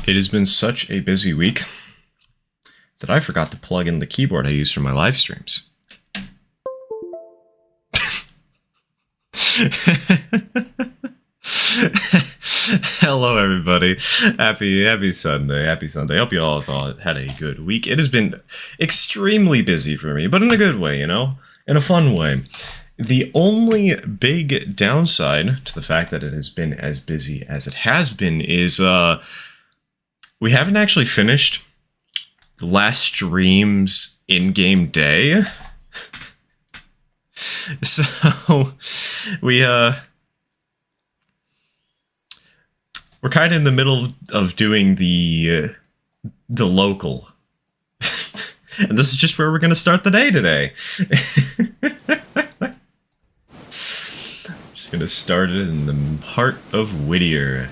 It has been such a busy week that I forgot to plug in the keyboard I use for my live streams. Hello, everybody. Happy Sunday. Happy Sunday. Hope you all had a good week. It has been extremely busy for me, but in a good way, you know? In a fun way. The only big downside to the fact that it has been as busy as it has been is, we haven't actually finished the last stream's in-game day. So, we're kind of in the middle of doing the local. And this is just where we're going to start the day today. Just going to start it in the heart of Whittier.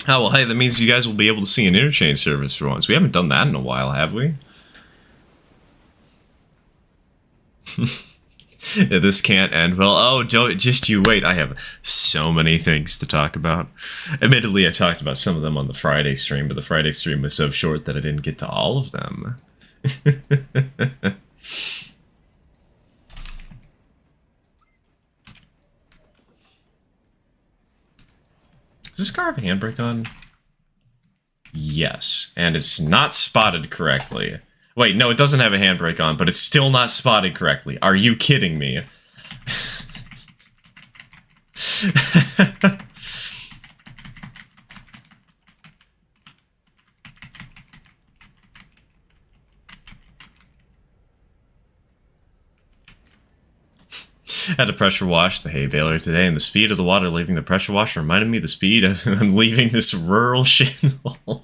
Oh, well, hey, that means you guys will be able to see an interchange service for once. We haven't done that in a while, have we? Yeah, this can't end well. Oh, just you wait. I have so many things to talk about. Admittedly, I talked about some of them on the Friday stream, but the Friday stream was so short that I didn't get to all of them. Does this car have a handbrake on? Yes, and it's not spotted correctly. Wait, no, it doesn't have a handbrake on, but it's still not spotted correctly. Are you kidding me? Had to pressure wash the hay baler today, and the speed of the water leaving the pressure washer reminded me of the speed of leaving this rural shithole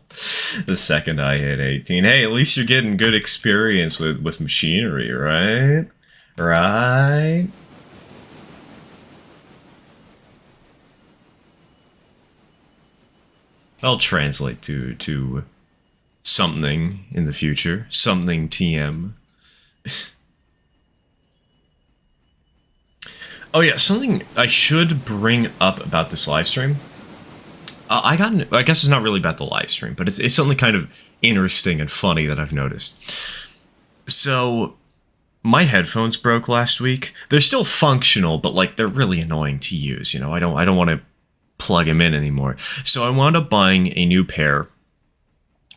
the second I hit 18. Hey, at least you're getting good experience with machinery, right? Right? I'll translate to something in the future. Something TM. Oh yeah, something I should bring up about this live stream. I guess it's not really about the live stream, but it's something kind of interesting and funny that I've noticed. So, my headphones broke last week. They're still functional, but like they're really annoying to use. You know, I don't want to plug them in anymore. So I wound up buying a new pair,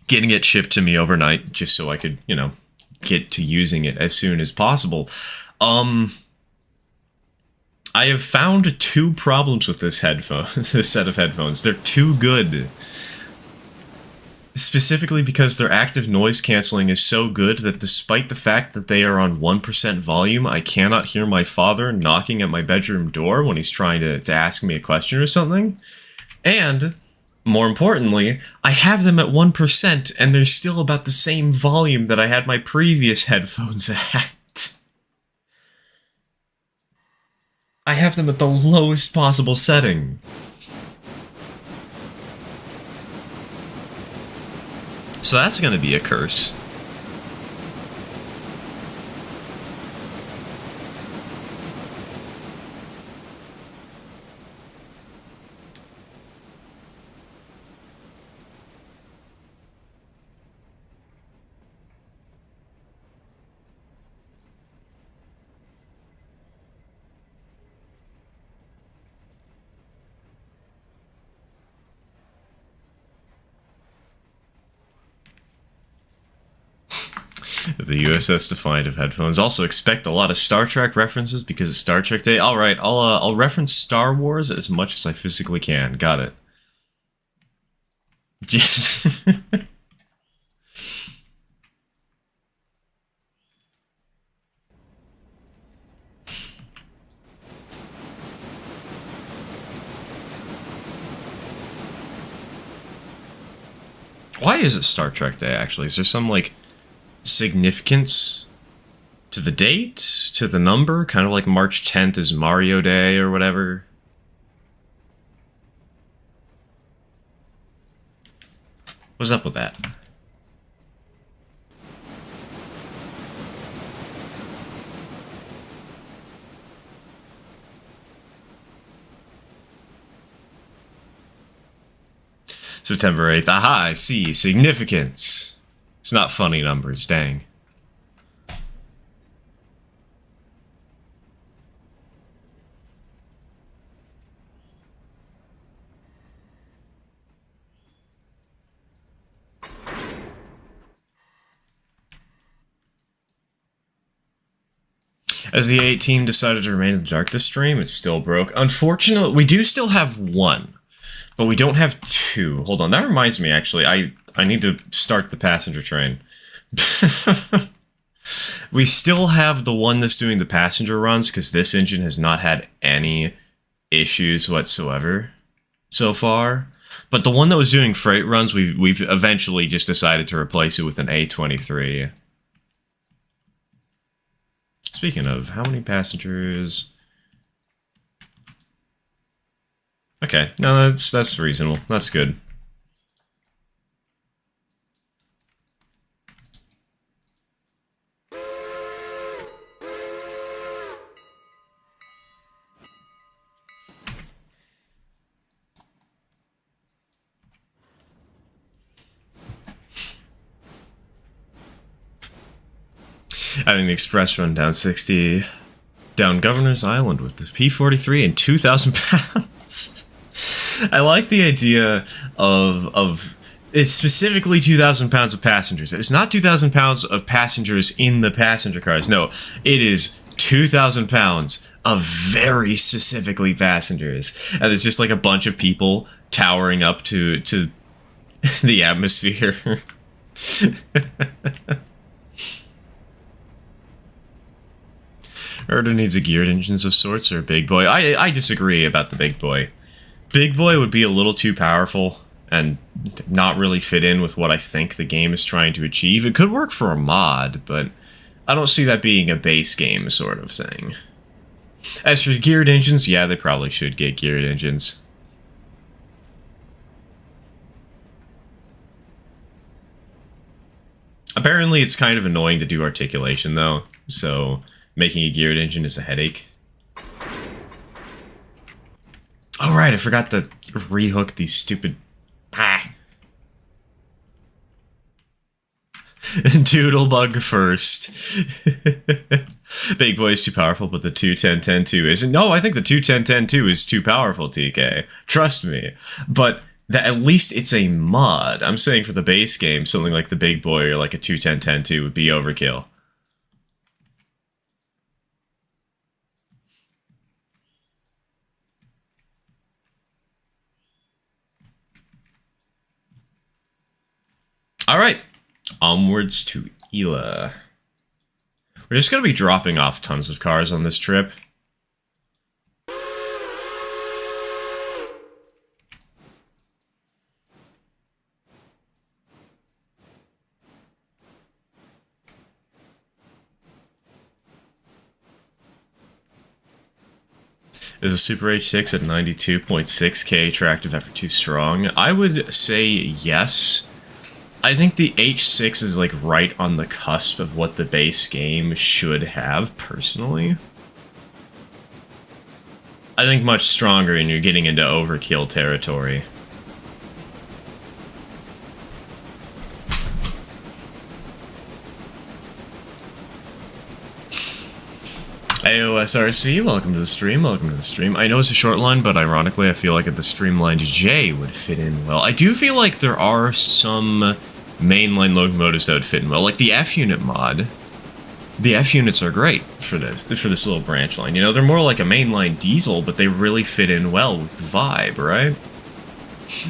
getting it shipped to me overnight, just so I could, you know, get to using it as soon as possible. I have found two problems with this this set of headphones. They're too good. Specifically because their active noise canceling is so good that despite the fact that they are on 1% volume, I cannot hear my father knocking at my bedroom door when he's trying to ask me a question or something. And, more importantly, I have them at 1% and they're still about the same volume that I had my previous headphones at. I have them at the lowest possible setting. So that's gonna be a curse. The USS Defiant of headphones. Also expect a lot of Star Trek references because it's Star Trek Day. All right, I'll reference Star Wars as much as I physically can. Got it. Just why is it Star Trek Day? Actually, is there some like significance to the date, to the number, kind of like March 10th is Mario Day or whatever? What's up with that? September 8th. Aha, I see. Significance. It's not funny numbers, dang. As the 8 team decided to remain in the dark this stream, it still broke. Unfortunately, we do still have one, but we don't have two. Hold on, that reminds me, actually, I need to start the passenger train. We still have the one that's doing the passenger runs, because this engine has not had any issues whatsoever so far. But the one that was doing freight runs, we've eventually just decided to replace it with an A23. Speaking of, how many passengers? Okay, no, that's reasonable. That's good. Having the express run down 60 down Governor's Island with the P-43 and 2,000 pounds. I like the idea of it's specifically 2,000 pounds of passengers. It's not 2,000 pounds of passengers in the passenger cars. No, it is 2,000 pounds of very specifically passengers. And it's just like a bunch of people towering up to the atmosphere. Erdo needs a geared engines of sorts or a big boy. I disagree about the big boy. Big boy would be a little too powerful and not really fit in with what I think the game is trying to achieve. It could work for a mod, but I don't see that being a base game sort of thing. As for geared engines, yeah, they probably should get geared engines. Apparently it's kind of annoying to do articulation though, so making a geared engine is a headache. Oh right, I forgot to rehook these stupid... Doodlebug first. Big boy's too powerful, but the 210-10-2 isn't. No, I think the 210-10-2 is too powerful, TK. Trust me. But at least it's a mod. I'm saying for the base game, something like the big boy or like a 210-10-2 would be overkill. Alright, onwards to Ela. We're just going to be dropping off tons of cars on this trip. Is a Super H6 at 92.6k attractive after too strong? I would say yes. I think the H6 is like right on the cusp of what the base game should have, personally. I think much stronger and you're getting into overkill territory. AOSRC, welcome to the stream, welcome to the stream. I know it's a short line, but ironically I feel like the streamlined J would fit in well. I do feel like there are some mainline locomotives that would fit in well, like the F-unit mod. The F-units are great for this little branch line. You know, they're more like a mainline diesel, but they really fit in well with the vibe, right?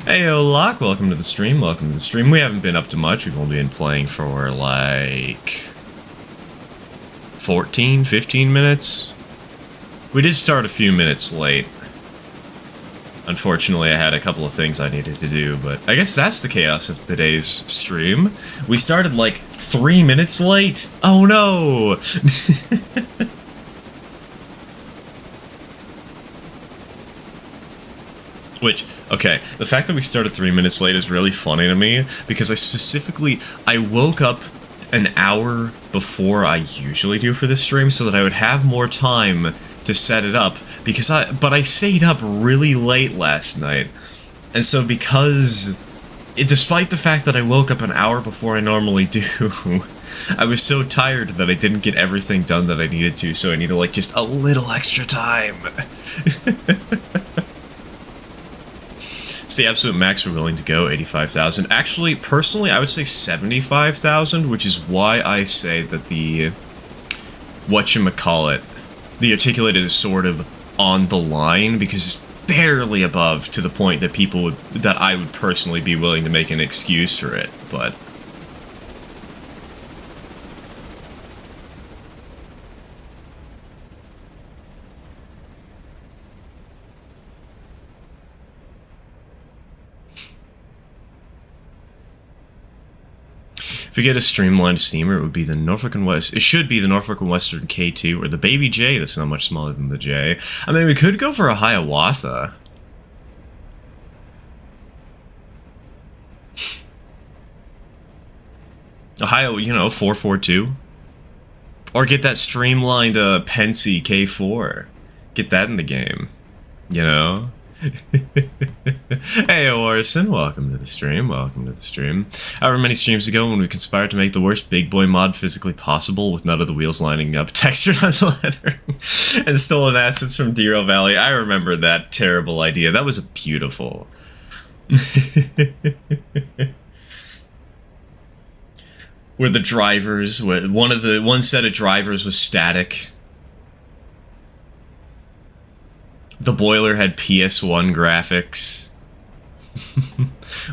Heyo, Locke, welcome to the stream, welcome to the stream. We haven't been up to much, we've only been playing for like 14, 15 minutes. We did start a few minutes late. Unfortunately, I had a couple of things I needed to do, but I guess that's the chaos of today's stream. We started like 3 minutes late. Oh no! Which, okay, the fact that we started 3 minutes late is really funny to me, because I woke up an hour before I usually do for this stream so that I would have more time to set it up, but I stayed up really late last night, and so because Despite the fact that I woke up an hour before I normally do, I was so tired that I didn't get everything done that I needed to, so I needed, like, just a little extra time. It's the absolute max we're willing to go, 85,000. Actually, personally, I would say 75,000, which is why I say that the... whatchamacallit, the articulated is sort of on the line, because it's barely above to the point that that I would personally be willing to make an excuse for it, but... If we get a streamlined steamer, it would be the Norfolk and West. It should be the Norfolk and Western K2 or the Baby J. That's not much smaller than the J. I mean, we could go for a Hiawatha. Ohio, 442. Or get that streamlined Pensy K4. Get that in the game. Hey, Orison, welcome to the stream, However many streams ago when we conspired to make the worst big boy mod physically possible with none of the wheels lining up, textured on the lettering, and stolen assets from Derail Valley. I remember that terrible idea. That was beautiful. Where the drivers, one set of drivers was static. The boiler had PS1 graphics.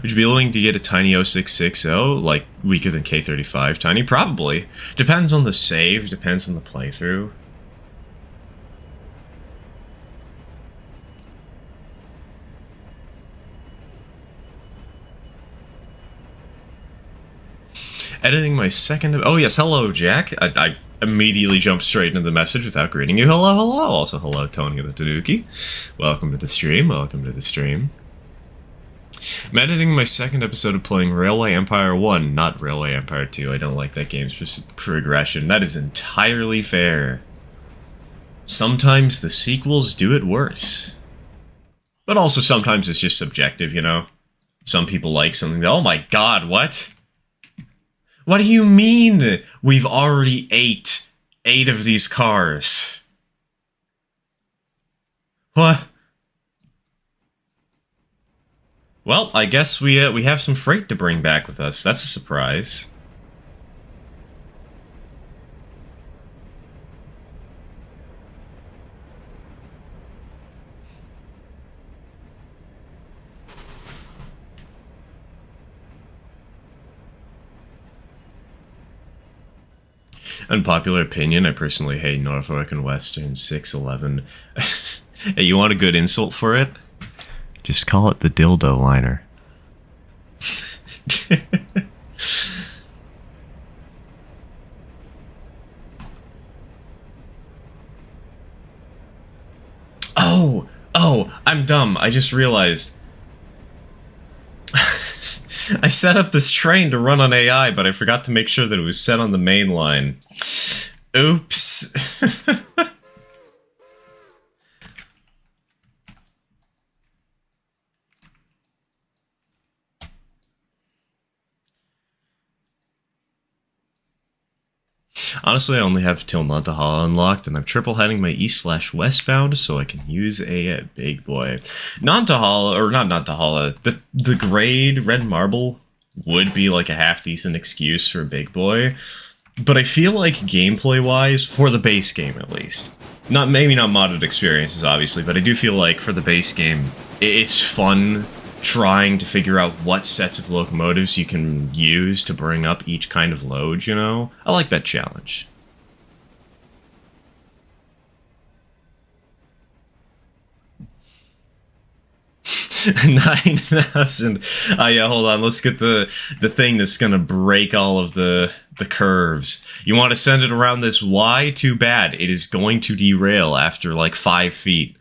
Would you be willing to get a tiny 0660, like weaker than K35 tiny? Probably. Depends on the save, depends on the playthrough. Editing my second... Oh yes, hello Jack. I immediately jumped straight into the message without greeting you. Hello, hello. Also, hello, Tony the Tanuki. Welcome to the stream. I'm editing my second episode of playing Railway Empire 1, not Railway Empire 2. I don't like that game's progression. That is entirely fair. Sometimes the sequels do it worse. But also sometimes it's just subjective, Some people like something. Oh my god, what? What do you mean we've already ate 8 of these cars? What? Well, I guess we have some freight to bring back with us. That's a surprise. Unpopular opinion, I personally hate Norfolk and Western 611. Hey, you want a good insult for it? Just call it the dildo liner. Oh, I'm dumb. I just realized. I set up this train to run on AI, but I forgot to make sure that it was set on the main line. Oops. Honestly, I only have till Nantahala unlocked, and I'm triple heading my east/westbound so I can use a big boy. Nantahala, or not Nantahala, the grade red marble would be like a half-decent excuse for a big boy, but I feel like gameplay-wise, for the base game at least, maybe not modded experiences, obviously, but I do feel like for the base game, it's fun trying to figure out what sets of locomotives you can use to bring up each kind of load, I like that challenge. $9,000. Yeah, hold on. Let's get the thing that's gonna break all of the curves. You want to send it around this Y? Too bad. It is going to derail after like 5 feet.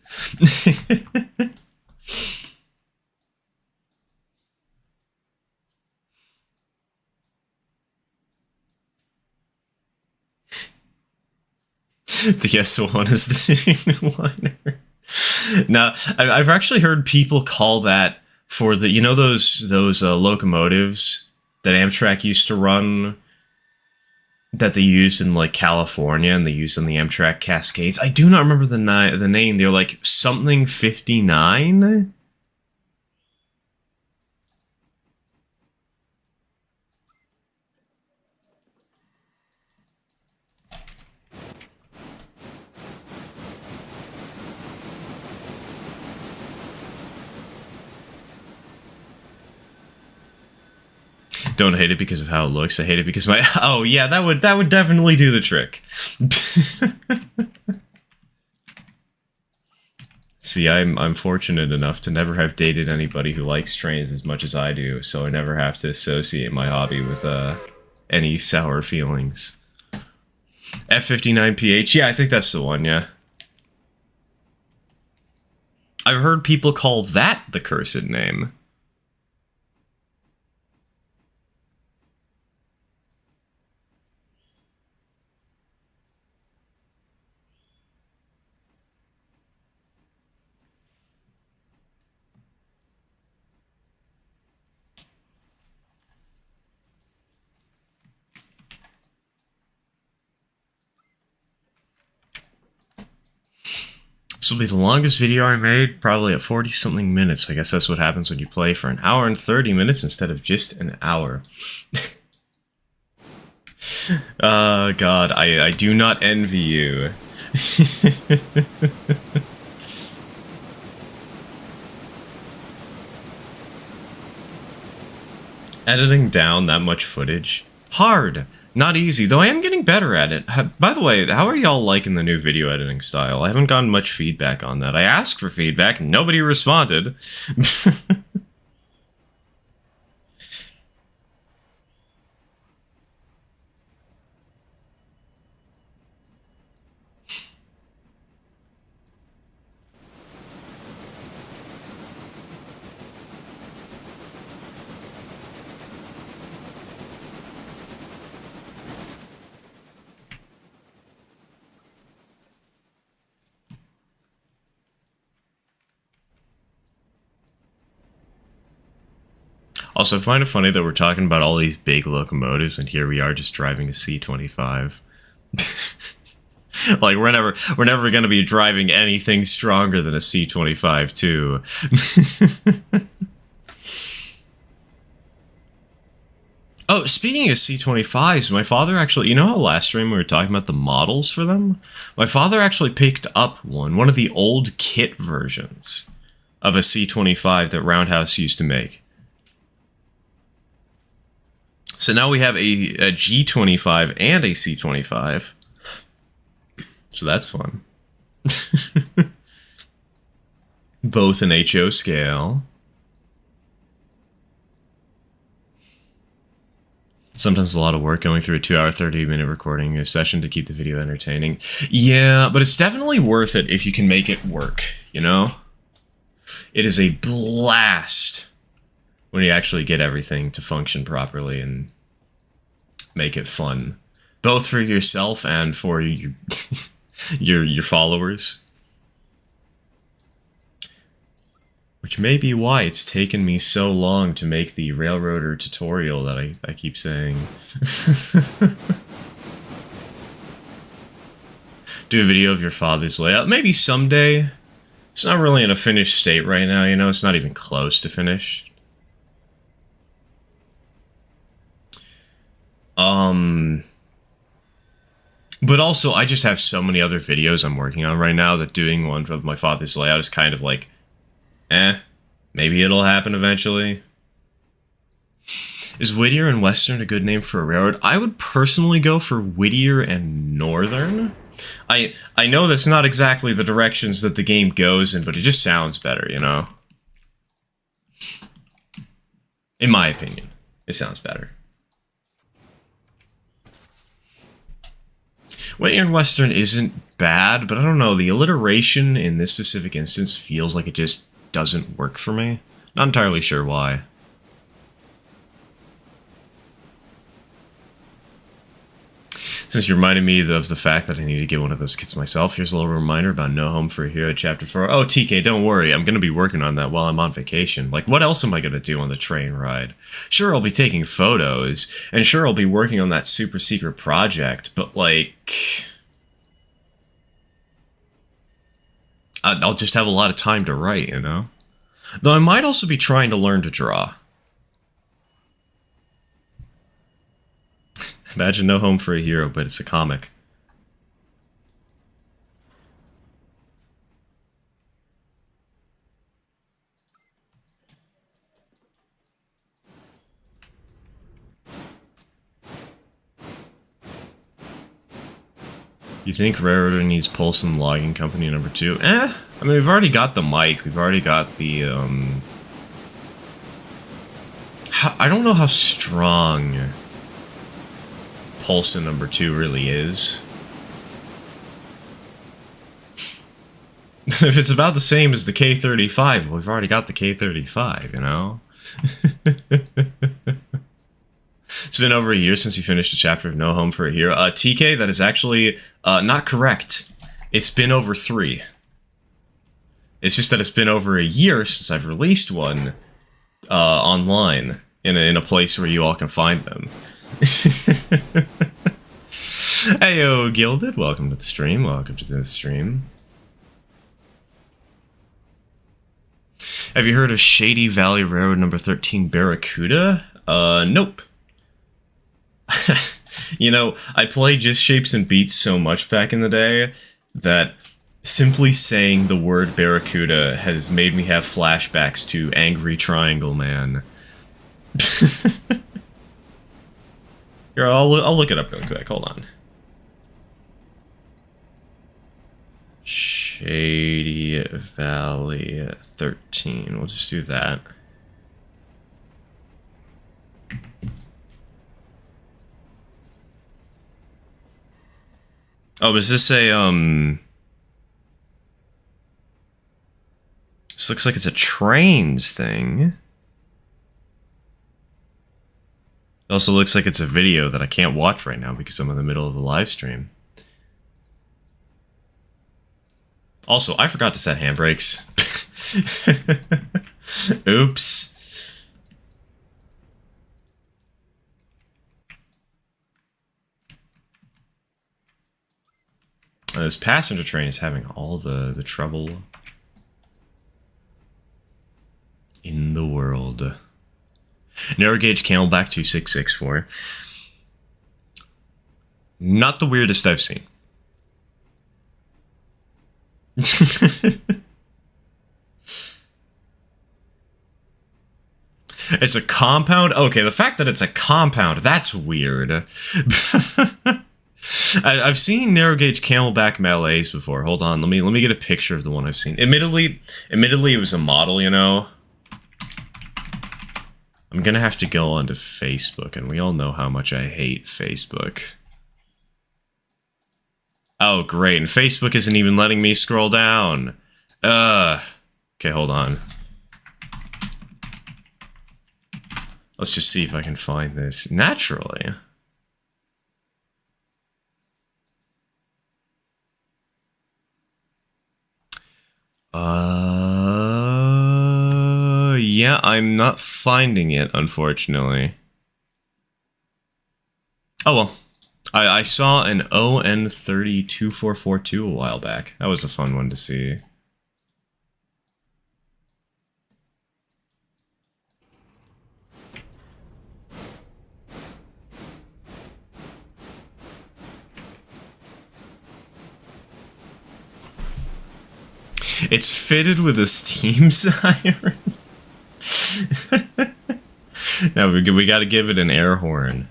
The S1 is the liner. Now, I've actually heard people call that for the, you know, those locomotives that Amtrak used to run, that they used in like California and they used in the Amtrak Cascades. I do not remember the name. They're like something 59. Don't hate it because of how it looks. I hate it because my... Oh, yeah, that would definitely do the trick. See, I'm fortunate enough to never have dated anybody who likes trains as much as I do, so I never have to associate my hobby with any sour feelings. F59PH, yeah, I think that's the one, yeah. I've heard people call that the cursed name. This will be the longest video I made, probably at 40-something minutes. I guess that's what happens when you play for an hour and 30 minutes instead of just an hour. God, I do not envy you. Editing down that much footage? Hard. Not easy, though I am getting better at it. By the way, how are y'all liking the new video editing style? I haven't gotten much feedback on that. I asked for feedback, nobody responded. Also, I find it funny that we're talking about all these big locomotives, and here we are just driving a C-25. Like, we're never going to be driving anything stronger than a C-25, too. Oh, speaking of C-25s, my father actually... You know how last stream we were talking about the models for them? My father actually picked up one of the old kit versions of a C-25 that Roundhouse used to make. So now we have a G25 and a C25. So that's fun. Both in HO scale. Sometimes a lot of work going through a 2-hour, 30-minute recording session to keep the video entertaining. Yeah, but it's definitely worth it if you can make it work, you know? It is a blast when you actually get everything to function properly and make it fun, both for yourself and for your your followers. Which may be why it's taken me so long to make the Railroader tutorial that I keep saying. Do a video of your father's layout, maybe someday. It's not really in a finished state right now, you know, it's not even close to finished. But also, I just have so many other videos I'm working on right now that doing one of my father's layout is kind of like, maybe it'll happen eventually. Is Whittier and Western a good name for a railroad? I would personally go for Whittier and Northern. I know that's not exactly the directions that the game goes in, but it just sounds better, you know? In my opinion, it sounds better. Whittier and Western isn't bad, but I don't know, the alliteration in this specific instance feels like it just doesn't work for me. Not entirely sure why. Since you reminded me of the fact that I need to get one of those kits myself, here's a little reminder about No Home for a Hero Chapter 4. Oh, TK, don't worry. I'm going to be working on that while I'm on vacation. Like, what else am I going to do on the train ride? Sure, I'll be taking photos, and sure, I'll be working on that super secret project, but, like... I'll just have a lot of time to write, you know? Though I might also be trying to learn to draw. Imagine No Home for a Hero, but it's a comic. You think Railroader needs Polson Logging Company number 2? I mean, we've already got the mic. We've already got the, I don't know how strong Polson number 2 really is. If it's about the same as the K35, well, we've already got the K35, you know? It's been over a year since you finished a chapter of No Home for a Hero. TK, that is actually not correct. It's been over 3. It's just that it's been over a year since I've released one online in a place where you all can find them. Heyo, Gilded, welcome to the stream. Welcome to the stream. Have you heard of Shady Valley Railroad number 13 Barracuda? Nope. You know, I played Just Shapes and Beats so much back in the day that simply saying the word Barracuda has made me have flashbacks to Angry Triangle Man. Here, I'll look it up real quick. Hold on. Shady Valley 13. We'll just do that. Oh, is this a, this looks like it's a trains thing. It also looks like it's a video that I can't watch right now because I'm in the middle of a live stream. Also, I forgot to set handbrakes. Oops. This passenger train is having all the trouble in the world. Narrow gauge Camelback 2664. Not the weirdest I've seen. It's a compound? Okay, the fact that it's a compound, that's weird. I've seen narrow gauge Camelback Malays before. Hold on, let me get a picture of the one I've seen. Admittedly, it was a model, you know. I'm gonna have to go onto Facebook, and we all know how much I hate Facebook. Oh, great, and Facebook isn't even letting me scroll down. Okay, hold on. Let's just see if I can find this naturally. Yeah, I'm not finding it, unfortunately. Oh well. I saw an ON302442 a while back. That was a fun one to see. It's fitted with a steam siren. Now we gotta give it an air horn.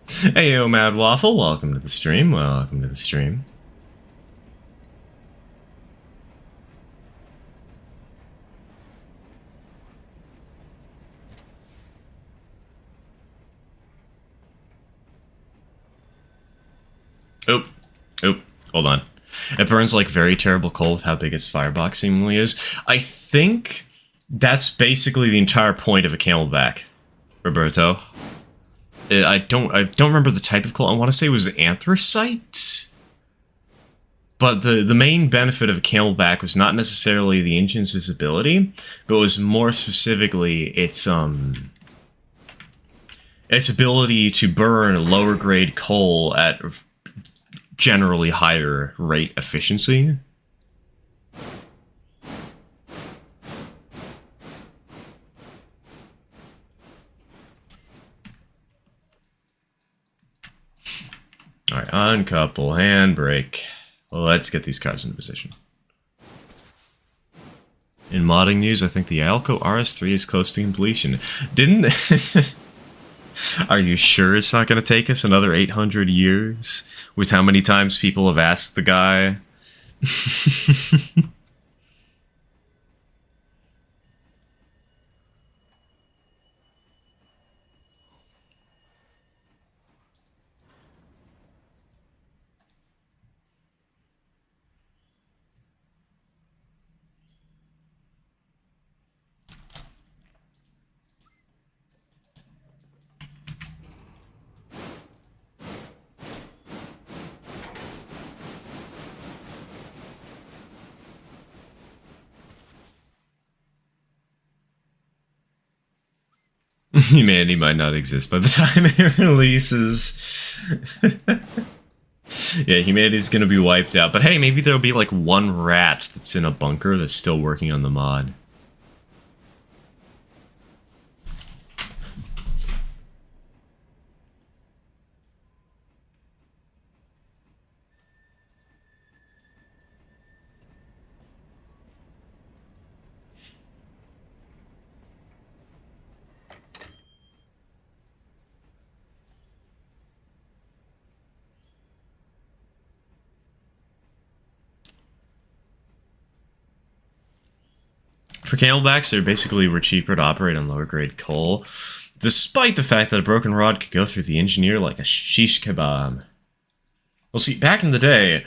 Hey, yo, Mad Waffle, welcome to the stream. Welcome to the stream. Oop. Hold on. It burns like very terrible coal with how big its firebox seemingly is. I think that's basically the entire point of a Camelback, Roberto. I don't remember the type of coal. I want to say it was anthracite. But the main benefit of a Camelback was not necessarily the engine's visibility, but was more specifically its ability to burn lower grade coal at generally higher rate efficiency. Alright, uncouple, handbrake. Well, let's get these cars into position. In modding news, I think the Alco RS3 is close to completion. Didn't... Are you sure it's not going to take us another 800 years? With how many times people have asked the guy? Humanity might not exist by the time it releases. Yeah, humanity's gonna be wiped out. But hey, maybe there'll be like one rat that's in a bunker that's still working on the mod. For Camelbacks, they basically were cheaper to operate on lower grade coal, despite the fact that a broken rod could go through the engineer like a shish kebab. Well, see, back in the day,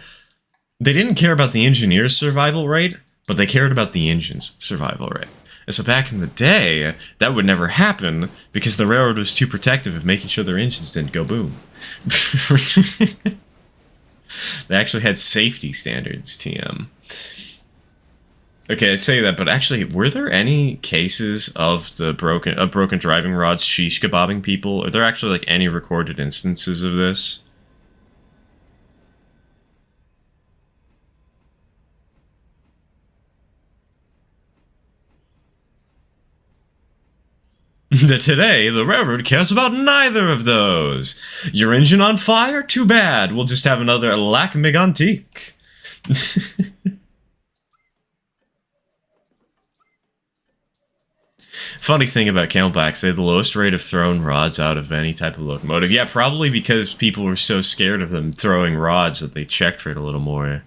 they didn't care about the engineer's survival rate, but they cared about the engine's survival rate. And so back in the day, that would never happen because the railroad was too protective of making sure their engines didn't go boom. They actually had safety standards, TM. Okay, I say that, but actually, were there any cases of the broken driving rods shish kebabbing people? Are there actually like any recorded instances of this? Today, the railroad cares about neither of those. Your engine on fire? Too bad. We'll just have another lac mégantique. Funny thing about Camelbacks, they had the lowest rate of thrown rods out of any type of locomotive. Yeah, probably because people were so scared of them throwing rods that they checked for it a little more.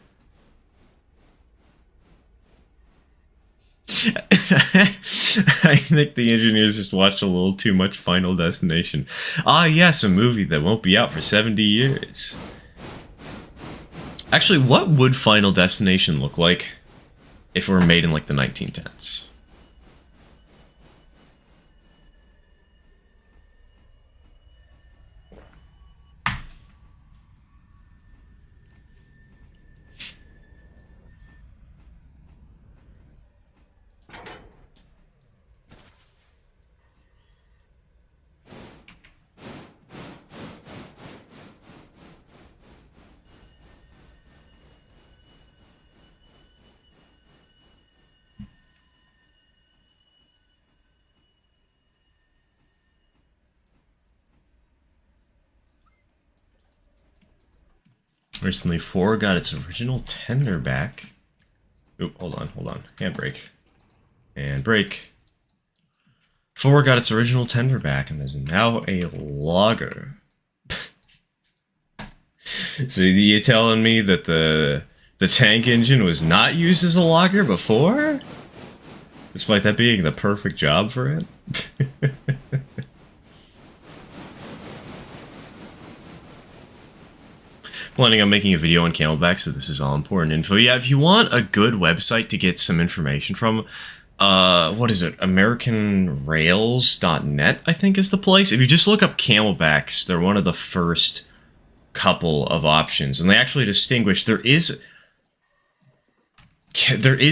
I think the engineers just watched a little too much Final Destination. Ah, yes, a movie that won't be out for 70 years. Actually, what would Final Destination look like if it were made in like the 1910s? Recently, 4 got its original tender back. Oop, hold on. Handbrake. And brake. 4 got its original tender back and is now a logger. So you telling me that the tank engine was not used as a logger before? Despite that being the perfect job for it? Planning on making a video on Camelback, so this is all important info. Yeah, if you want a good website to get some information from, What is it? AmericanRails.net, I think, is the place. If you just look up Camelbacks, they're one of the first couple of options, and they actually distinguish. There is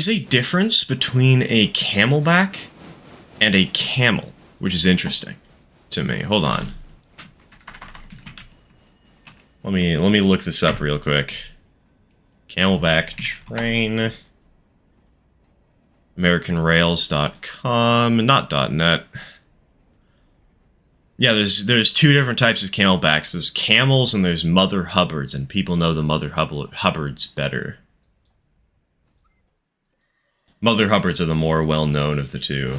a difference between a Camelback and a camel, which is interesting to me. Hold on. Let me look this up real quick. Camelback train. AmericanRails.com, not .net. Yeah, there's two different types of Camelbacks. There's camels and there's Mother Hubbards, and people know the Mother Hubbards better. Mother Hubbards are the more well-known of the two.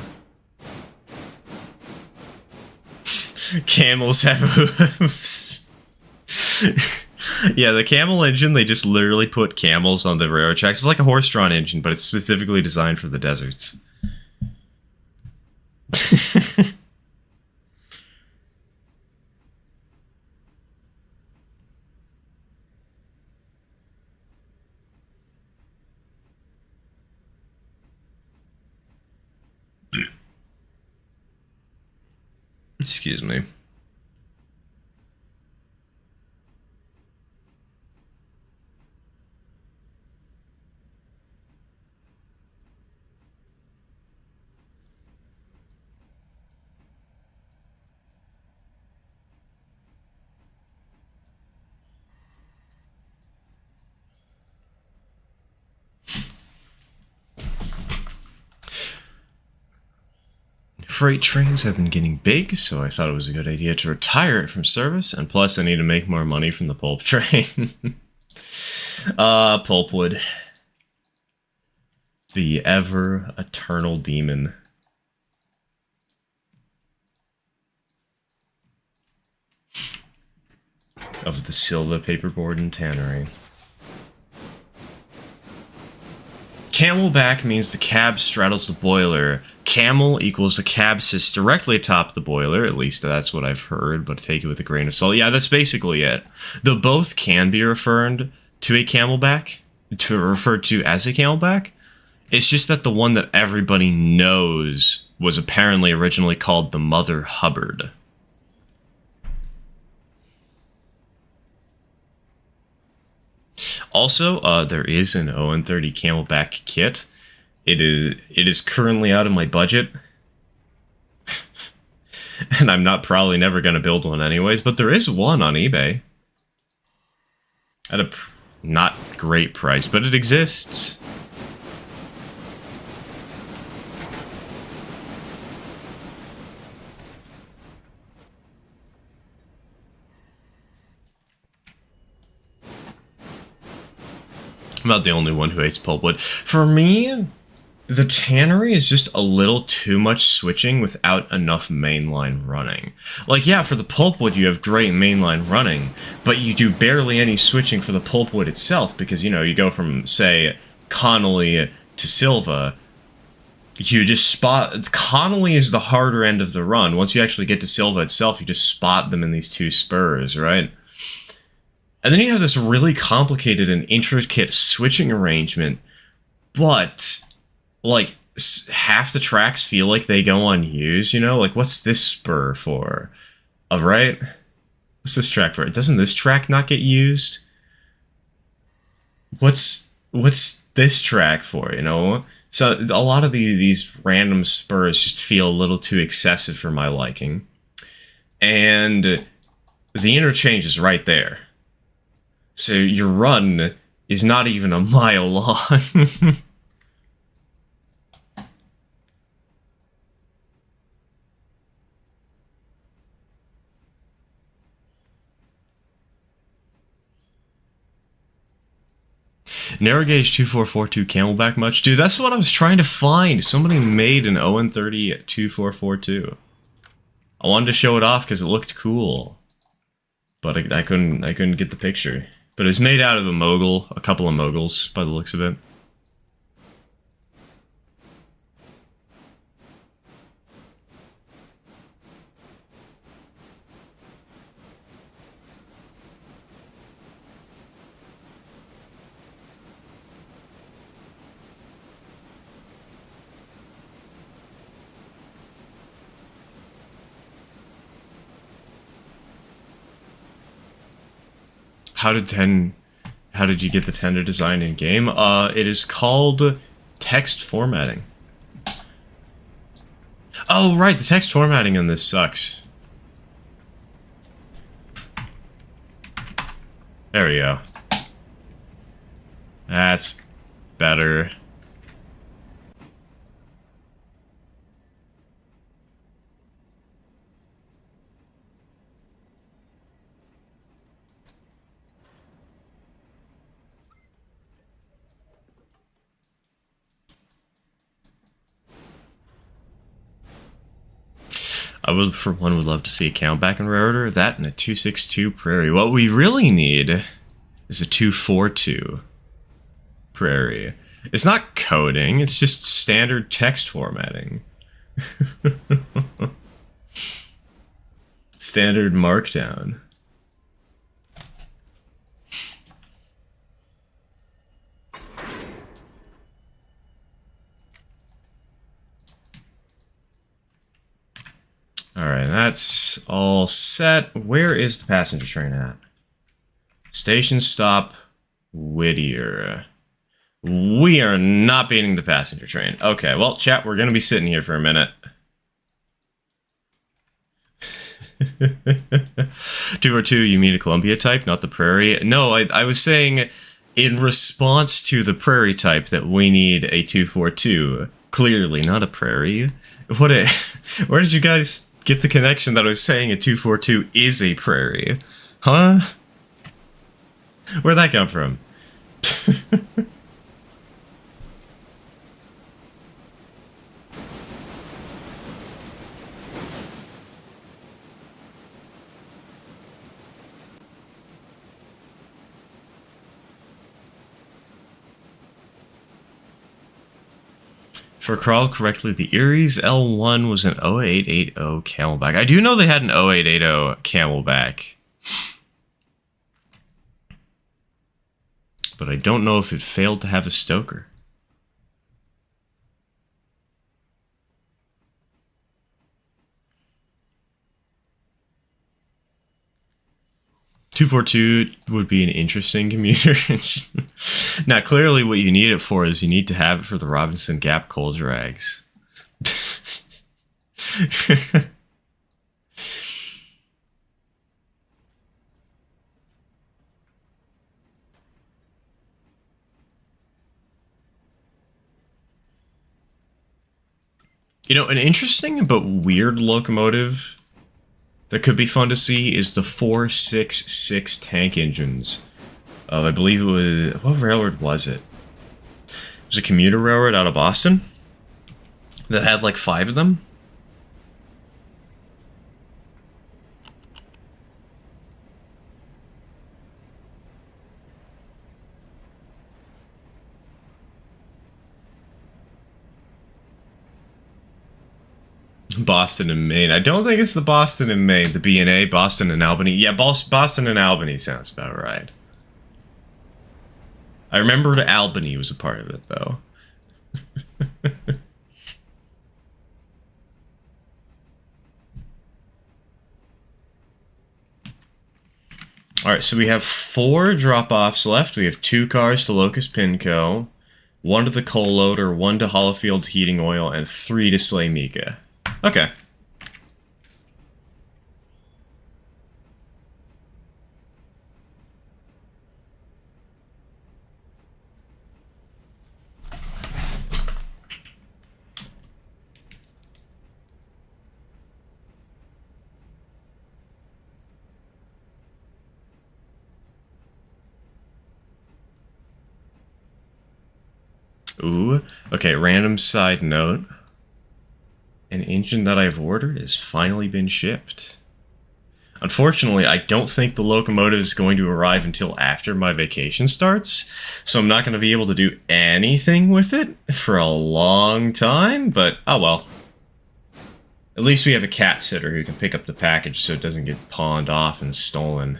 Camels have hooves. Yeah, the camel engine, they just literally put camels on the railroad tracks. It's like a horse-drawn engine, but it's specifically designed for the deserts. Excuse me. Freight trains have been getting big, so I thought it was a good idea to retire it from service, and plus I need to make more money from the pulp train. Pulpwood. The ever-eternal demon. Of the Silva paperboard and tannery. Camelback means the cab straddles the boiler. Camel equals the cab sits directly atop the boiler. At least that's what I've heard, but take it with a grain of salt. Yeah, that's basically it. The both can be referred to a Camelback, referred to as a Camelback. It's just that the one that everybody knows was apparently originally called the Mother Hubbard. Also, there is an ON30 Camelback kit. It is currently out of my budget. And I'm probably never going to build one anyways, but there is one on eBay. At a not great price, but it exists. I'm not the only one who hates pulpwood. For me, the tannery is just a little too much switching without enough mainline running. Like, yeah, for the pulpwood you have great mainline running, but you do barely any switching for the pulpwood itself, because, you know, you go from, say, Connolly to Silva, you just spot... Connolly is the harder end of the run. Once you actually get to Silva itself, you just spot them in these two spurs, right? And then you have this really complicated and intricate switching arrangement, but, like, half the tracks feel like they go unused, you know? Like, what's this spur for? Right? What's this track for? Doesn't this track not get used? What's this track for, you know? So, a lot of these random spurs just feel a little too excessive for my liking. And the interchange is right there. So your run is not even a mile long. Narrow gauge 2442 Camelback much? Dude, that's what I was trying to find. Somebody made an ON30 2442. I wanted to show it off because it looked cool. But I couldn't get the picture. But it was made out of a couple of moguls, by the looks of it. How did 10... How did you get the tender design in game? It is called text formatting. Oh, right, the text formatting in this sucks. There we go. That's better. I would, for one, would love to see a Camelback in rare order. That and a 262 Prairie. What we really need is a 242 Prairie. It's not coding, it's just standard text formatting. Standard markdown. Alright, that's all set. Where is the passenger train at? Station stop, Whittier. We are not beating the passenger train. Okay, well, chat, we're going to be sitting here for a minute. 242, you mean a Columbia type, not the Prairie? No, I was saying in response to the Prairie type that we need a 242. Clearly, not a Prairie. Where did you guys get the connection that I was saying a 242 is a Prairie? Huh? Where'd that come from? If I recall correctly, the Erie's L1 was an 0880 Camelback. I do know they had an 0880 Camelback. But I don't know if it failed to have a stoker. .242 would be an interesting commuter. Now, clearly what you need it for is you need to have it for the Robinson Gap coal drags. You know, an interesting but weird locomotive that could be fun to see is the 466 tank engines. I believe it was... What railroad was it? It was a commuter railroad out of Boston that had like 5 of them. Boston and Maine. I don't think it's the Boston and Maine, the B&A, Boston and Albany. Yeah, Boston and Albany sounds about right. I remember the Albany was a part of it, though. Alright, so we have 4 drop-offs left. We have 2 cars to Locust Pinco, 1 to the coal loader, 1 to Hollifield Heating Oil, and 3 to Slay Mika. Okay. Ooh. Okay, random side note. An engine that I've ordered has finally been shipped. Unfortunately, I don't think the locomotive is going to arrive until after my vacation starts, so I'm not going to be able to do anything with it for a long time, but oh well. At least we have a cat sitter who can pick up the package so it doesn't get pawned off and stolen.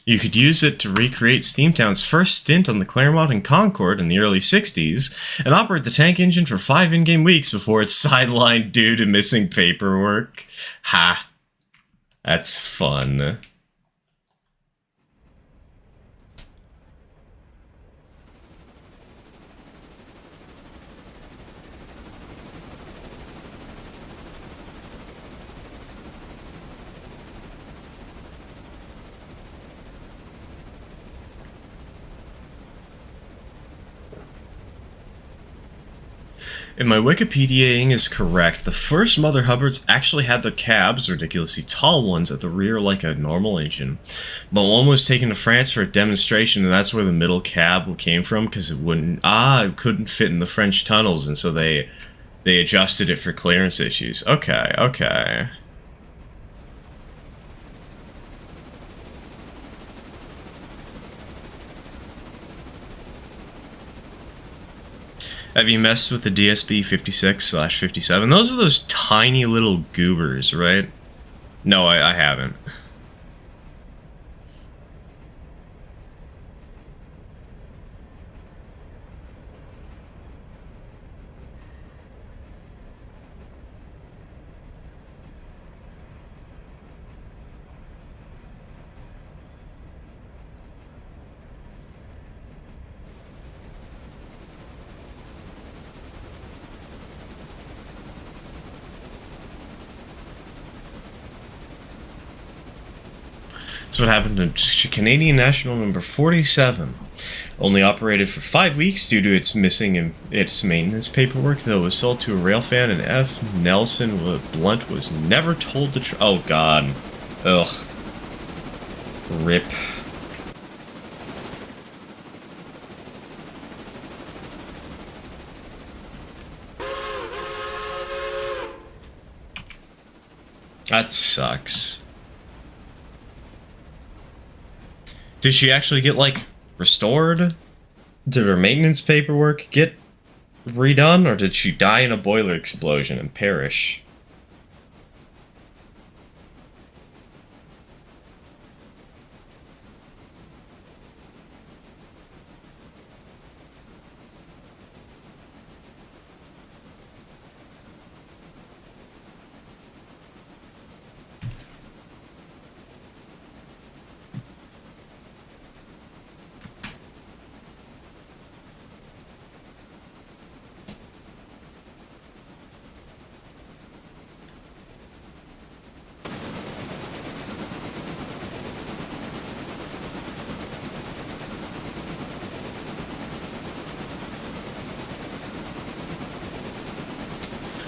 You could use it to recreate Steamtown's first stint on the Claremont and Concord in the early 60s, and operate the tank engine for 5 in-game weeks before it's sidelined due to missing paperwork. Ha. That's fun. If my Wikipediaing is correct, the first Mother Hubbards actually had the cabs, ridiculously tall ones, at the rear like a normal engine. But one was taken to France for a demonstration, and that's where the middle cab came from, because it couldn't fit in the French tunnels, and so they adjusted it for clearance issues. Okay, okay. Have you messed with the DSB 56/57? Those are those tiny little goobers, right? No, I haven't. That's what happened to Canadian National number 47. Only operated for 5 weeks due to its missing its maintenance paperwork, though it was sold to a railfan, and F. Nelson Blunt was never told to oh god. Ugh. RIP. That sucks. Did she actually get, like, restored? Did her maintenance paperwork get redone, or did she die in a boiler explosion and perish?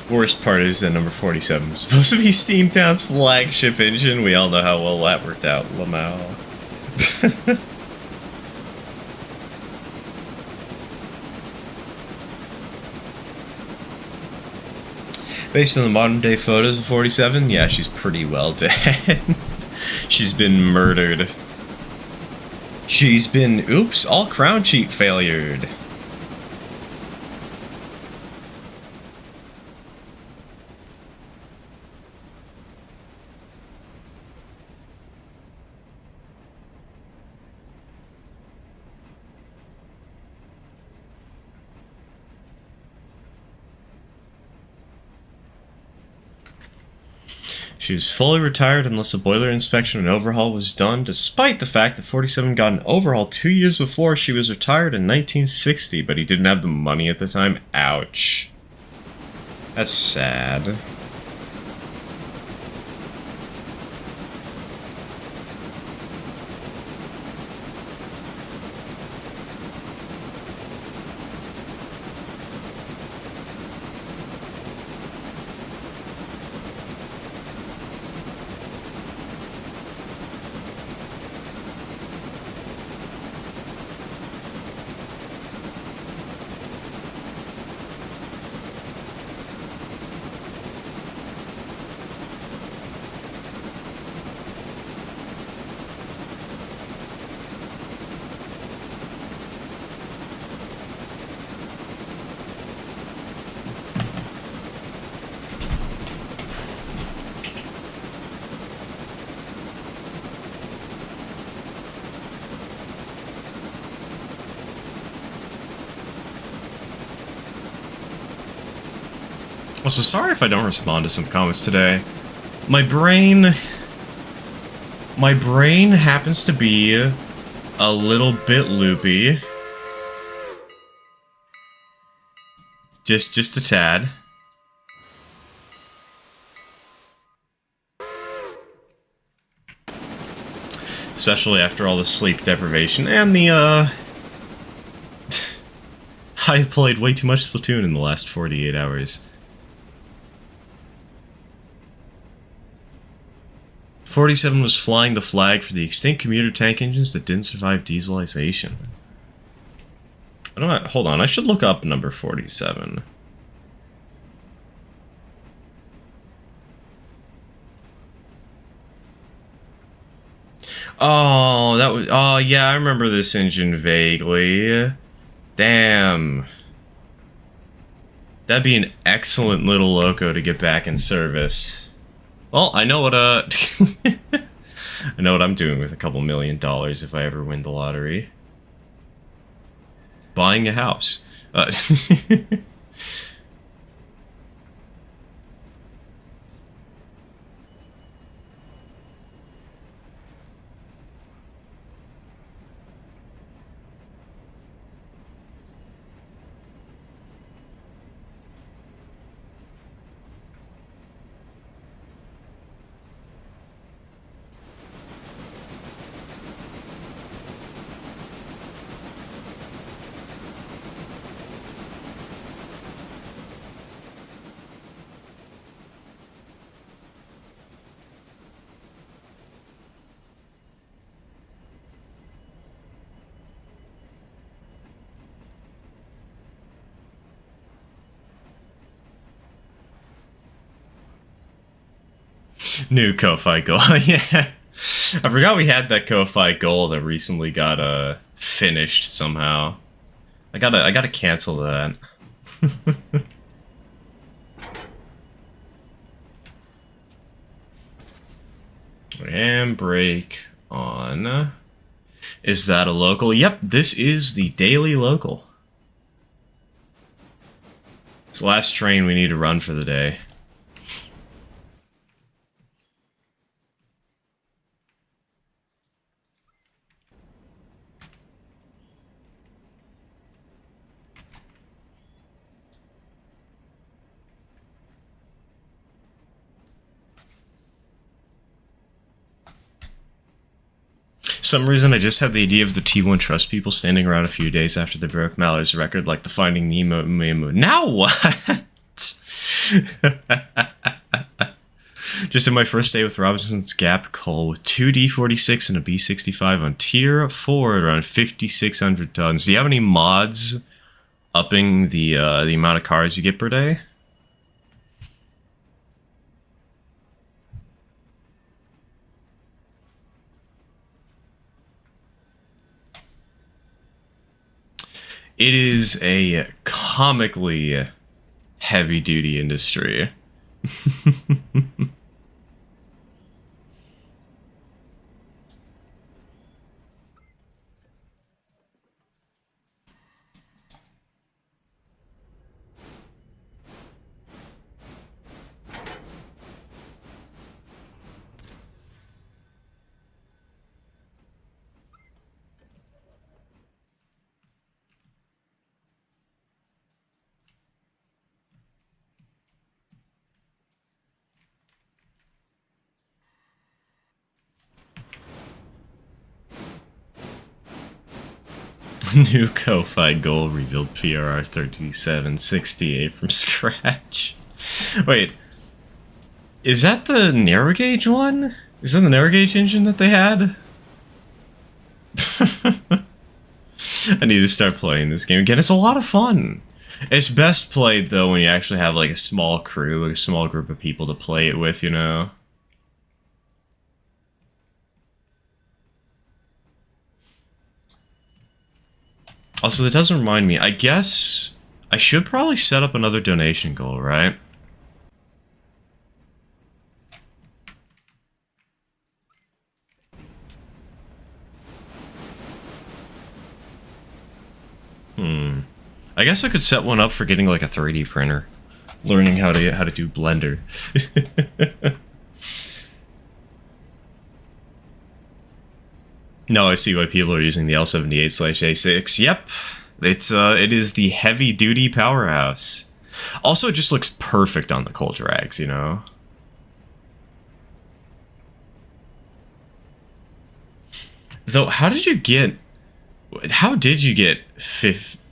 Worst part is that number 47 was supposed to be Steamtown's flagship engine. We all know how well that worked out. Lamau. Based on the modern day photos of 47, yeah, she's pretty well dead. She's been murdered. She's been, oops, all crown cheat failured. She was fully retired unless a boiler inspection and overhaul was done, despite the fact that 47 got an overhaul 2 years before she was retired in 1960, but he didn't have the money at the time. Ouch. That's sad. Also, sorry if I don't respond to some comments today. My brain happens to be a little bit loopy. Just a tad. Especially after all the sleep deprivation and the, I've played way too much Splatoon in the last 48 hours. 47 was flying the flag for the extinct commuter tank engines that didn't survive dieselization. I don't know, hold on, I should look up number 47. Oh, that was... Oh, yeah, I remember this engine vaguely. Damn. That'd be an excellent little loco to get back in service. Well, I know what, I know what I'm doing with a couple $1 million if I ever win the lottery. Buying a house. New Ko-Fi goal. Yeah. I forgot we had that Ko-Fi goal that recently got finished somehow. I gotta cancel that. And brake on. Is that a local? Yep, this is the daily local. It's the last train we need to run for the day. some reason, I just had the idea of the T1 Trust people standing around a few days after they broke Mallory's record, like the Finding Nemo meme. Now what? Just in my first day with Robinson's Gap coal with 2 D46 and a B65 on tier 4 at around 5,600 tons. Do you have any mods upping the amount of cars you get per day? It is a comically heavy-duty industry. New Ko-Fi goal rebuild PRR 3768 from scratch. Wait, is that the narrow gauge one? Is that the narrow gauge engine that they had? I need to start playing this game again. It's a lot of fun. It's best played though when you actually have like a small crew, like a small group of people to play it with, you know? Also, that doesn't remind me. I guess I should probably set up another donation goal, right? I guess I could set one up for getting like a 3D printer. Learning how to do Blender. No, I see why people are using the L78/A6. Yep, it is the heavy duty powerhouse. Also, it just looks perfect on the cold drags, you know. Though, how did you get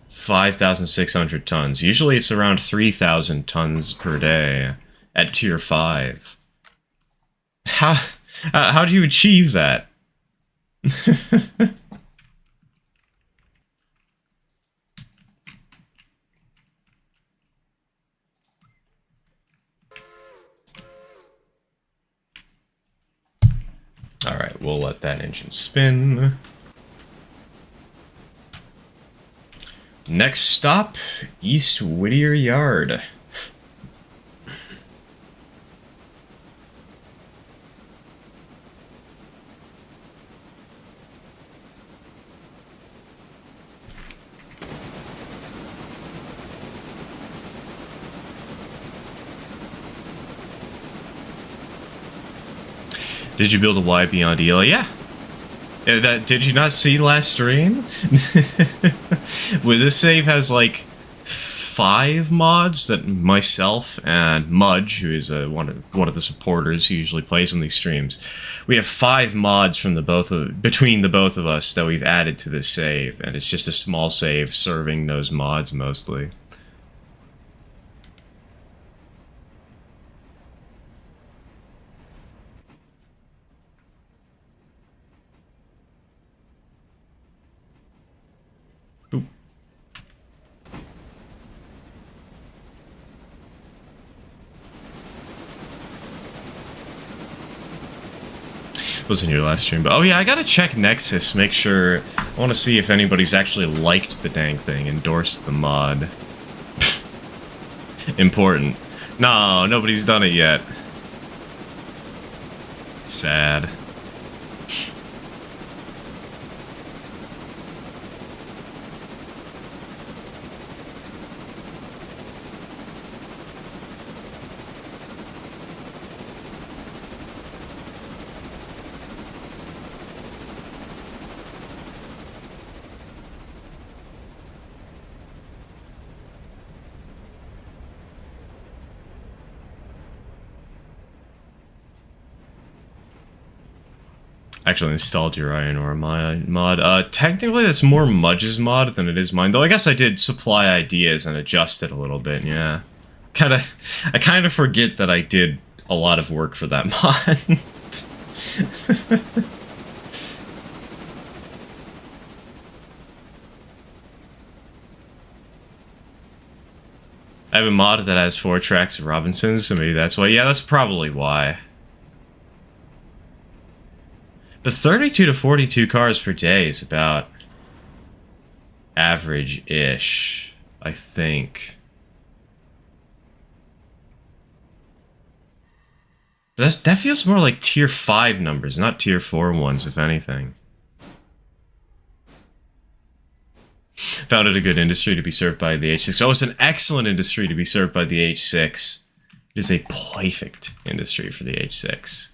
5,600 tons? Usually it's around 3,000 tons per day at tier 5. How do you achieve that? Alright, we'll let that engine spin. Next stop, East Whittier Yard. Did you build a Y beyond EL? Yeah. Did you not see last stream? Well, this save has like 5 mods that myself and Mudge, who is one of the supporters who usually plays on these streams, we have 5 mods from between the both of us that we've added to this save, and it's just a small save serving those mods mostly. Was in your last stream, but oh yeah, I gotta check Nexus, make sure. I want to see if anybody's actually liked the dang thing, endorsed the mod. Important. No, nobody's done it yet. Sad. Actually installed your iron ore mod. Technically that's more Mudge's mod than it is mine, though I guess I did supply ideas and adjust it a little bit, yeah. I kind of forget that I did a lot of work for that mod. I have a mod that has 4 tracks of Robinsons, so maybe that's why. Yeah, that's probably why. The 32 to 42 cars per day is about average-ish, I think. But that feels more like tier 5 numbers, not tier 4 ones, if anything. Found it a good industry to be served by the H6. Oh, it's an excellent industry to be served by the H6. It is a perfect industry for the H6.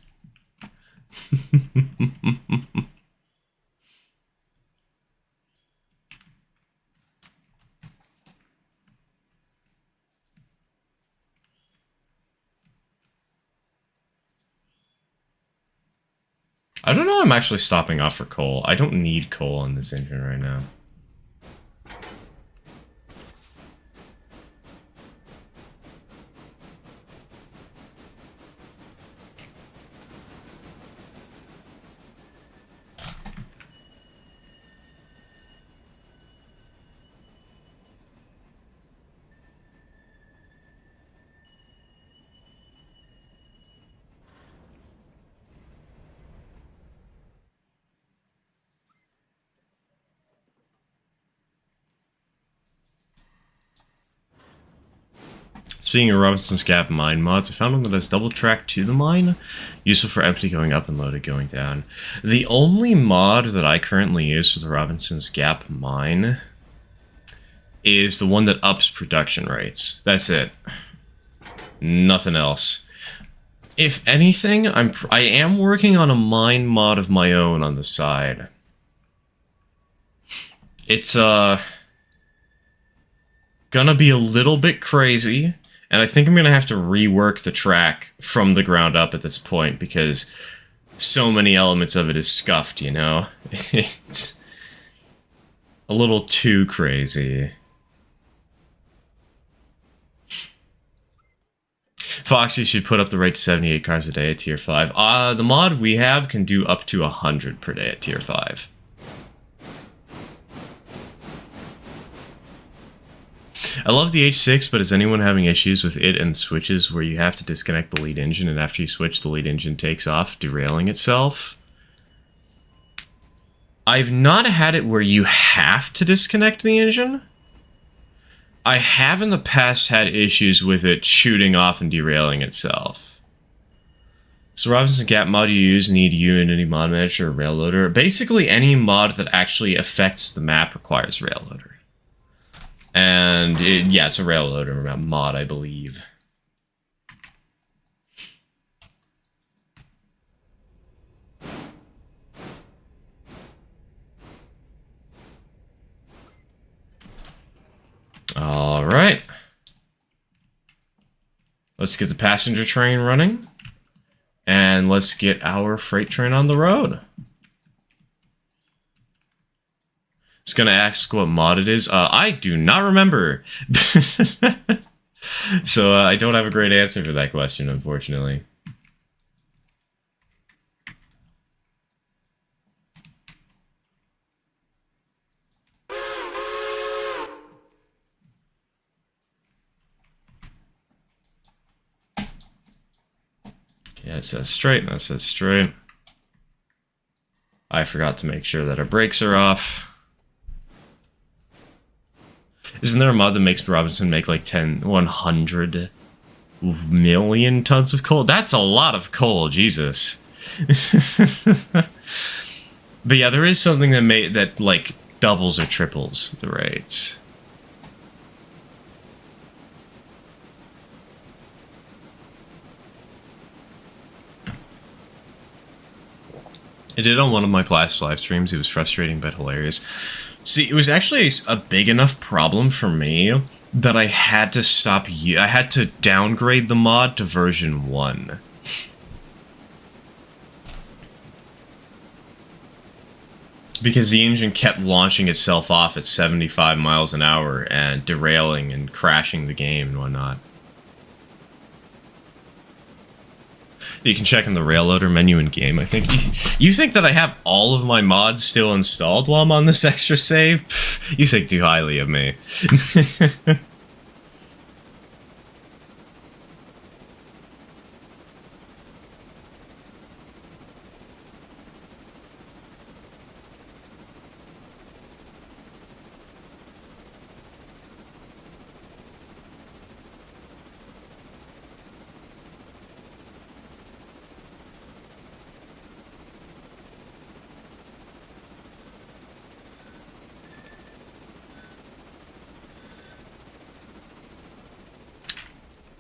I don't know, I'm actually stopping off for coal. I don't need coal on this engine right now. Speaking of Robinson's Gap mine mods, I found one that has double track to the mine, useful for empty going up and loaded going down. The only mod that I currently use for the Robinson's Gap mine is the one that ups production rates. That's it. Nothing else. If anything, I am working on a mine mod of my own on the side. It's gonna be a little bit crazy, and I think I'm gonna have to rework the track from the ground up at this point because so many elements of it is scuffed, you know? It's a little too crazy. Foxy should put up the rate to 78 cars a day at tier 5. The mod we have can do up to 100 per day at tier 5. I love the H6, but is anyone having issues with it and switches where you have to disconnect the lead engine and after you switch the lead engine takes off, derailing itself? I've not had it where you have to disconnect the engine. I have in the past had issues with it shooting off and derailing itself. So Robinson Gap mod you use need Unity mod manager or Railloader. Basically any mod that actually affects the map requires Railloader. And yeah, it's a Railloader mod, I believe. All right. Let's get the passenger train running. And let's get our freight train on the road. It's gonna ask what mod it is. I do not remember. So I don't have a great answer for that question, unfortunately. Yeah, it says straight, that says straight. I forgot to make sure that our brakes are off. Isn't there a mod that makes Robinson make like 100 million tons of coal? That's a lot of coal, Jesus. But yeah, there is something that like doubles or triples the rates. I did on one of my last live streams. It was frustrating but hilarious. See, it was actually a big enough problem for me that I had to stop. I had to downgrade the mod to version 1. Because the engine kept launching itself off at 75 miles an hour and derailing and crashing the game and whatnot. You can check in the Railloader menu in game, I think. You think that I have all of my mods still installed while I'm on this extra save? Pfft, you think too highly of me.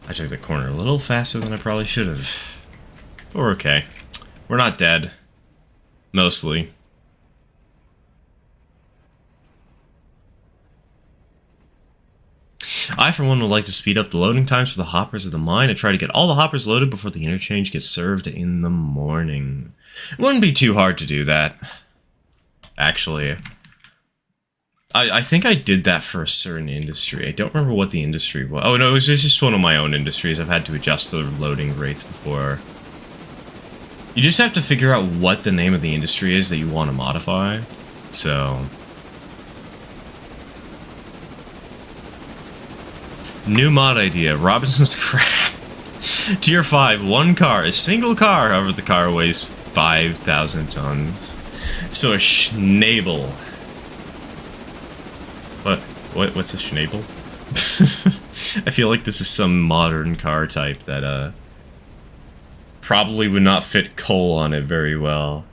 I took the corner a little faster than I probably should have. But we're okay. We're not dead. Mostly. I, for one, would like to speed up the loading times for the hoppers at the mine and try to get all the hoppers loaded before the interchange gets served in the morning. It wouldn't be too hard to do that. Actually. I think I did that for a certain industry. I don't remember what the industry was. Oh, no, it was just one of my own industries. I've had to adjust the loading rates before. You just have to figure out what the name of the industry is that you want to modify. So... New mod idea. Robinson's Crab. Tier 5. One car. A single car. However, the car weighs 5,000 tons. So a Schnabel. What's a Schnabel? I feel like this is some modern car type that probably would not fit coal on it very well.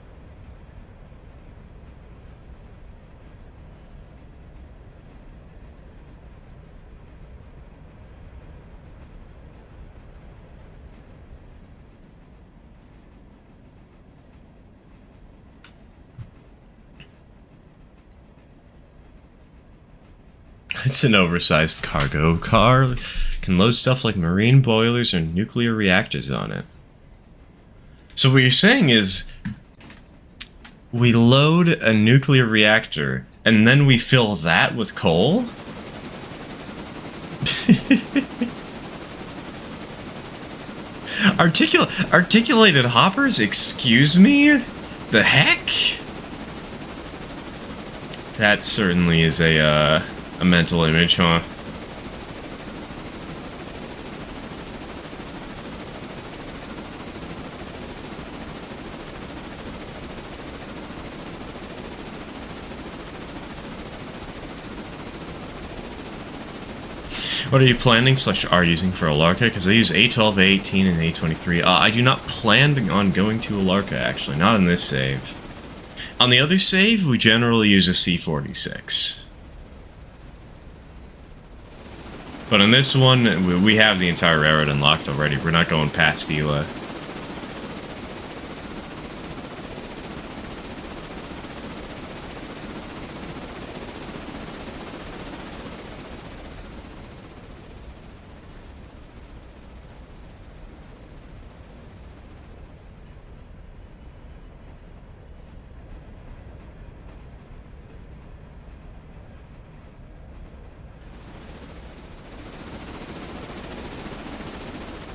It's an oversized cargo car. Can load stuff like marine boilers or nuclear reactors on it. So what you're saying is, we load a nuclear reactor, and then we fill that with coal? Articulated hoppers? Excuse me? The heck? That certainly is a mental image, huh? What are you planning / are using for Alarka? Because I use A12, A18, and A23. I do not plan on going to Alarka, actually. Not in this save. On the other save, we generally use a C46. But on this one, we have the entire railroad unlocked already. We're not going past Ela.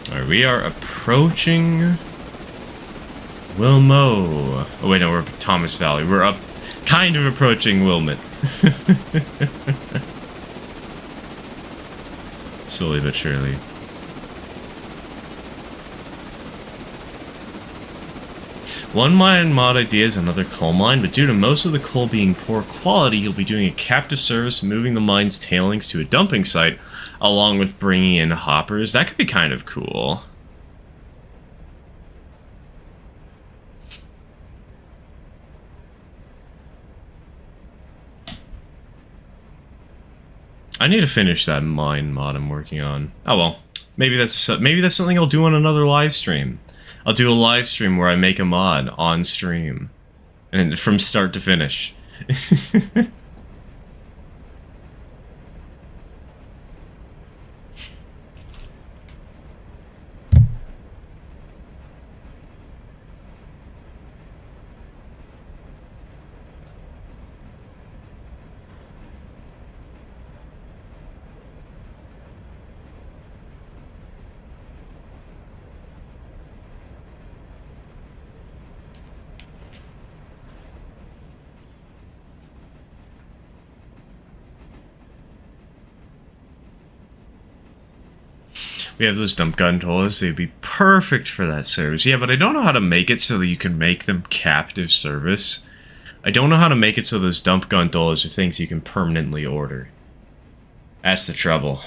Alright, we are approaching Wilmo. Oh wait, no, we're Thomas Valley. We're up, kind of approaching Wilmot. Slowly but surely. One mine mod idea is another coal mine, but due to most of the coal being poor quality, you'll be doing a captive service, moving the mine's tailings to a dumping site, along with bringing in hoppers. That could be kind of cool. I need to finish that mine mod I'm working on. Oh well, maybe that's something I'll do on another live stream. I'll do a live stream where I make a mod on stream, and from start to finish. We have those dump gondolas. They'd be perfect for that service. Yeah, but I don't know how to make it so that you can make them captive service. I don't know how to make it so those dump gondolas are things you can permanently order. That's the trouble.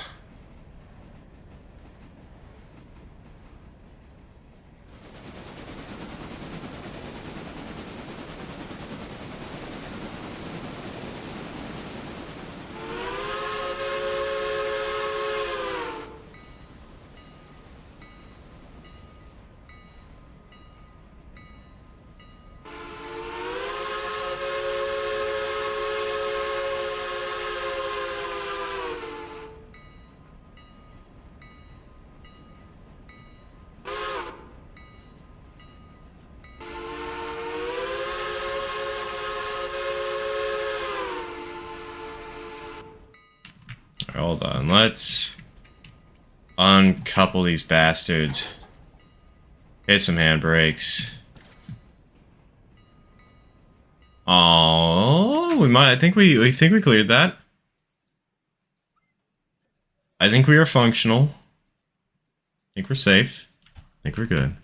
Hold on, let's uncouple these bastards. Hit some handbrakes. Oh, we might. I think we cleared that. I think we are functional. I think we're safe. I think we're good.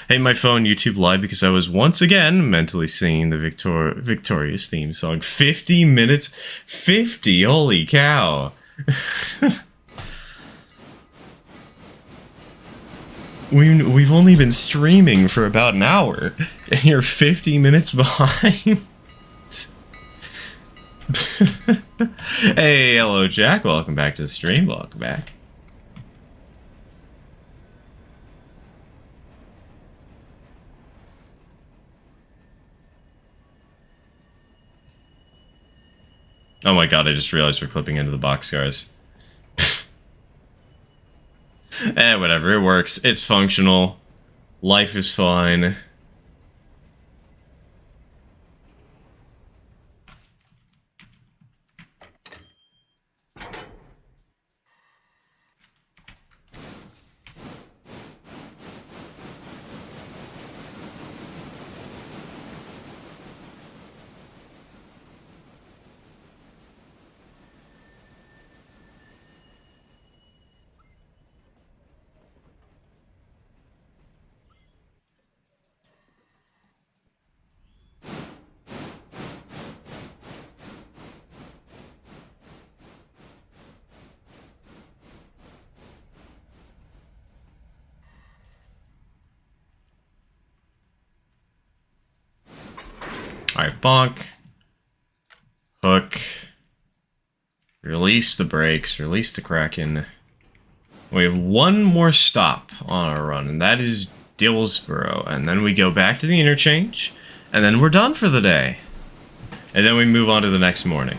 Hey, my phone YouTube live because I was once again mentally singing the Victorious theme song. 50 minutes, 50. Holy cow. We've only been streaming for about an hour, and you're 50 minutes behind. Hey, hello Jack, welcome back to the stream, welcome back. Oh my god, I just realized we're clipping into the boxcars. Whatever, it works. It's functional. Life is fine. Alright, bonk. Hook. Release the brakes. Release the Kraken. We have one more stop on our run, and that is Dillsboro. And then we go back to the interchange, and then we're done for the day. And then we move on to the next morning.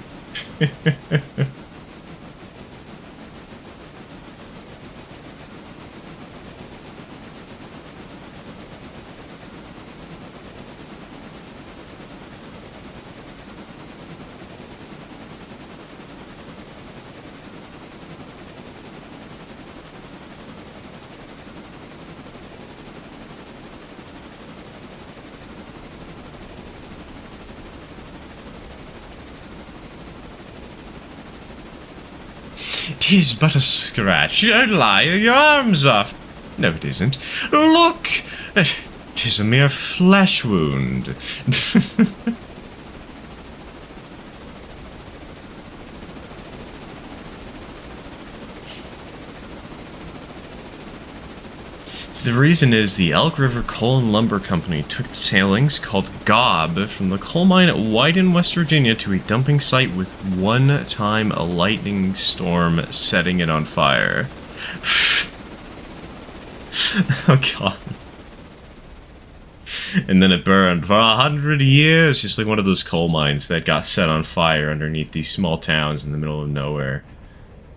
"'Tis but a scratch. Lie your arms off." "No, it isn't. Look! 'Tis a mere flesh wound." The reason is the Elk River Coal and Lumber Company took tailings called gob from the coal mine at Whittier, West Virginia to a dumping site with one time a lightning storm setting it on fire. Oh god. And then it burned for 100 years, just like one of those coal mines that got set on fire underneath these small towns in the middle of nowhere,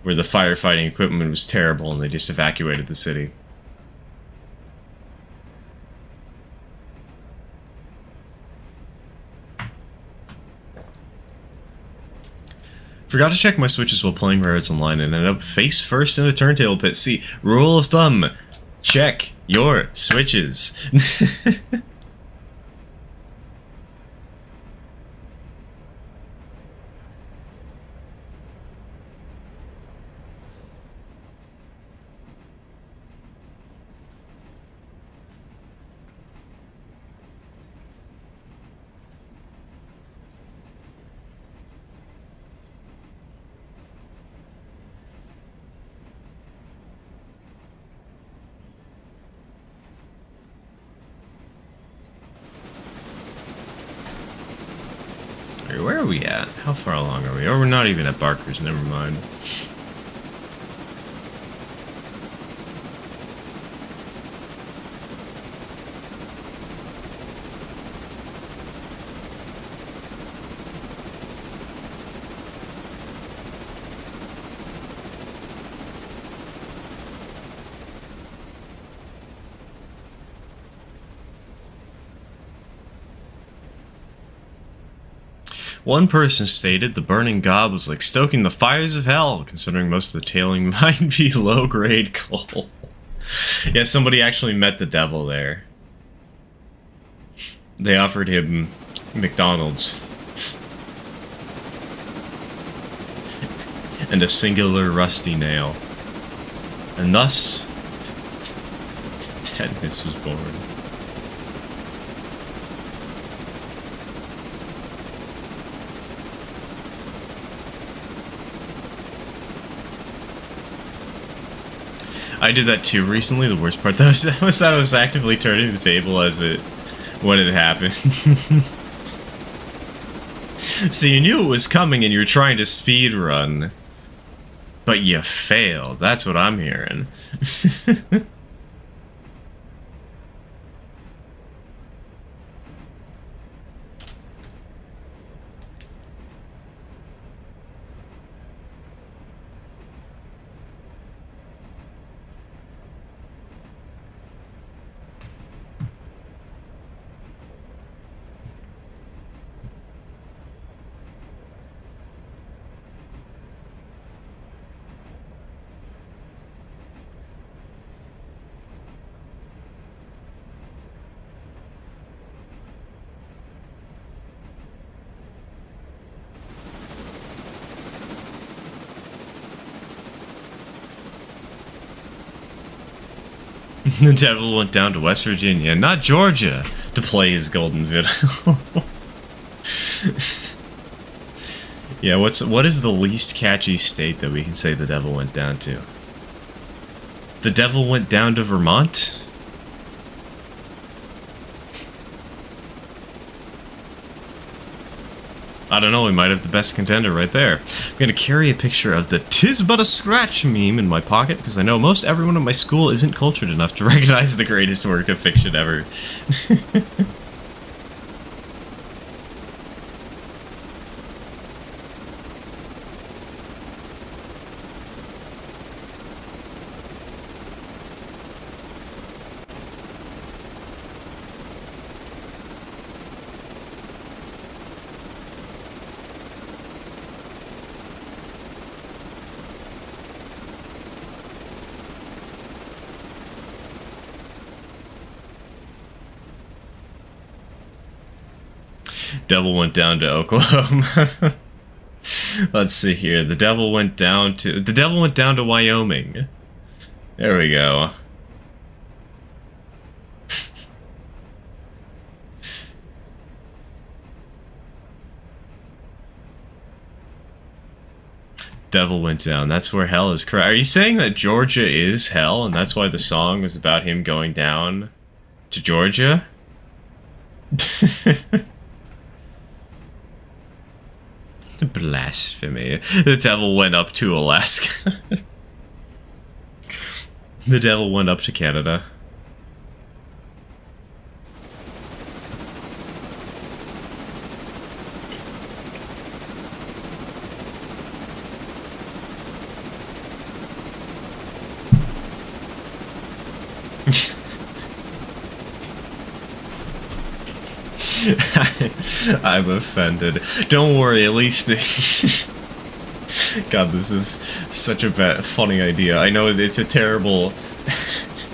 where the firefighting equipment was terrible and they just evacuated the city. Forgot to check my switches while playing Rares Online and ended up face first in a turntable pit. See, rule of thumb, check your switches. Where are we at? How far along are we? Or we're not even at Barker's, never mind. One person stated the burning gob was like stoking the fires of hell, considering most of the tailing might be low-grade coal. Yeah, somebody actually met the devil there. They offered him McDonald's. And a singular rusty nail. And thus, Dennis was born. I did that too recently. The worst part though was that I was actively turning the table when it happened. So you knew it was coming and you were trying to speed run, but you failed. That's what I'm hearing. The devil went down to West Virginia, not Georgia, to play his golden fiddle. Yeah, what is the least catchy state that we can say the devil went down to? The devil went down to Vermont? I don't know, we might have the best contender right there. I'm gonna carry a picture of the "'tis but a scratch" meme in my pocket, because I know most everyone in my school isn't cultured enough to recognize the greatest work of fiction ever. Devil went down to Oklahoma. Let's see here. The devil went down to Wyoming. There we go. Devil went down. That's where hell is. Are you saying that Georgia is hell, and that's why the song was about him going down to Georgia? Blasphemy. The devil went up to Alaska. The devil went up to Canada. I'm offended. Don't worry, at least God, this is such a funny idea. I know it's a terrible,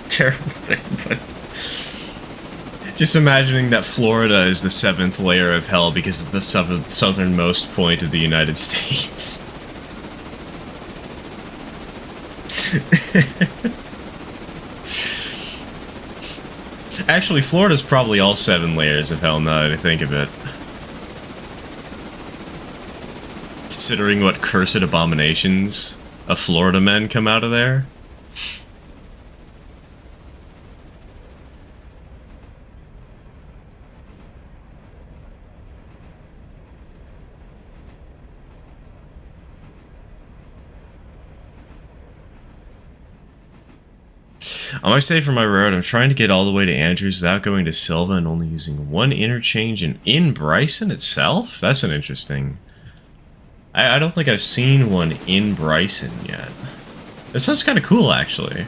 terrible thing, but just imagining that Florida is the 7th layer of hell because it's the southernmost point of the United States. Actually, Florida's probably all 7 layers of hell now that I think of it. Considering what cursed abominations of Florida men come out of there. On my stay for my road, I'm trying to get all the way to Andrews without going to Silva and only using one interchange in Bryson itself? That's an interesting... I don't think I've seen one in Bryson yet. It sounds kind of cool, actually.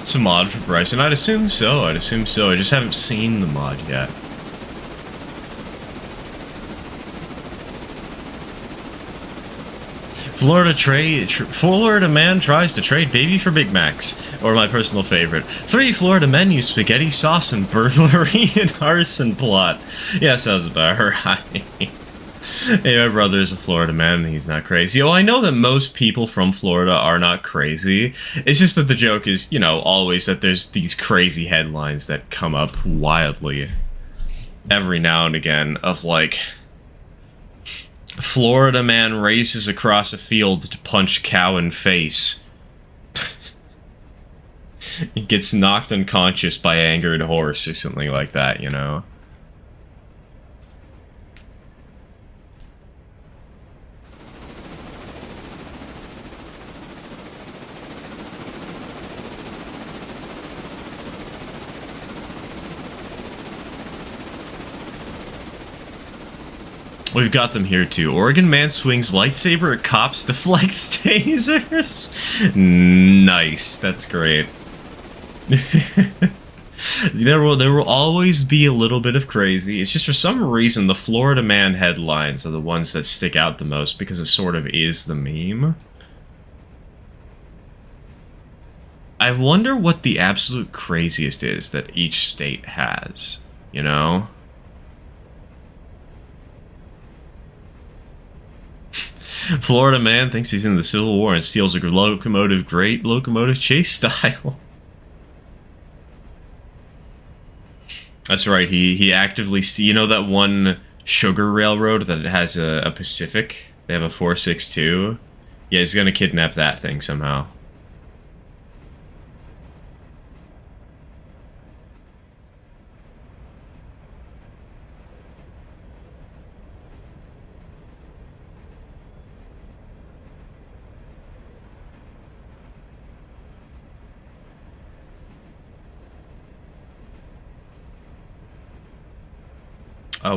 It's a mod for Bryson. I'd assume so. I just haven't seen the mod yet. Florida man tries to trade baby for Big Macs. Or my personal favorite. 3 Florida men use spaghetti sauce and burglary and arson plot. Yeah, sounds about right. Hey, my brother is a Florida man and he's not crazy. Oh, I know that most people from Florida are not crazy. It's just that the joke is, you know, always that there's these crazy headlines that come up wildly every now and again of like, Florida man races across a field to punch cow in face. He gets knocked unconscious by angered horse or something like that, you know? We've got them here too. Oregon man swings lightsaber at cops, deflects tasers. Nice, that's great. There will always be a little bit of crazy. It's just for some reason the Florida man headlines are the ones that stick out the most because it sort of is the meme. I wonder what the absolute craziest is that each state has, you know? Florida man thinks he's in the Civil War and steals a locomotive, great locomotive chase style. That's right, he actively... You know that one sugar railroad that has a Pacific? They have a 462? Yeah, he's gonna kidnap that thing somehow.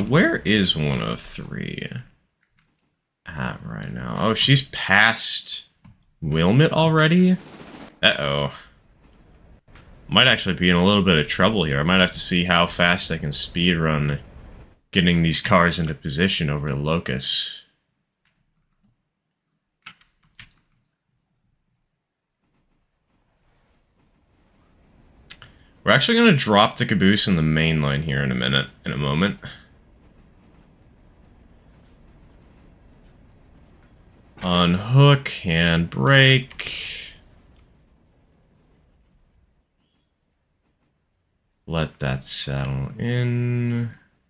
Where is 103 at right now? Oh, she's past Wilmette already? Uh-oh. Might actually be in a little bit of trouble here. I might have to see how fast I can speedrun getting these cars into position over the Locust. We're actually going to drop the caboose in the main line here in a moment. Unhook, handbrake. Let that settle in.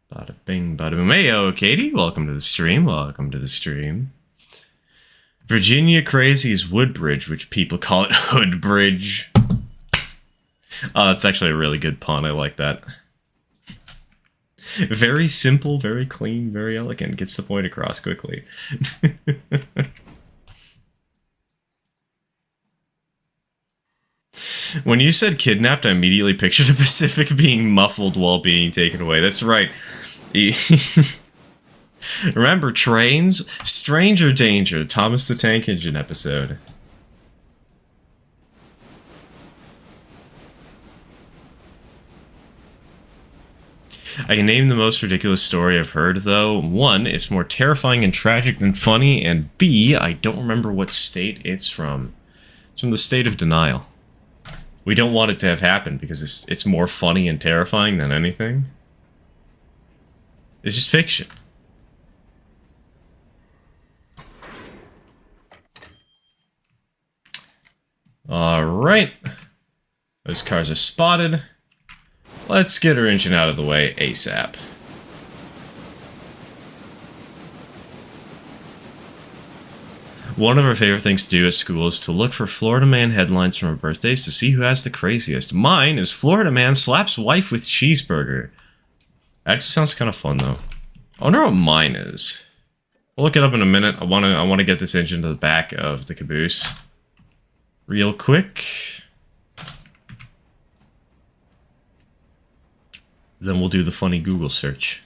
Bada bing, bada boom. Heyo, Katie, welcome to the stream. Welcome to the stream. Virginia Crazy's Woodbridge, which people call it Hoodbridge. Oh, that's actually a really good pun. I like that. Very simple, very clean, very elegant. Gets the point across quickly. When you said kidnapped, I immediately pictured a Pacific being muffled while being taken away. That's right. Remember trains? Stranger Danger, Thomas the Tank Engine episode. I can name the most ridiculous story I've heard, though. 1, it's more terrifying and tragic than funny, and B, I don't remember what state it's from. It's from the state of denial. We don't want it to have happened because it's more funny and terrifying than anything. It's just fiction. Alright. Those cars are spotted. Let's get our engine out of the way ASAP. One of our favorite things to do at school is to look for Florida man headlines from our birthdays to see who has the craziest. Mine is Florida man slaps wife with cheeseburger. That actually sounds kind of fun though. I wonder what mine is. We'll look it up in a minute. I want to get this engine to the back of the caboose real quick. Then we'll do the funny Google search.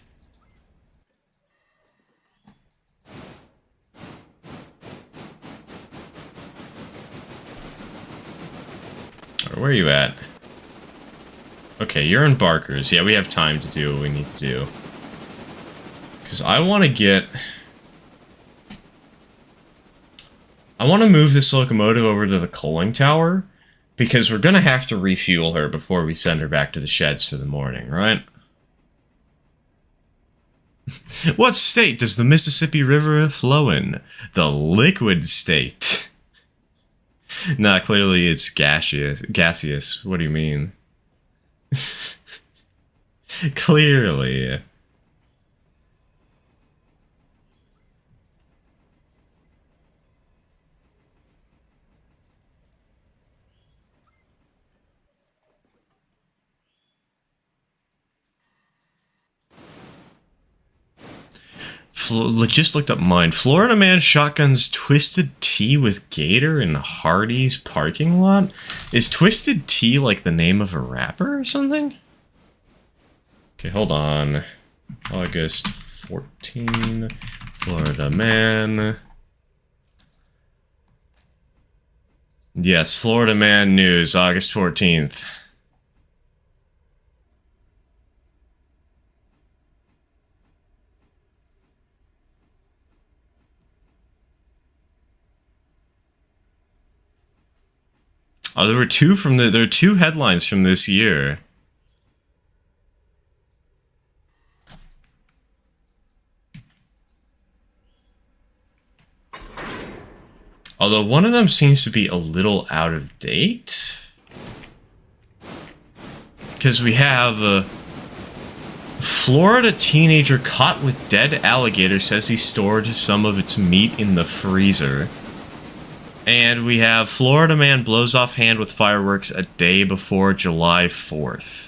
Where are you at? Okay, you're in Barker's. Yeah, we have time to do what we need to do. Because I want to get... I want to move this locomotive over to the coaling tower, because we're going to have to refuel her before we send her back to the sheds for the morning, right? What state does the Mississippi River flow in? The liquid state. Nah, clearly it's gaseous. Gaseous. What do you mean? Clearly. Just looked up mine. Florida man shotguns Twisted Tea with Gator in Hardee's parking lot? Is Twisted Tea like the name of a rapper or something? Okay, hold on. August 14. Florida man. Yes, Florida man news, August 14th. Oh, there were two headlines from this year. Although one of them seems to be a little out of date. Because we have a Florida teenager caught with dead alligator says he stored some of its meat in the freezer. And we have Florida man blows off hand with fireworks a day before July 4th.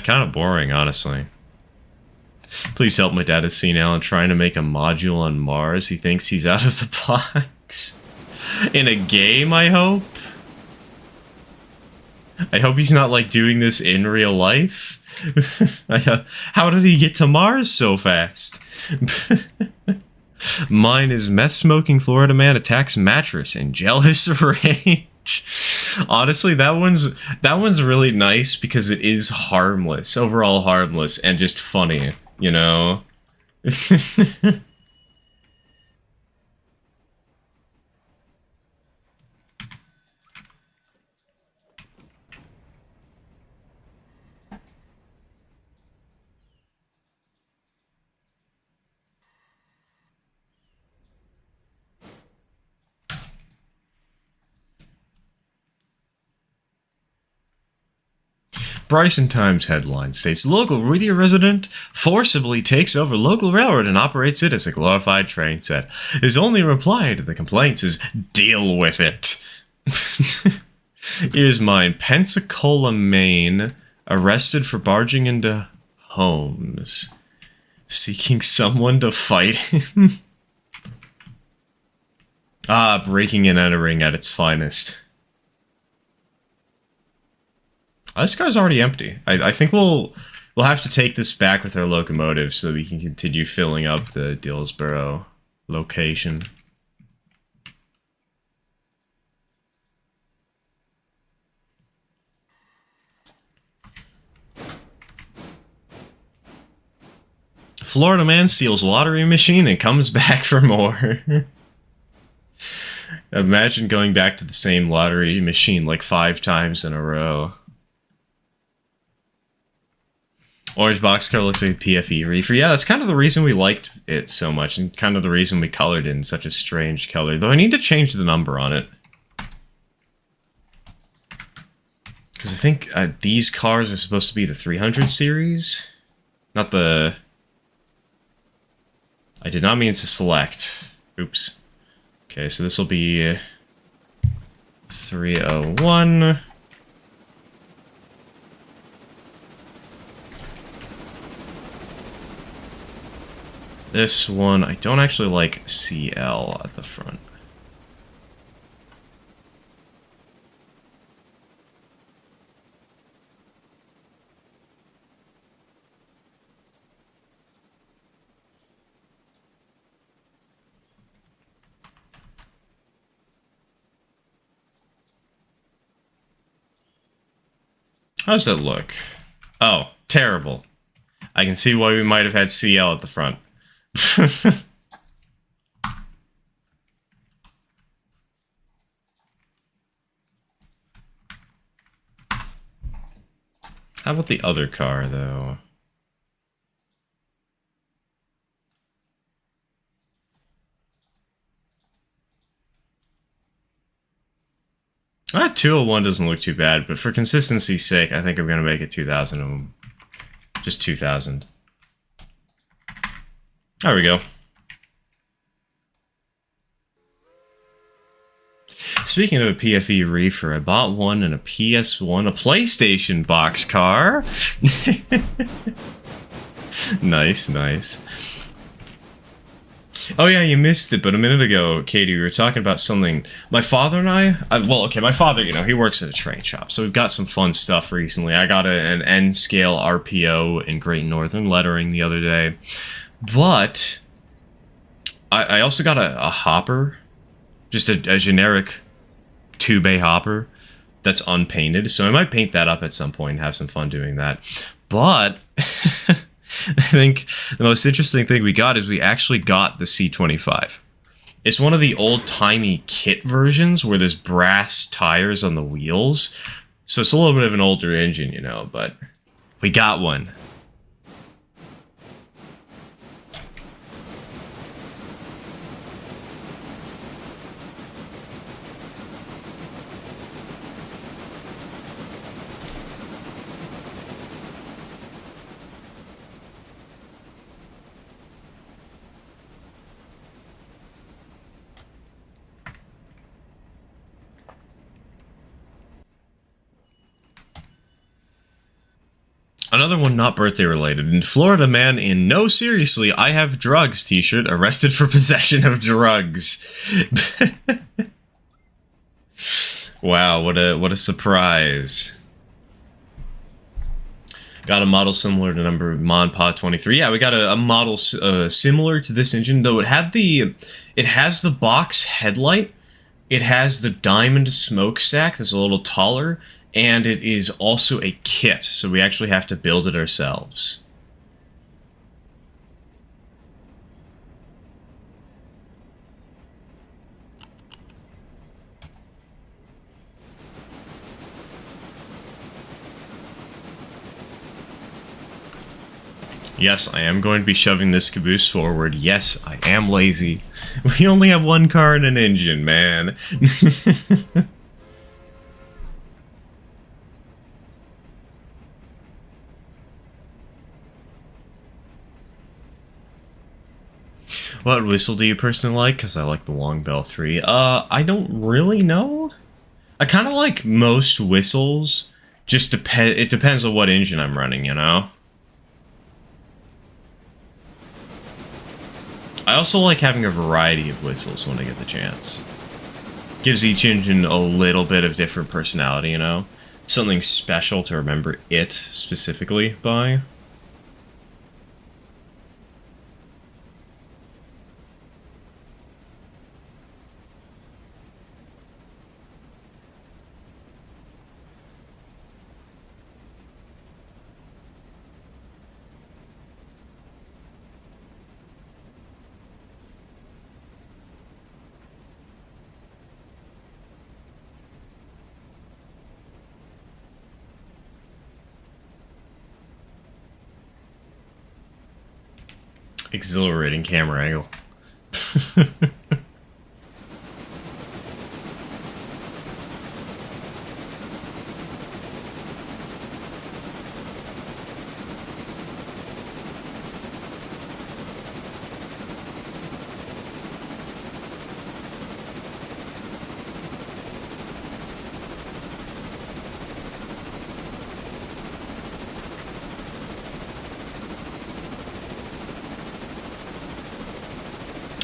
Kind of boring, honestly. Please help, my dad is senile and trying to make a module on Mars. He thinks he's out of the box. In a game, I hope? I hope he's not, like, doing this in real life. How did he get to Mars so fast? Mine is meth-smoking Florida man attacks mattress in jealous rage. Honestly, that one's really nice because it is harmless, overall harmless, and just funny, you know? Bryson Times headline states, local Whittier resident forcibly takes over local railroad and operates it as a glorified train set. His only reply to the complaints is, deal with it. Here's mine. Pensacola, Maine, arrested for barging into homes, seeking someone to fight him. Breaking and entering at its finest. This car's already empty. I think we'll have to take this back with our locomotive so that we can continue filling up the Dillsboro location. Florida man steals lottery machine and comes back for more. Imagine going back to the same lottery machine like 5 times in a row. Orange boxcar looks like a PFE reefer. Yeah, that's kind of the reason we liked it so much, and kind of the reason we colored it in such a strange color. Though I need to change the number on it. Because I think these cars are supposed to be the 300 series. Not the... I did not mean to select. Oops. Okay, so this will be 301. This one, I don't actually like CL at the front. How does that look? Oh, terrible. I can see why we might have had CL at the front. How about the other car, though? 201 doesn't look too bad, but for consistency's sake, I think I'm going to make it 2,000. Just 2,000. There we go. Speaking of a PFE reefer, I bought one in a PS1, a PlayStation boxcar. Nice, nice. Oh yeah, you missed it, but a minute ago, Katie, we were talking about something. My father and well, okay, my father, he works at a train shop, so we've got some fun stuff recently. I got an N-scale RPO in Great Northern lettering the other day, but I also got a hopper, just a generic 2-bay hopper that's unpainted, so I might paint that up at some point and have some fun doing that. But I think the most interesting thing we got is we actually got the C25. It's one of the old-timey kit versions where there's brass tires on the wheels. So it's a little bit of an older engine, but we got one. Another one not birthday related. In Florida, man in No Seriously, I Have Drugs t-shirt arrested for possession of drugs. Wow, what a surprise. Got a model similar to number Monpa 23. Yeah, we got a model similar to this engine, though it has the box headlight, it has the diamond smokestack that's a little taller, and it is also a kit, so we actually have to build it ourselves. Yes, I am going to be shoving this caboose forward. Yes, I am lazy. We only have one car and an engine, man. What whistle do you personally like? Because I like the Long Bell 3. I don't really know. I kind of like most whistles. Just it depends on what engine I'm running, I also like having a variety of whistles when I get the chance. Gives each engine a little bit of different personality, Something special to remember it specifically by. Exhilarating camera angle.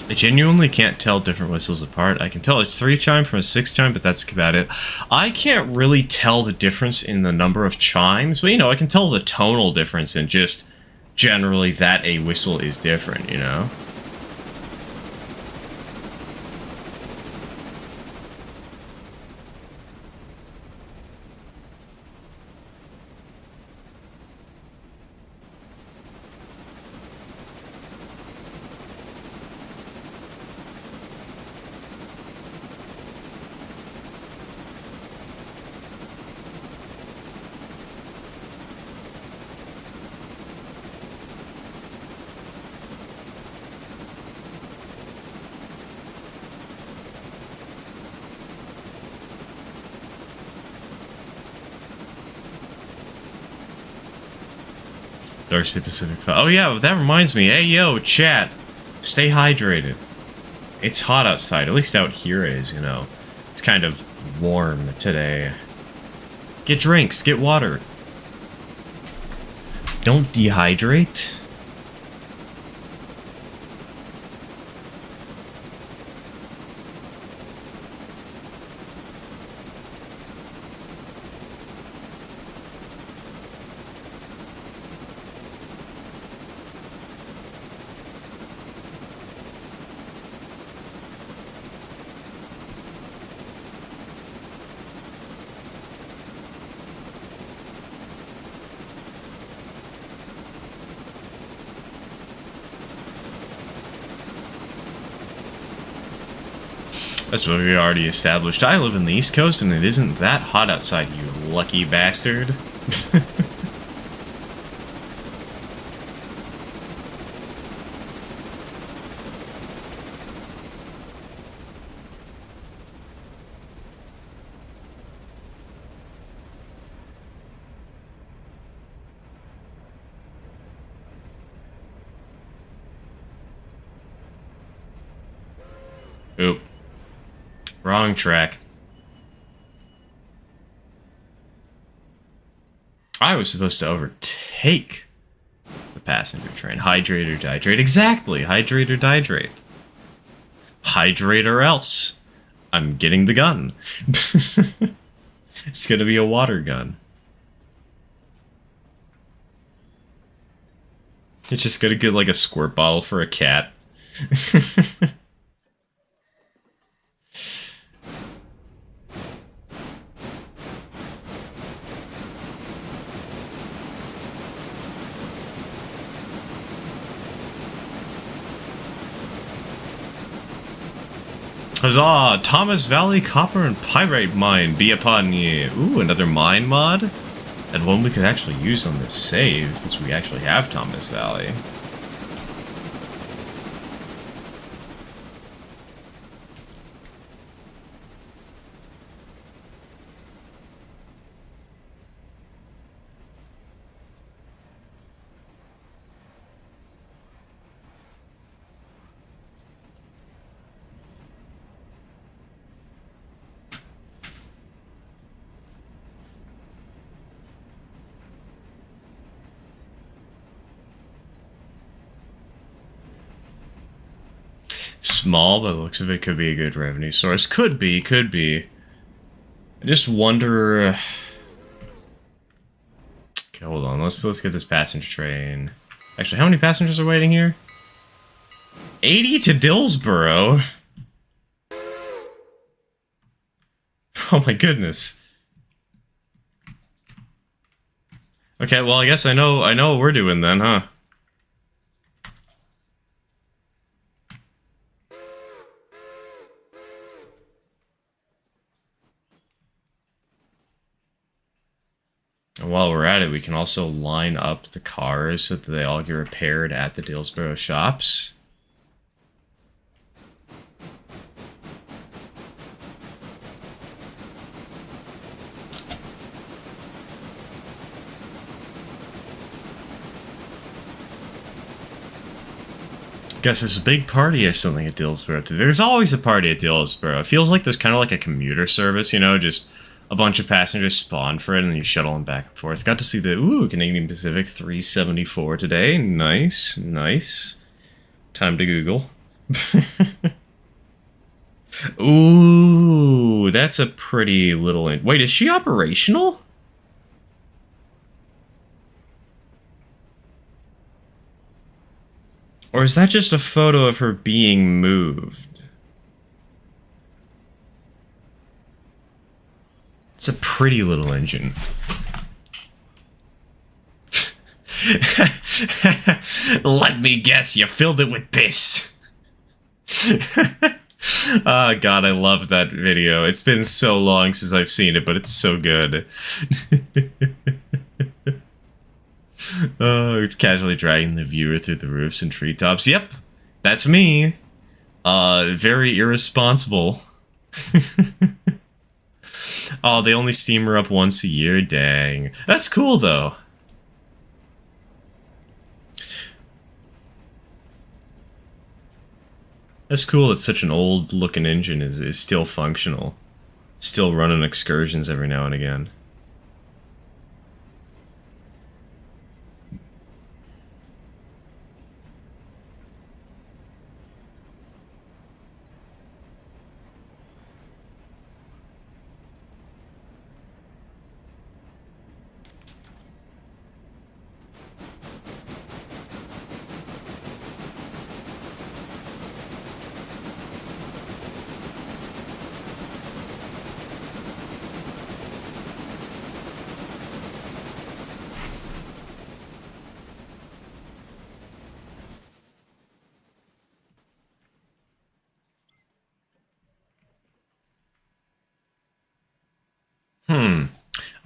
I genuinely can't tell different whistles apart. I can tell a 3-chime from a 6-chime, but that's about it. I can't really tell the difference in the number of chimes, but, I can tell the tonal difference in just generally that a whistle is different, Darcy Pacific. Oh yeah, that reminds me. Hey yo, chat. Stay hydrated. It's hot outside. At least out here it is, It's kind of warm today. Get drinks. Get water. Don't dehydrate. That's what we already established. I live in the East Coast and it isn't that hot outside, you lucky bastard. Oop. Wrong track. I was supposed to overtake the passenger train. Hydrate or dihydrate. Exactly. Hydrate or dihydrate. Hydrate or else. I'm getting the gun. It's gonna be a water gun. It's just gonna get like a squirt bottle for a cat. Huzzah! Thomas Valley Copper and Pyrite Mine be upon ye. Ooh, another mine mod? And one we could actually use on this save, because we actually have Thomas Valley. Small, but the looks of it could be a good revenue source. Could be, could be. I just wonder... Okay, hold on. Let's get this passenger train. Actually, how many passengers are waiting here? 80 to Dillsboro? Oh my goodness. Okay, well I guess I know what we're doing then, huh? And while we're at it, we can also line up the cars so that they all get repaired at the Dillsboro shops. Guess there's a big party or something at Dillsboro today. There's always a party at Dillsboro. It feels like there's kind of like a commuter service, you know, just a bunch of passengers spawn for it and you shuttle them back and forth. Got to see the, ooh, Canadian Pacific 374 today. Nice, nice. Time to Google. Ooh, that's a pretty little... Wait, is she operational? Or is that just a photo of her being moved? It's a pretty little engine. Let me guess, you filled it with piss. Oh god, I love that video. It's been so long since I've seen it, but it's so good. Oh, casually dragging the viewer through the roofs and treetops. Yep, that's me. Very irresponsible. Oh, they only steam her up once a year? Dang. That's cool, though. That's cool that such an old-looking engine is still functional. Still running excursions every now and again.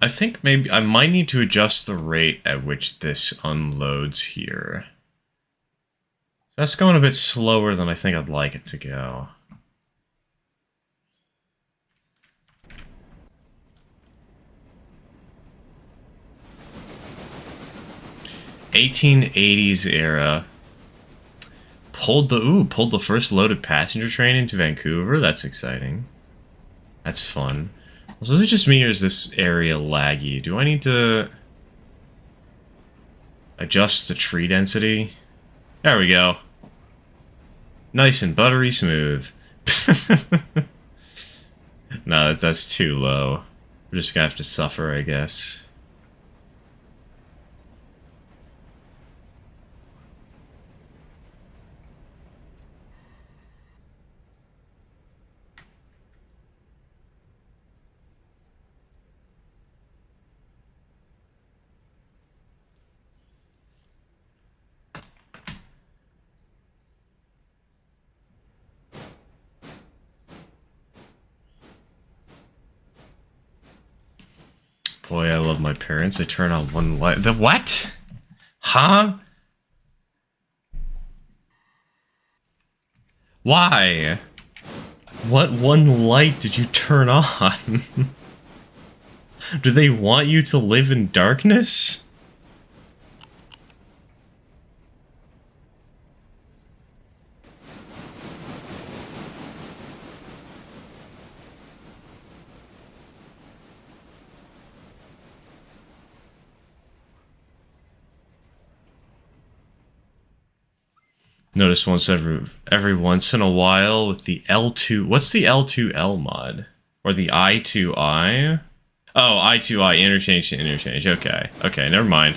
I think maybe I might need to adjust the rate at which this unloads here. That's going a bit slower than I think I'd like it to go. '80s era. Pulled the first loaded passenger train into Vancouver. That's exciting. That's fun. So is it just me or is this area laggy? Do I need to adjust the tree density? There we go. Nice and buttery smooth. No, that's too low. We're just gonna have to suffer, I guess. Boy, I love my parents. They turn on one light. The what? Huh? Why? What one light did you turn on? Do they want you to live in darkness? Notice once every once in a while with the L2. What's the L2L mod? Or the I2I? Oh, I2I, interchange to interchange. Okay. Okay, never mind.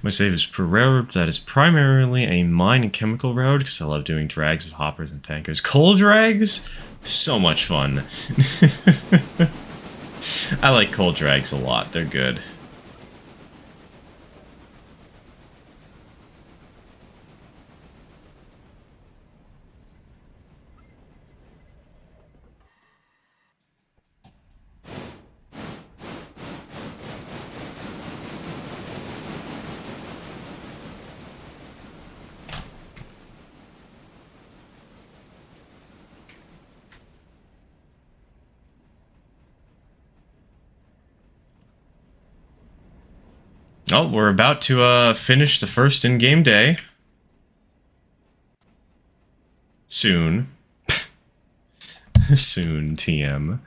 My save is per railroad that is primarily a mine and chemical road because I love doing drags of hoppers and tankers. Coal drags? So much fun. I like coal drags a lot. They're good. Oh, we're about to finish the first in-game day. Soon. Soon, TM.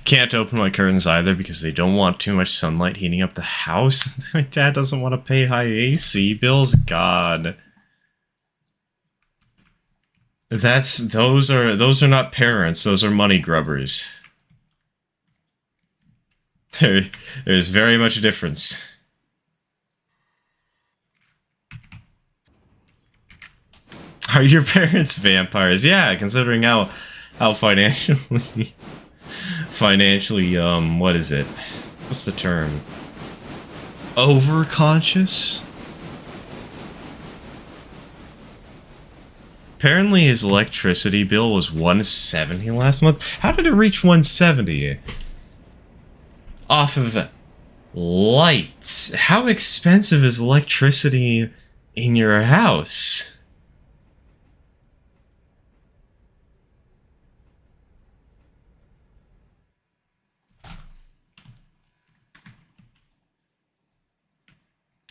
Can't open my curtains either because they don't want too much sunlight heating up the house. My dad doesn't want to pay high AC bills. God. Those are not parents, those are money grubbers. There's very much a difference. Are your parents vampires? Yeah, considering how financially what is it? What's the term? Overconscious? Apparently his electricity bill was 170 last month. How did it reach 170? Off of lights. How expensive is electricity in your house?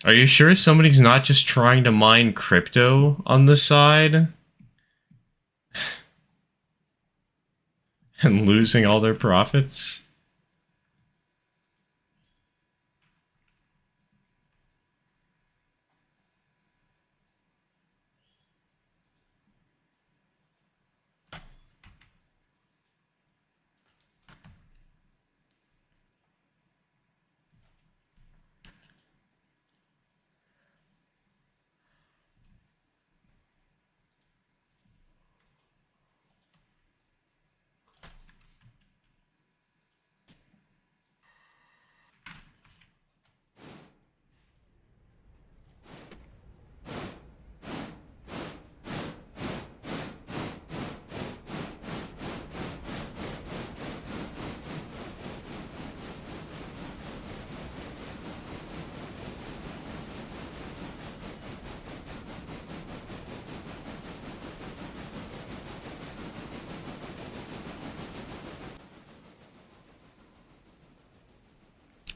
Are you sure somebody's not just trying to mine crypto on the side? And losing all their profits?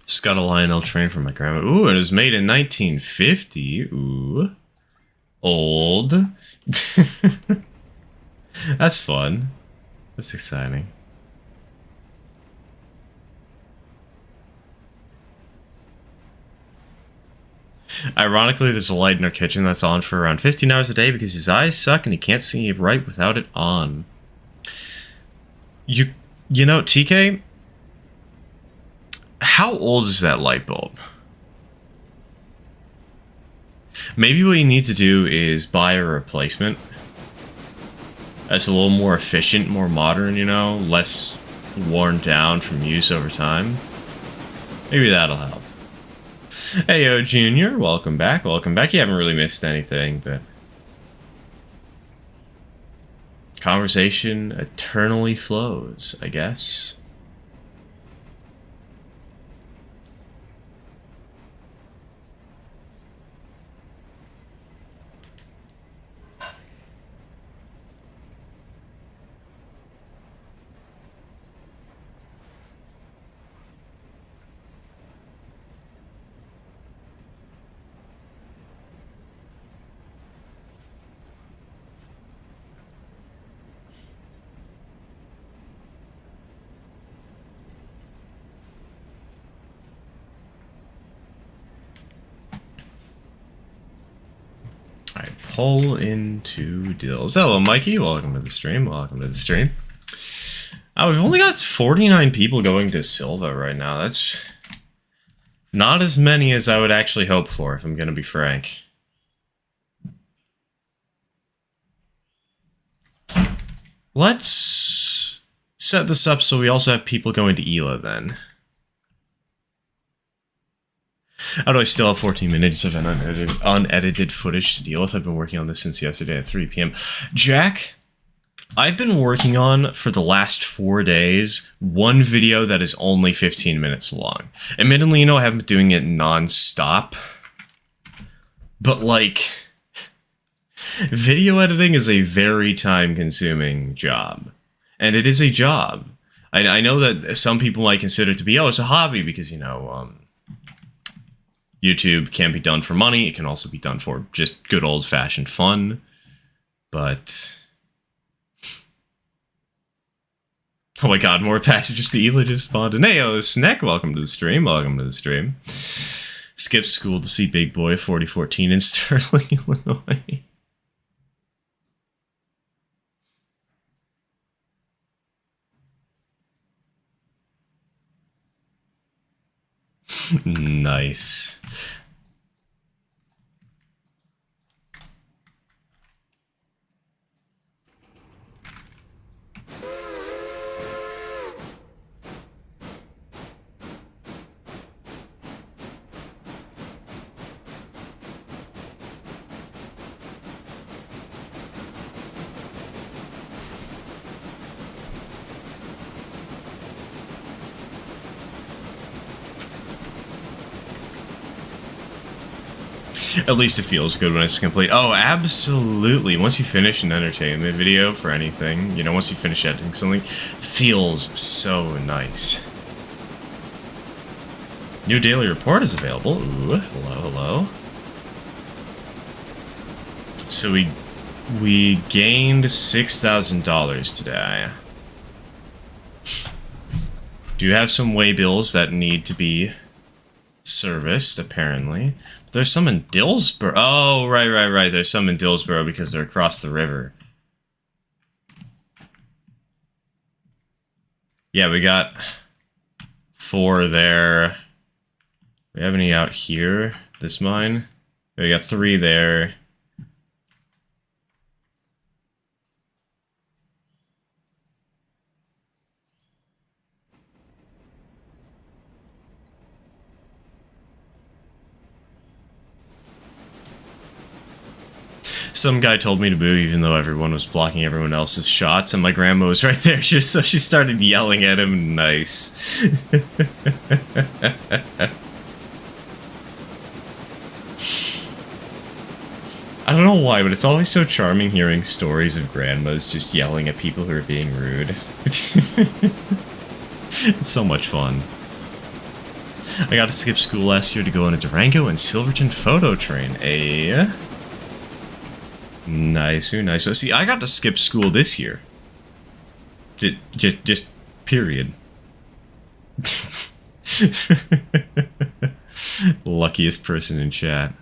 Just got a Lionel train from my grandma. Ooh, it was made in 1950. Ooh. Old. That's fun. That's exciting. Ironically, there's a light in our kitchen that's on for around 15 hours a day because his eyes suck and he can't see right without it on. You know, TK? How old is that light bulb? Maybe what you need to do is buy a replacement. That's a little more efficient, more modern, you know? Less worn down from use over time. Maybe that'll help. Hey, yo, Junior. Welcome back. Welcome back. You haven't really missed anything, but... Conversation eternally flows, I guess. Pull into deals. Hello, Mikey. Welcome to the stream. Welcome to the stream. We've only got 49 people going to Silva right now. That's not as many as I would actually hope for, if I'm going to be frank. Let's set this up so we also have people going to Ela then. How do I still have 14 minutes of unedited footage to deal with? I've been working on this since yesterday at 3 p.m. Jack, I've been working on, for the last 4 days, one video that is only 15 minutes long. Admittedly, you know, I haven't been doing it non-stop. But, like, video editing is a very time-consuming job. And it is a job. I know that some people might consider it to be, oh, it's a hobby because, you know, YouTube can be done for money. It can also be done for just good old-fashioned fun. But... oh my god, more passages to Ela just spawned. And hey, Snack, welcome to the stream. Welcome to the stream. Skip school to see Big Boy 4014 in Sterling, Illinois. Nice. At least it feels good when it's complete. Oh, absolutely. Once you finish an entertainment video for anything, you know, once you finish editing something, feels so nice. New daily report is available. Ooh, hello, hello. So we gained $6,000 today. Do have some way bills that need to be serviced, apparently. There's some in Dillsboro. Oh, right. There's some in Dillsboro because they're across the river. Yeah, we got 4 there. We have any out here? This mine? We got 3 there. Some guy told me to move even though everyone was blocking everyone else's shots, and my grandma was right there, so she started yelling at him. Nice. I don't know why, but it's always so charming hearing stories of grandmas just yelling at people who are being rude. It's so much fun. I got to skip school last year to go on a Durango and Silverton photo train. Nice, nice. So see, I got to skip school this year. Just period. Luckiest person in chat.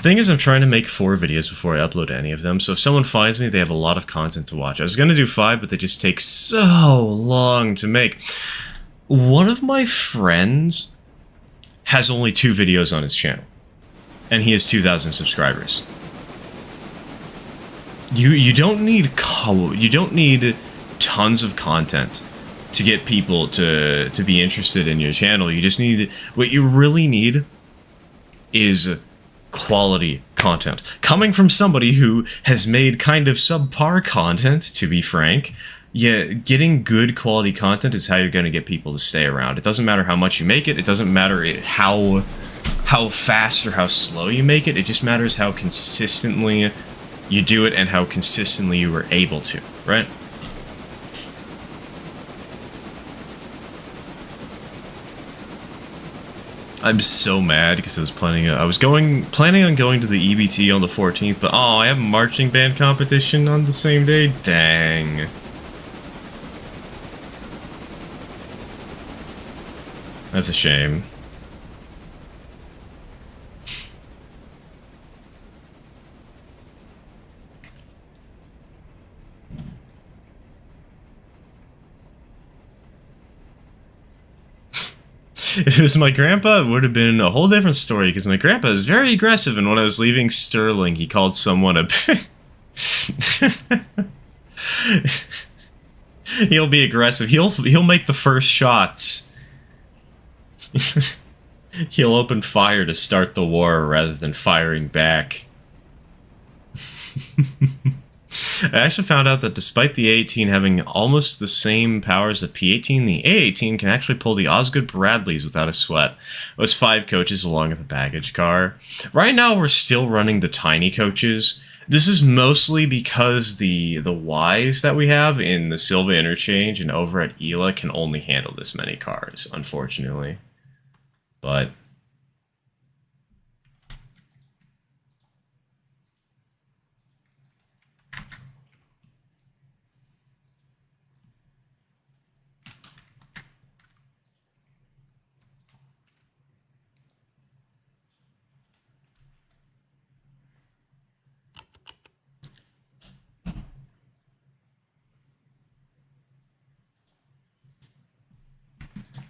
Thing is, I'm trying to make 4 videos before I upload any of them, so if someone finds me, they have a lot of content to watch. I was gonna do 5, but they just take so long to make. One of my friends has only 2 videos on his channel, and he has 2,000 subscribers. You don't need tons of content to get people to be interested in your channel. You just need, what you really need is quality content coming from somebody who has made kind of subpar content, to be frank. Yeah, getting good quality content is how you're going to get people to stay around. It doesn't matter how much you make it. It doesn't matter how fast or how slow you make it. It just matters how consistently you do it and how consistently you were able to, right? I'm so mad because I was planning on going to the EBT on the 14th, but oh, I have a marching band competition on the same day. Dang. That's a shame. If it was my grandpa, it would have been a whole different story, because my grandpa is very aggressive, and when I was leaving Sterling, he called someone a... He'll be aggressive. He'll make the first shots. He'll open fire to start the war rather than firing back. I actually found out that despite the A18 having almost the same power as the P18, the A18 can actually pull the Osgood Bradleys without a sweat. It was 5 coaches along with a baggage car. Right now we're still running the tiny coaches. This is mostly because the Ys that we have in the Silva interchange and over at Ela can only handle this many cars, unfortunately. But...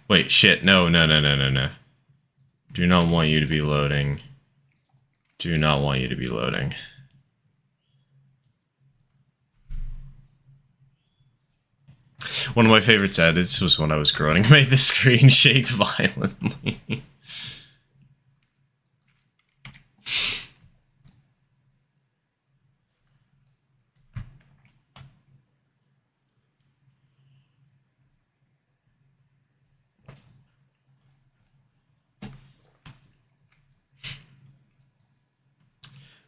wait, shit, no. Do not want you to be loading. Do not want you to be loading. One of my favorite edits was when I was groaning, made the screen shake violently.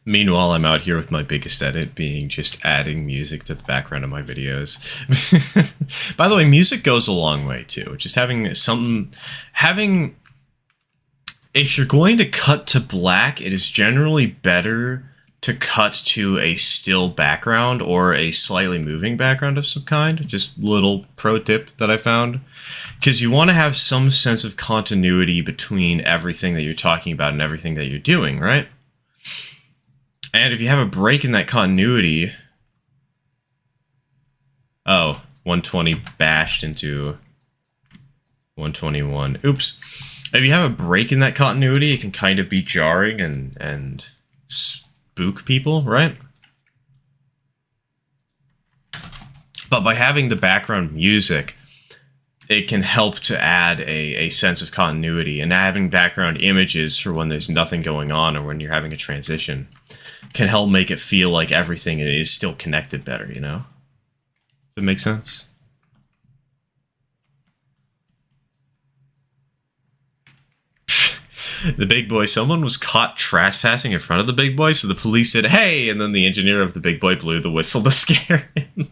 Meanwhile, I'm out here with my biggest edit being just adding music to the background of my videos. By the way, music goes a long way too. Just having something, if you're going to cut to black, it is generally better to cut to a still background or a slightly moving background of some kind. Just little pro tip that I found. Because you want to have some sense of continuity between everything that you're talking about and everything that you're doing, right? And if you have a break in that continuity... Oh, 120 bashed into 121. Oops. If you have a break in that continuity, it can kind of be jarring and spook people, right? But by having the background music, it can help to add a sense of continuity, and having background images for when there's nothing going on or when you're having a transition can help make it feel like everything is still connected better, you know? Does that make sense? The big boy, someone was caught trespassing in front of the big boy, so the police said, hey, and then the engineer of the big boy blew the whistle to scare him.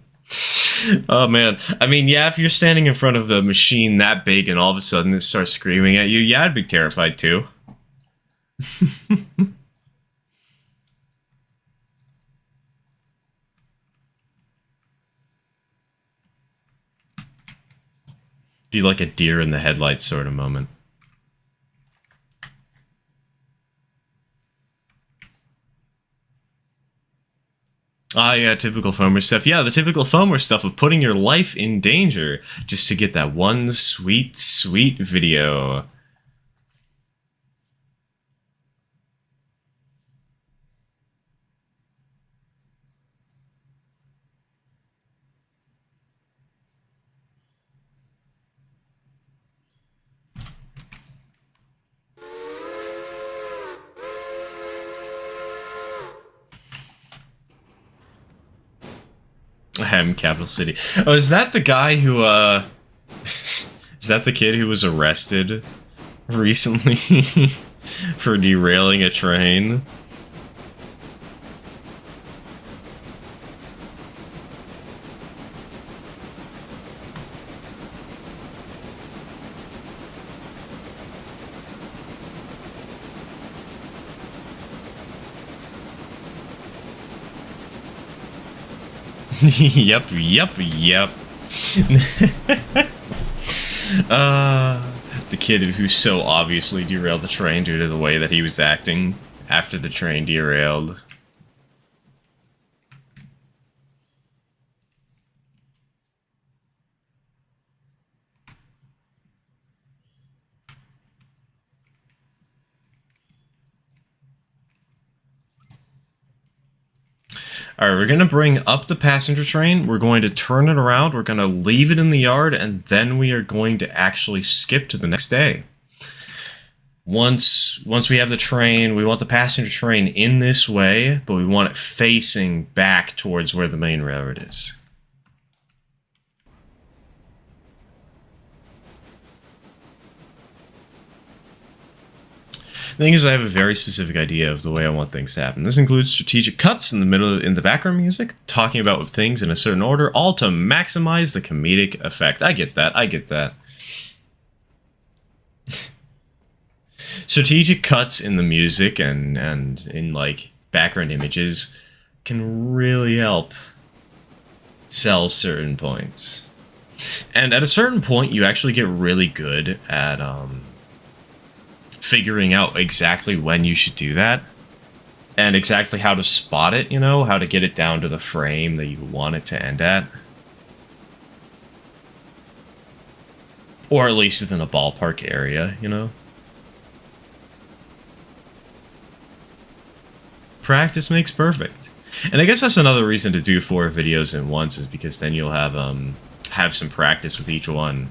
Oh, man. I mean, yeah, if you're standing in front of the machine that big and all of a sudden it starts screaming at you, yeah, I'd be terrified too. Be like a deer in the headlights sort of moment. Ah, yeah, typical foamer stuff. Yeah, the typical foamer stuff of putting your life in danger just to get that one sweet, sweet video. Capital City. Oh, is that the guy who, is that the kid who was arrested recently for derailing a train? Yep. The kid who so obviously derailed the train due to the way that he was acting after the train derailed. Alright, we're going to bring up the passenger train, we're going to turn it around, we're going to leave it in the yard, and then we are going to actually skip to the next day. Once we have the train, we want the passenger train in this way, but we want it facing back towards where the main railroad is. The thing is, I have a very specific idea of the way I want things to happen. This includes strategic cuts in the middle, in the background music, talking about things in a certain order, all to maximize the comedic effect. I get that. Strategic cuts in the music and in, like, background images can really help sell certain points. And at a certain point, you actually get really good at, figuring out exactly when you should do that and exactly how to spot it, you know, how to get it down to the frame that you want it to end at. Or at least within a ballpark area, you know. Practice makes perfect. And I guess that's another reason to do 4 videos at once, is because then you'll have some practice with each one.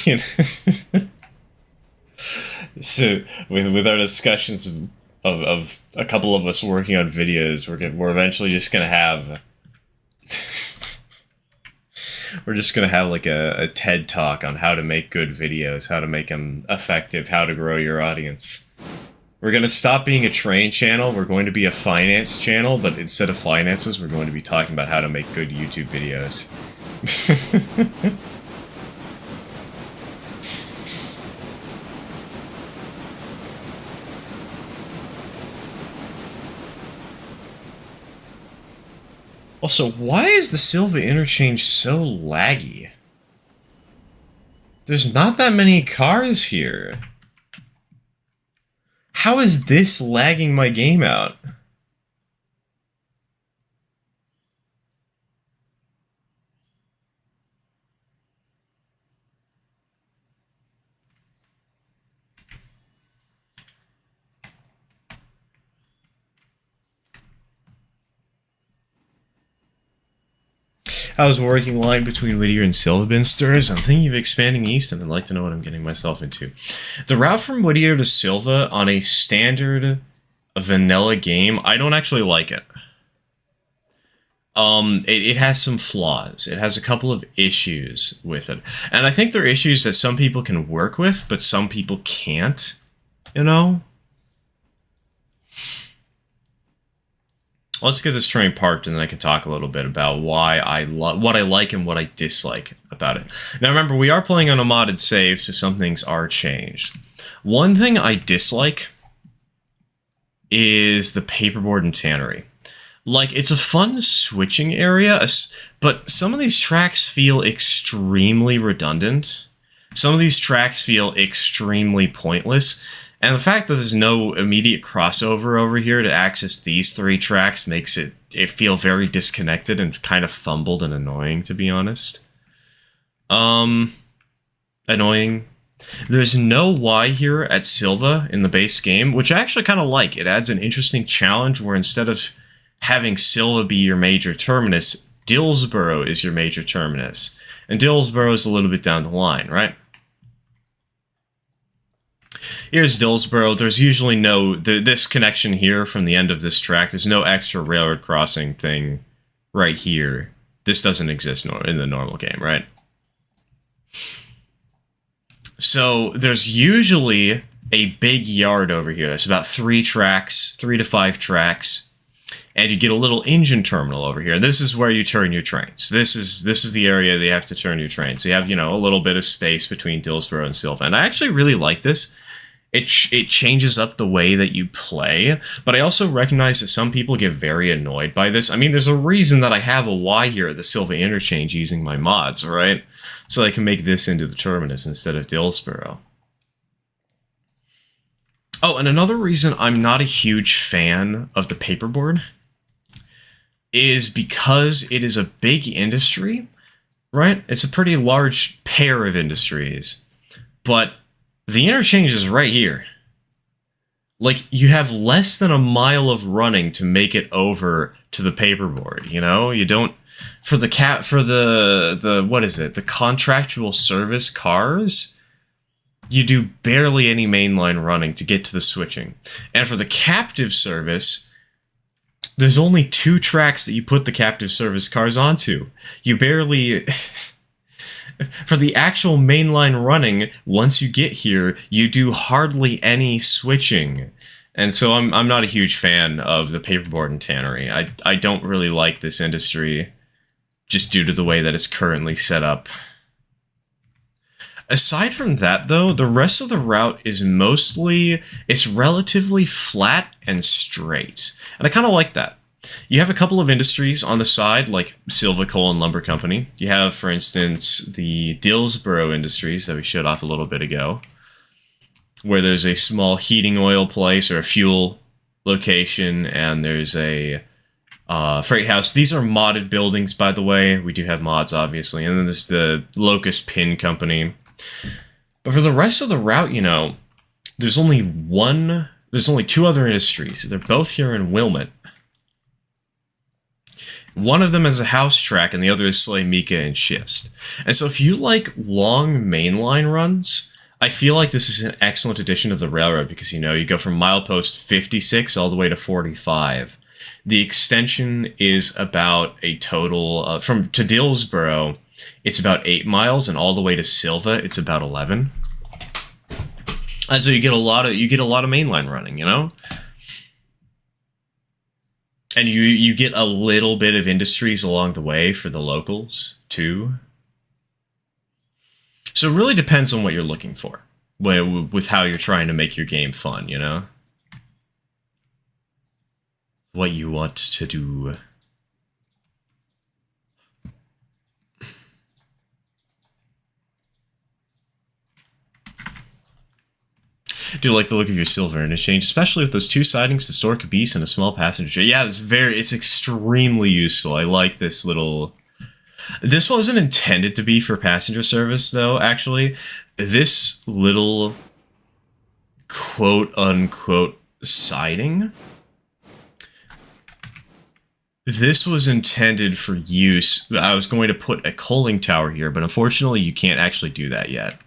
You know? So with our discussions of a couple of us working on videos, we're eventually just gonna have we're just gonna have like a TED talk on how to make good videos, how to make them effective, how to grow your audience. We're gonna stop being a train channel. We're going to be a finance channel, but instead of finances, we're going to be talking about how to make good YouTube videos. Also, why is the Silva interchange so laggy? There's not that many cars here. How is this lagging my game out? I was working line between Whittier and Silva stores. I'm thinking of expanding east and I'd like to know what I'm getting myself into. The route from Whittier to Silva on a standard vanilla game, I don't actually like it. It has some flaws. It has a couple of issues with it. And I think they're issues that some people can work with, but some people can't, you know? Let's get this train parked, and then I can talk a little bit about why what I like and what I dislike about it. Now, remember, we are playing on a modded save, so some things are changed. One thing I dislike is the paperboard and tannery. Like, it's a fun switching area, but some of these tracks feel extremely redundant. Some of these tracks feel extremely pointless. And the fact that there's no immediate crossover over here to access these three tracks makes it feel very disconnected and kind of fumbled and annoying, to be honest. Annoying. There's no Y here at Silva in the base game, which I actually kind of like. It adds an interesting challenge where instead of having Silva be your major terminus, Dillsborough is your major terminus. And Dillsborough is a little bit down the line, right? Here's Dillsborough. There's usually this connection here from the end of this track. There's no extra railroad crossing thing right here. This doesn't exist in the normal game, right? So there's usually a big yard over here. There's about 3 to 5 tracks. And you get a little engine terminal over here. This is where you turn your trains. This is the area that you have to turn your trains. So you have, a little bit of space between Dillsborough and Silva. And I actually really like this. It changes up the way that you play, but I also recognize that some people get very annoyed by this. I mean, there's a reason that I have a Y here at the Silva interchange using my mods, right? So I can make this into the terminus instead of Dillsborough. Oh, and another reason I'm not a huge fan of the paperboard is because it is a big industry, right? It's a pretty large pair of industries, but the interchange is right here. Like, you have less than a mile of running to make it over to the paperboard, You don't... For the what is it? The contractual service cars, you do barely any mainline running to get to the switching. And for the captive service, there's only 2 tracks that you put the captive service cars onto. You barely... For the actual mainline running, once you get here, you do hardly any switching. And so I'm not a huge fan of the paperboard and tannery. I don't really like this industry just due to the way that it's currently set up. Aside from that, though, the rest of the route is it's relatively flat and straight. And I kind of like that. You have a couple of industries on the side, like Silva Coal and Lumber Company. You have, for instance, the Dillsborough Industries that we showed off a little bit ago, where there's a small heating oil place or a fuel location, and there's a freight house. These are modded buildings, by the way. We do have mods, obviously. And then there's the Locust Pin Company. But for the rest of the route, there's only 2 other industries. They're both here in Wilmot. One of them is a house track, and the other is Slay Mika and Schist. And so if you like long mainline runs, I feel like this is an excellent addition of the railroad because, you know, you go from milepost 56 all the way to 45. The extension is about a total, to Dillsboro, it's about 8 miles, and all the way to Silva, it's about 11. And so you get a lot of mainline running, you know? And you get a little bit of industries along the way for the locals, too. So it really depends on what you're looking for, with how you're trying to make your game fun, you know? What you want to do. Do like the look of your silver interchange, especially with those 2 sidings, historic beast, and a small passenger. Yeah, it's extremely useful. I like this little. This wasn't intended to be for passenger service, though. Actually, this little quote unquote siding. This was intended for use. I was going to put a coaling tower here, but unfortunately, you can't actually do that yet.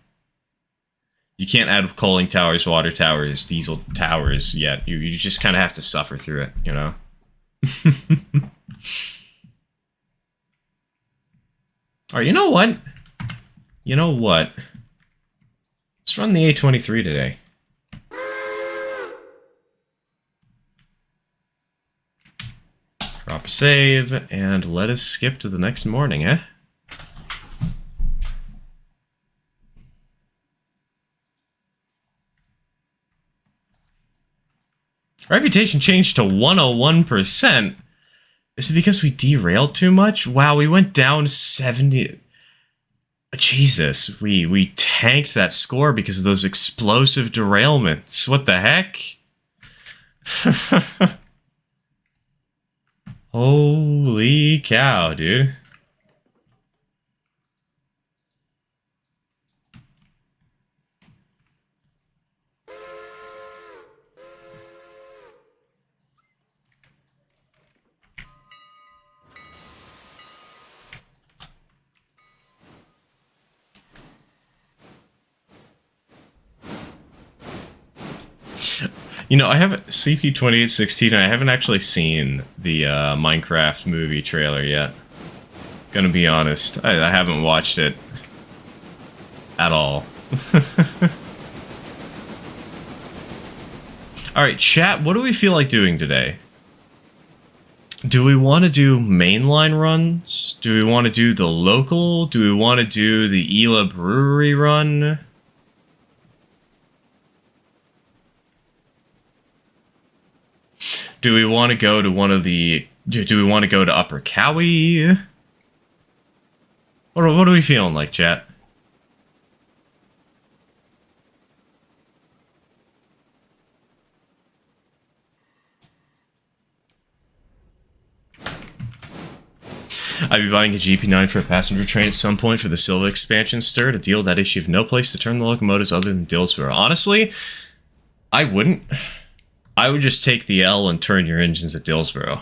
You can't add coaling towers, water towers, diesel towers yet. You just kind of have to suffer through it, you know? Alright, you know what? You know what? Let's run the A23 today. Drop a save, and let us skip to the next morning, eh? Reputation changed to 101%. Is it because we derailed too much? Wow, we went down 70. Jesus, we tanked that score because of those explosive derailments. What the heck? Holy cow, dude. You know, I haven't CP2816. I haven't actually seen the Minecraft movie trailer yet. Gonna be honest, I haven't watched it at all. All right, chat. What do we feel like doing today? Do we want to do mainline runs? Do we want to do the local? Do we want to do the Ela Brewery run? Do we want to go to one of the... Do we want to go to Upper Cowie? What are we feeling like, chat? I'd be buying a GP9 for a passenger train at some point for the Silva expansion stir to deal with that issue of no place to turn the locomotives other than Dillsboro. Honestly, I wouldn't. I would just take the L and turn your engines at Dillsboro.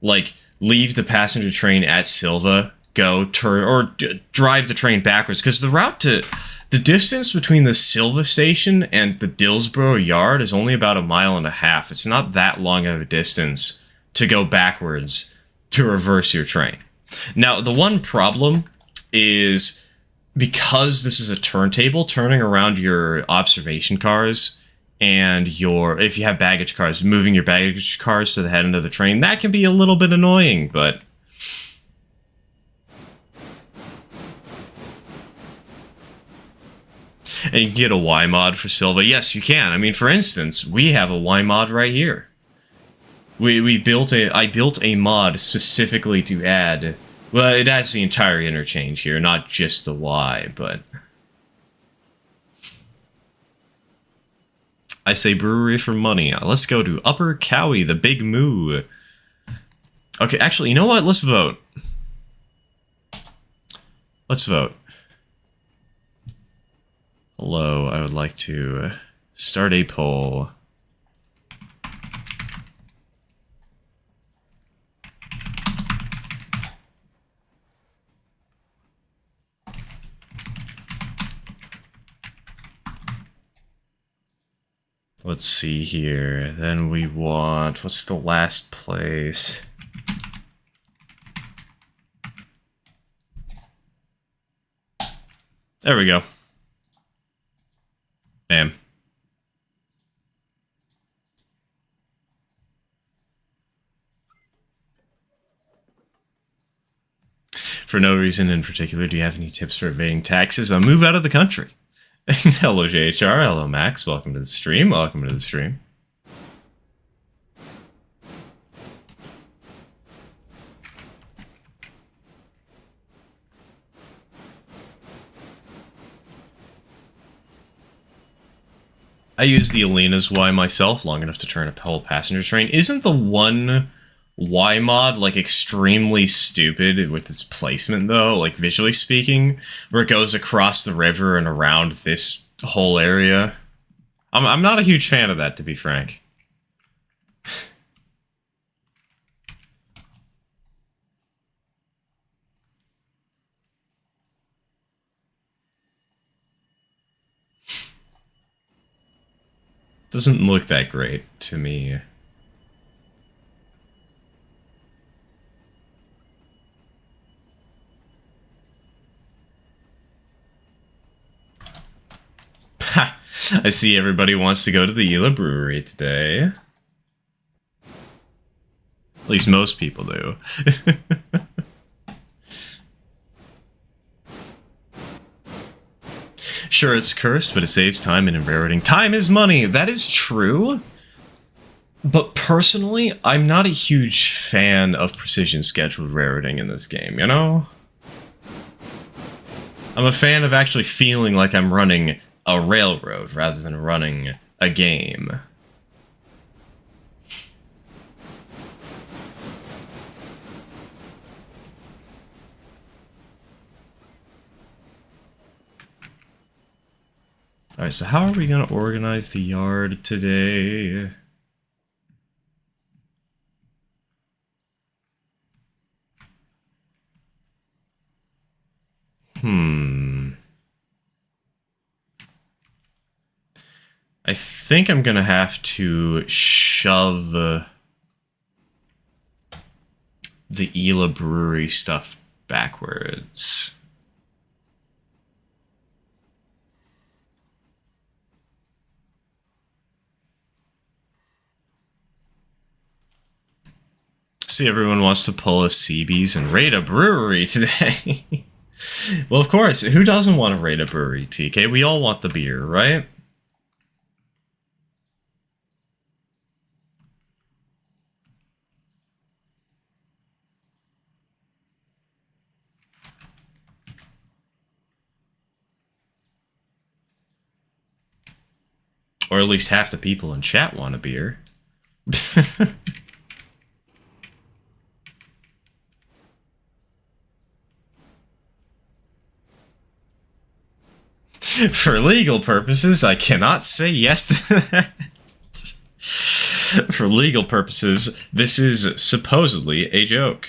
Like, leave the passenger train at Silva, go turn, or drive the train backwards, because the route to... The distance between the Silva station and the Dillsboro yard is only about 1.5 miles. It's not that long of a distance to go backwards to reverse your train. Now, the one problem is because this is a turntable, turning around your observation cars and if you have baggage cars, moving your baggage cars to the head end of the train, that can be a little bit annoying, but... And you can get a Y mod for Silva. Yes, you can. I mean, for instance, we have a Y mod right here. I built a mod specifically to add... Well, it adds the entire interchange here, not just the Y, but... I say brewery for money. Let's go to Upper Cowie, the Big Moo. Okay, actually, you know what? Let's vote. Let's vote. Hello, I would like to start a poll. Let's see here. Then we want... What's the last place? There we go. Bam. For no reason in particular, do you have any tips for evading taxes? Move out of the country. Hello, JHR. Hello, Max. Welcome to the stream. Welcome to the stream. I use the Alina's Y myself long enough to turn a whole passenger train. Isn't the one Y mod like extremely stupid with its placement though, like visually speaking, where it goes across the river and around this whole area? I'm not a huge fan of that, to be frank. Doesn't look that great to me. Ha! I see everybody wants to go to the Ela Brewery today. At least most people do. Sure, it's cursed, but it saves time in railroading. Time is money! That is true. But personally, I'm not a huge fan of precision scheduled railroading in this game, you know? I'm a fan of actually feeling like I'm running a railroad rather than running a game. Alright, so how are we going to organize the yard today? I think I'm going to have to shove the Ela Brewery stuff backwards. See, everyone wants to pull a CBs and raid a brewery today. Well, of course, who doesn't want to raid a brewery, TK? We all want the beer, right? Or at least half the people in chat want a beer. For legal purposes, I cannot say yes to that. For legal purposes, this is supposedly a joke.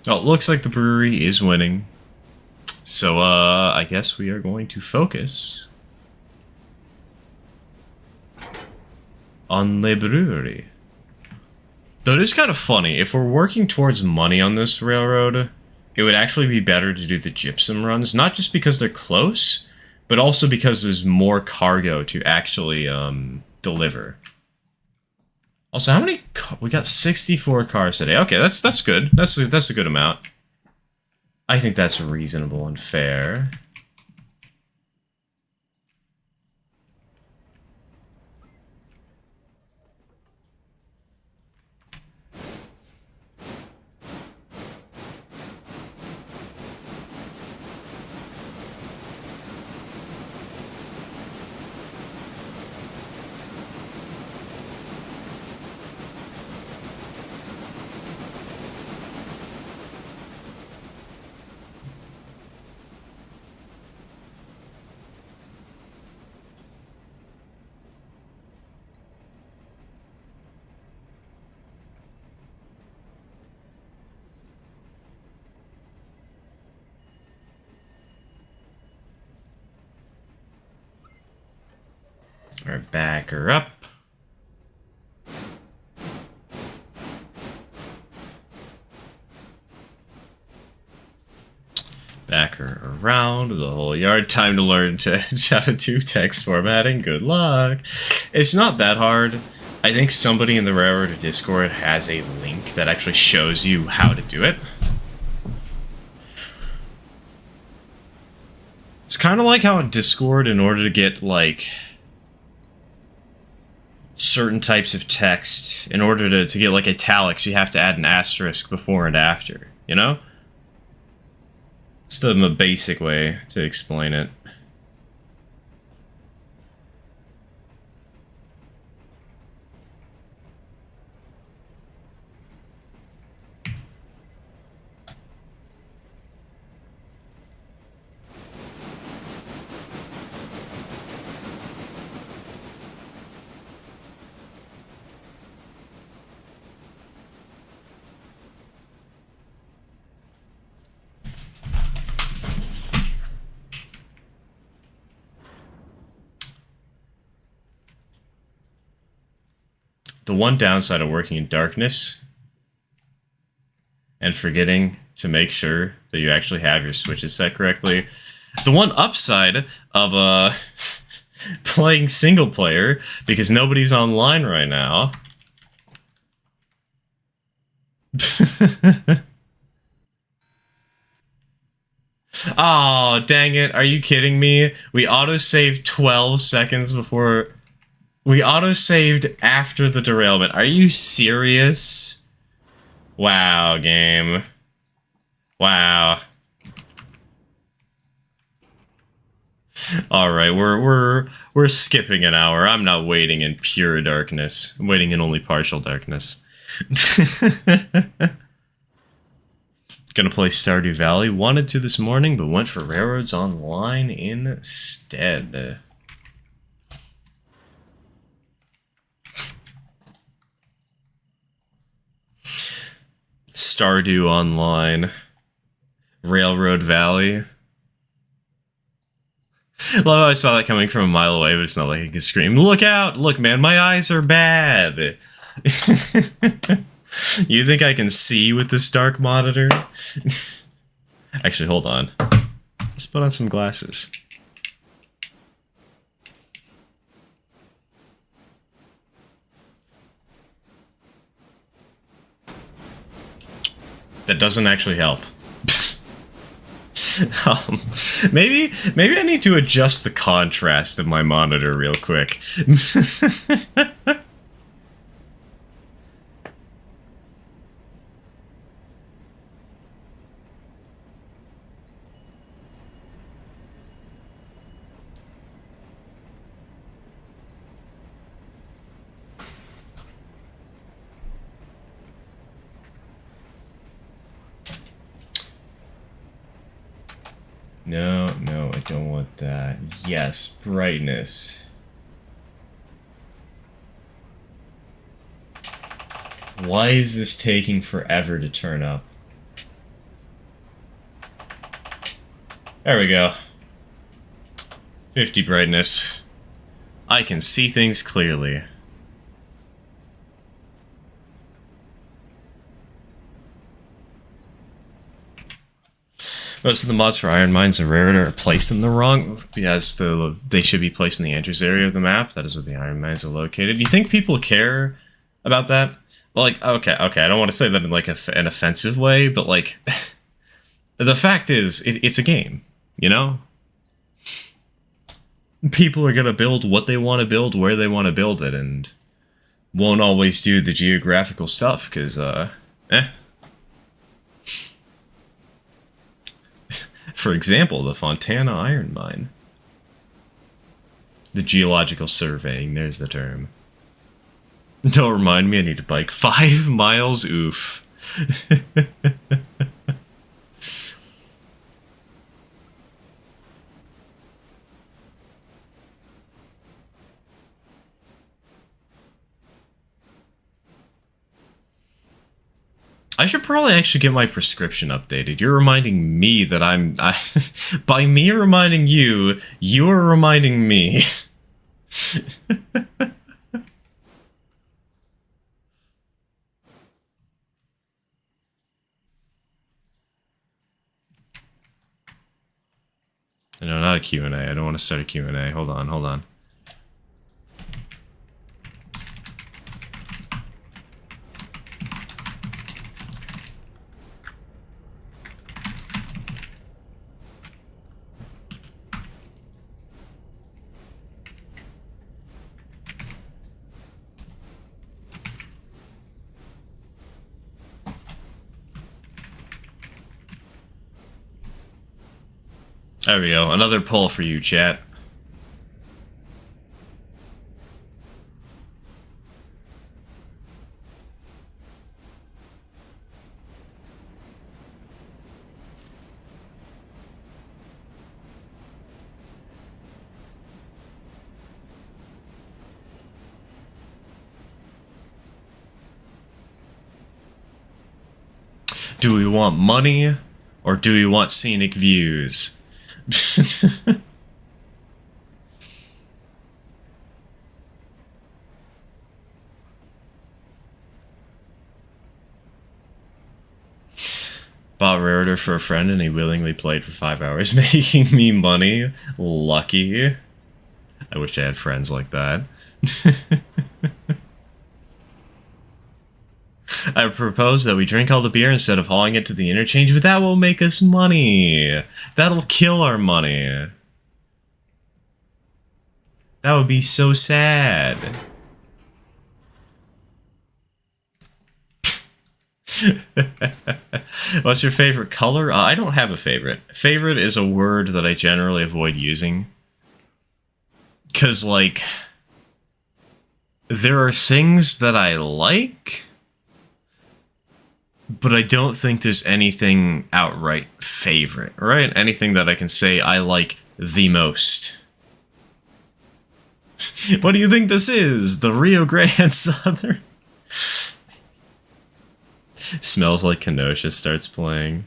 Oh, it looks like the brewery is winning. So, I guess we are going to focus on the brewery. Though it is kind of funny, if we're working towards money on this railroad, it would actually be better to do the gypsum runs, not just because they're close, but also because there's more cargo to actually, deliver. Also, how many... We got 64 cars today. Okay, that's good. That's a good amount. I think that's reasonable and fair. Or back her up. Back her around the whole yard. Time to learn how to do text formatting. Good luck. It's not that hard. I think somebody in the Railroad or Discord has a link that actually shows you how to do it. It's kind of like how in Discord, in order to get, like, certain types of text, in order to get, like, italics, you have to add an asterisk before and after, you know? It's the basic way to explain it. The one downside of working in darkness and forgetting to make sure that you actually have your switches set correctly. The one upside of playing single player, because nobody's online right now. Oh, dang it. Are you kidding me? We autosaved 12 seconds before... We autosaved after the derailment. Are you serious? Wow, game. Wow. Alright, we're skipping an hour. I'm not waiting in pure darkness. I'm waiting in only partial darkness. Gonna play Stardew Valley. Wanted to this morning, but went for Railroads Online instead. Stardew Online. Railroad Valley. Love how I saw that coming from a mile away, but it's not like I could scream, "Look out! Look, man, my eyes are bad!" You think I can see with this dark monitor? Actually, hold on. Let's put on some glasses. That doesn't actually help. Maybe I need to adjust the contrast of my monitor real quick. No, I don't want that. Yes, brightness. Why is this taking forever to turn up? There we go. 50 brightness. I can see things clearly. Most of the mods for Iron Mines and Railroad are placed in the wrong, because they should be placed in the Andrews area of the map. That is where the Iron Mines are located. Do you think people care about that? Well, like, okay, I don't want to say that in like an offensive way, but like, the fact is, it's a game, you know? People are gonna build what they want to build, where they want to build it, and won't always do the geographical stuff, because, For example, the Fontana Iron Mine. The geological surveying, there's the term. Don't remind me, I need to bike 5 miles, oof. I should probably actually get my prescription updated. You're reminding me that by me reminding you, you're reminding me. No, not a Q&A. I don't want to start a Q&A. Hold on, hold on. There we go. Another poll for you, chat. Do we want money or do we want scenic views? Bought Raritor for a friend and he willingly played for 5 hours, making me money. Lucky. I wish I had friends like that. I propose that we drink all the beer instead of hauling it to the interchange, but that will make us money. That'll kill our money. That would be so sad. What's your favorite color? I don't have a favorite. Favorite is a word that I generally avoid using. Because, like, there are things that I like, but I don't think there's anything outright favorite, right? Anything that I can say I like the most. What do you think this is? The Rio Grande Southern? Smells Like Kenosha starts playing.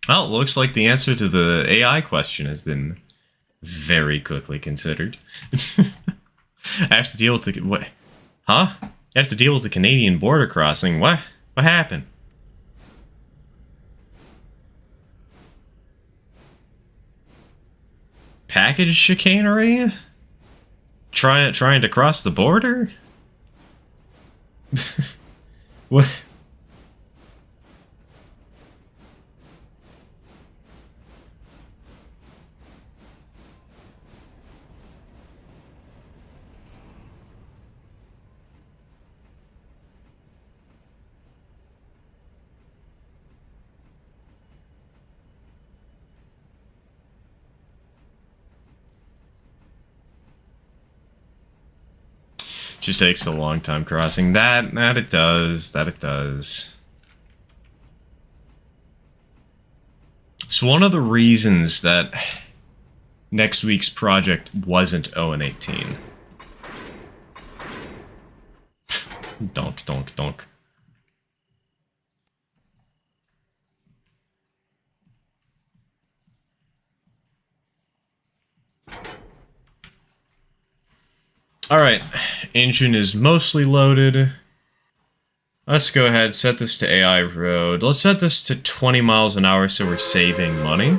Well, it looks like the answer to the AI question has been very quickly considered. I have to deal with the... What? Huh? You have to deal with the Canadian border crossing. What? What happened? Package chicanery? Trying to cross the border? What? Just takes a long time crossing. That it does. That it does. So one of the reasons that next week's project wasn't ON18. Donk, donk, donk. Alright, engine is mostly loaded. Let's go ahead, set this to AI road. Let's set this to 20 miles an hour so we're saving money.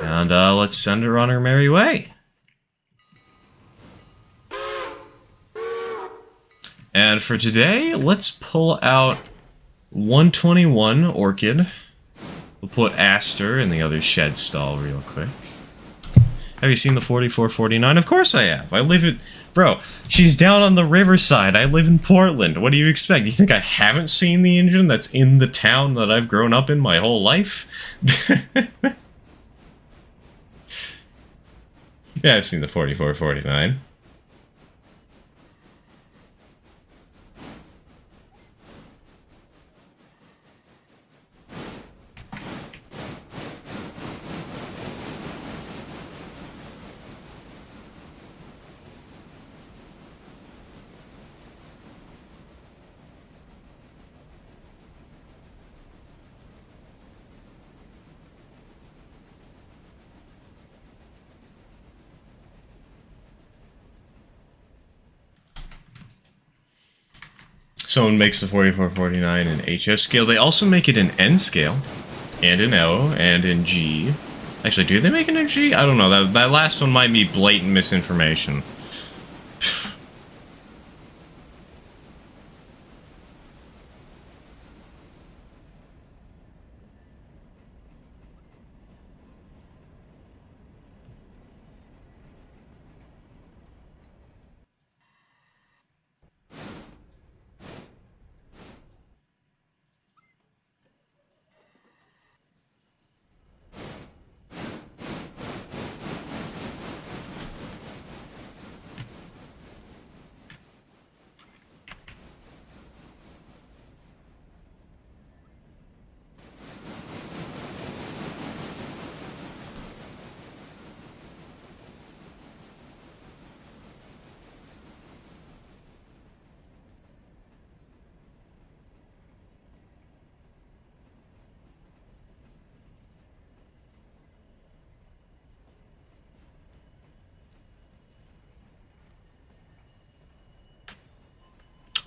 And let's send her on her merry way. And for today, let's pull out 121 Orchid. We'll put Aster in the other shed stall real quick. Have you seen the 4449? Of course I have. I live in... Bro, she's down on the riverside. I live in Portland. What do you expect? You think I haven't seen the engine that's in the town that I've grown up in my whole life? Yeah, I've seen the 4449. Someone makes the 4449 in HF scale. They also make it in N scale, and in O, and in G. Actually, do they make it in G? I don't know. That last one might be blatant misinformation.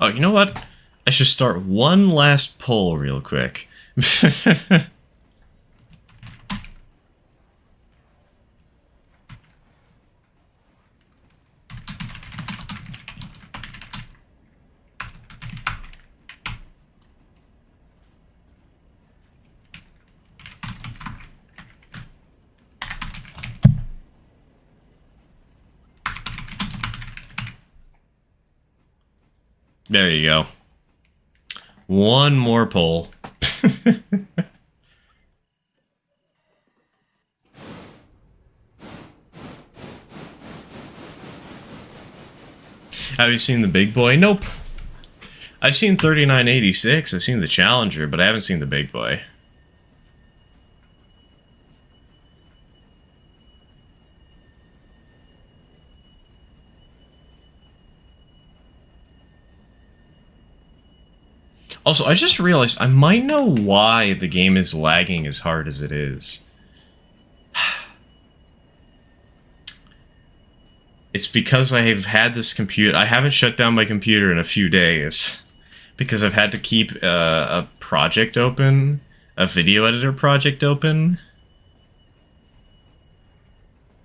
Oh, you know what? I should start one last poll real quick. There you go. One more poll. Have you seen the big boy? Nope. I've seen 3986. I've seen the Challenger, but I haven't seen the big boy. Also, I just realized I might know why the game is lagging as hard as it is. It's because I have had this computer. I haven't shut down my computer in a few days because I've had to keep a project open, a video editor project open,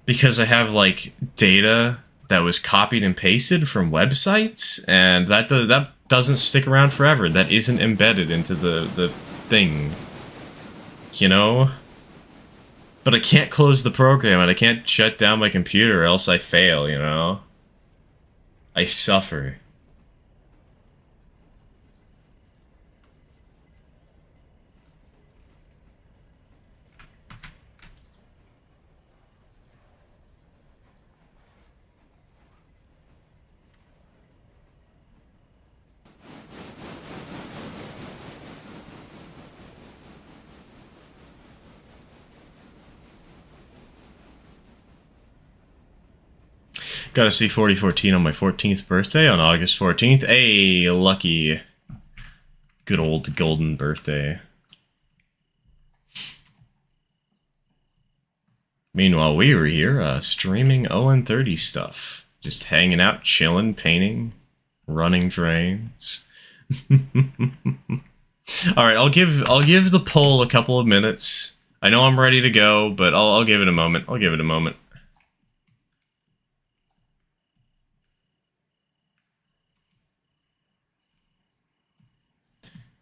because I have like data that was copied and pasted from websites, and that doesn't stick around forever. That isn't embedded into the thing, you know? But I can't close the program, and I can't shut down my computer, or else I fail, you know? I suffer. Got to see 4014 on my 14th birthday on August 14th. Hey, lucky. Good old golden birthday. Meanwhile, we were here streaming ON30 stuff. Just hanging out, chilling, painting, running drains. Alright, I'll give the poll a couple of minutes. I know I'm ready to go, but I'll give it a moment. I'll give it a moment.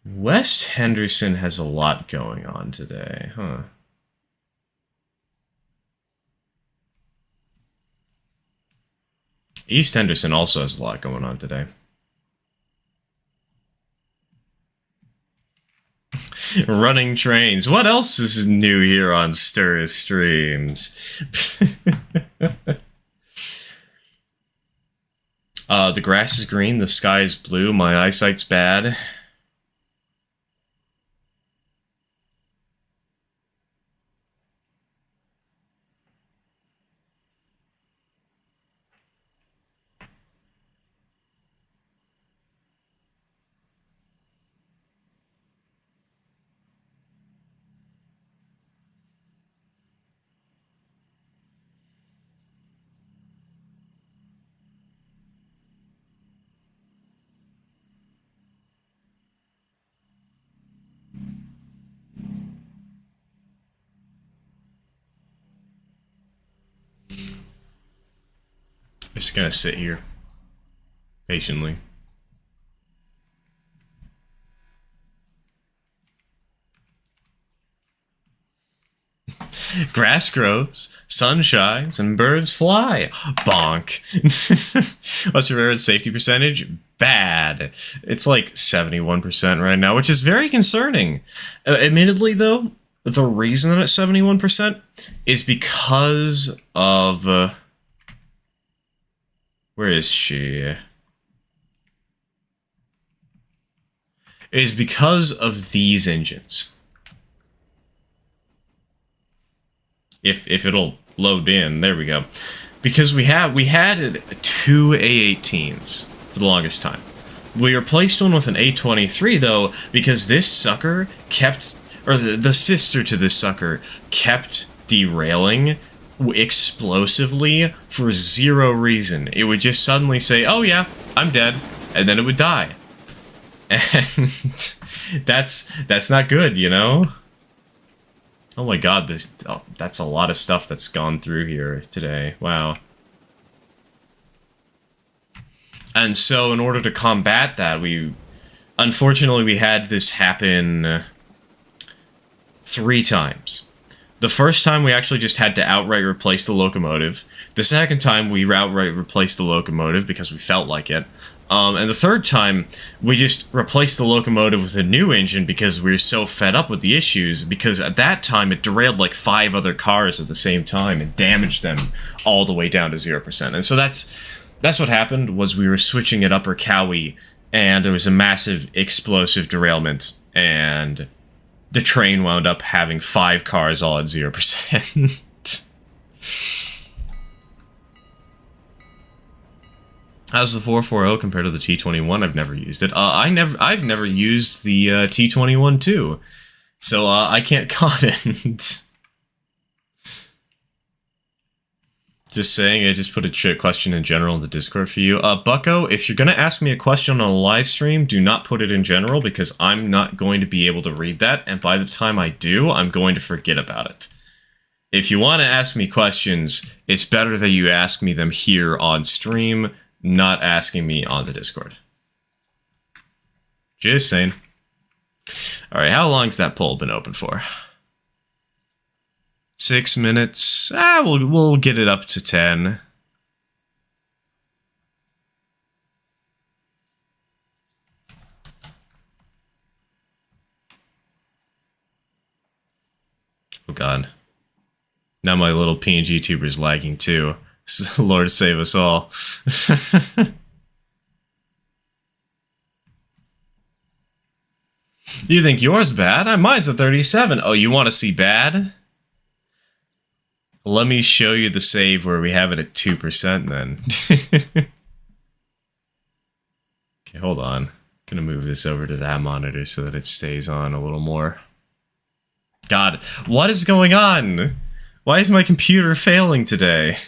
West Henderson has a lot going on today, huh? East Henderson also has a lot going on today. Running trains. What else is new here on Stir Streams? The grass is green, the sky is blue, my eyesight's bad. Just gonna sit here patiently. Grass grows, sun shines, and birds fly. Bonk. What's your favorite safety percentage? Bad. It's like 71% right now, which is very concerning. Admittedly, though, the reason that it's 71% is because of... where is she? It is because of these engines. If it'll load in, there we go. Because we had 2 A18s for the longest time. We replaced one with an A23 though, because this sucker kept, or the sister to this sucker kept derailing explosively for zero reason. It would just suddenly say, "Oh yeah, I'm dead," and then it would die. And that's not good, you know? Oh my god, that's a lot of stuff that's gone through here today. Wow. And so in order to combat that, unfortunately we had this happen 3 times. The first time we actually just had to outright replace the locomotive. The second time we outright replaced the locomotive because we felt like it. And the third time, we just replaced the locomotive with a new engine because we were so fed up with the issues, because at that time it derailed like 5 other cars at the same time and damaged them all the way down to 0%. And so that's what happened, was we were switching at Upper Cowie, and there was a massive explosive derailment, and the train wound up having 5 cars all at 0%. How's the 440 compared to the T21? I've never used it. I've never used the T21 too, so I can't comment. Just saying, I just put a trick question in general in the Discord for you. Bucko, if you're gonna ask me a question on a live stream, do not put it in general, because I'm not going to be able to read that, and by the time I do, I'm going to forget about it. If you want to ask me questions, it's better that you ask me them here on stream, not asking me on the Discord. Just saying. Alright, how long's that poll been open for? 6 minutes. We'll get it up to 10. Oh god. Now my little PNG tuber's lagging too. Lord save us all. Do you think yours bad? Mine's a 37. Oh, you want to see bad? Let me show you the save where we have it at 2% then. Okay, hold on. I'm gonna move this over to that monitor so that it stays on a little more. God, what is going on? Why is my computer failing today?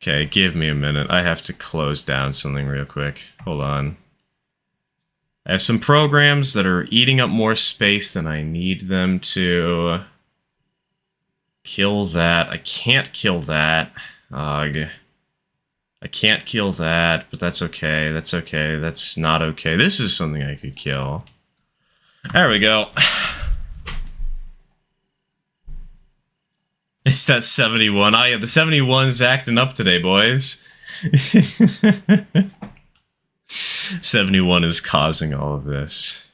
Okay, give me a minute. I have to close down something real quick. Hold on. I have some programs that are eating up more space than I need them to. Kill that. I can't kill that. Ugh. I can't kill that, but that's okay. That's okay. That's not okay. This is something I could kill. There we go. It's that 71. Oh yeah, the 71's acting up today, boys. 71 is causing all of this.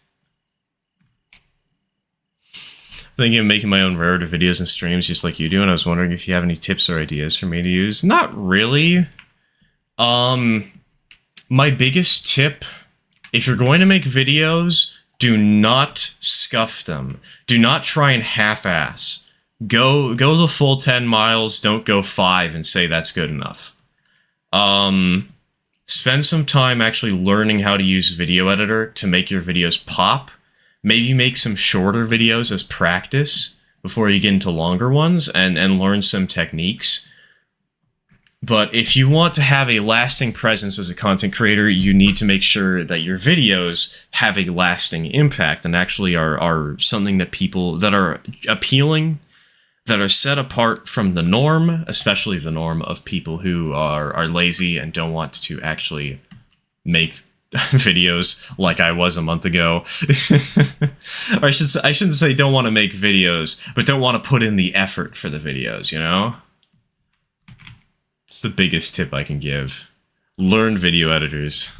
Thinking of making my own rarity videos and streams just like you do, and I was wondering if you have any tips or ideas for me to use. Not really. My biggest tip, if you're going to make videos, do not scuff them. Do not try and half-ass. Go the full 10 miles, don't go 5 and say that's good enough. Spend some time actually learning how to use Video Editor to make your videos pop. Maybe make some shorter videos as practice before you get into longer ones, and learn some techniques. But if you want to have a lasting presence as a content creator, you need to make sure that your videos have a lasting impact and actually are something that people that are appealing, that are set apart from the norm, especially the norm of people who are lazy and don't want to actually make videos like I was a month ago. Or I shouldn't say don't want to make videos, but don't want to put in the effort for the videos, you know? It's the biggest tip I can give. Learn video editors.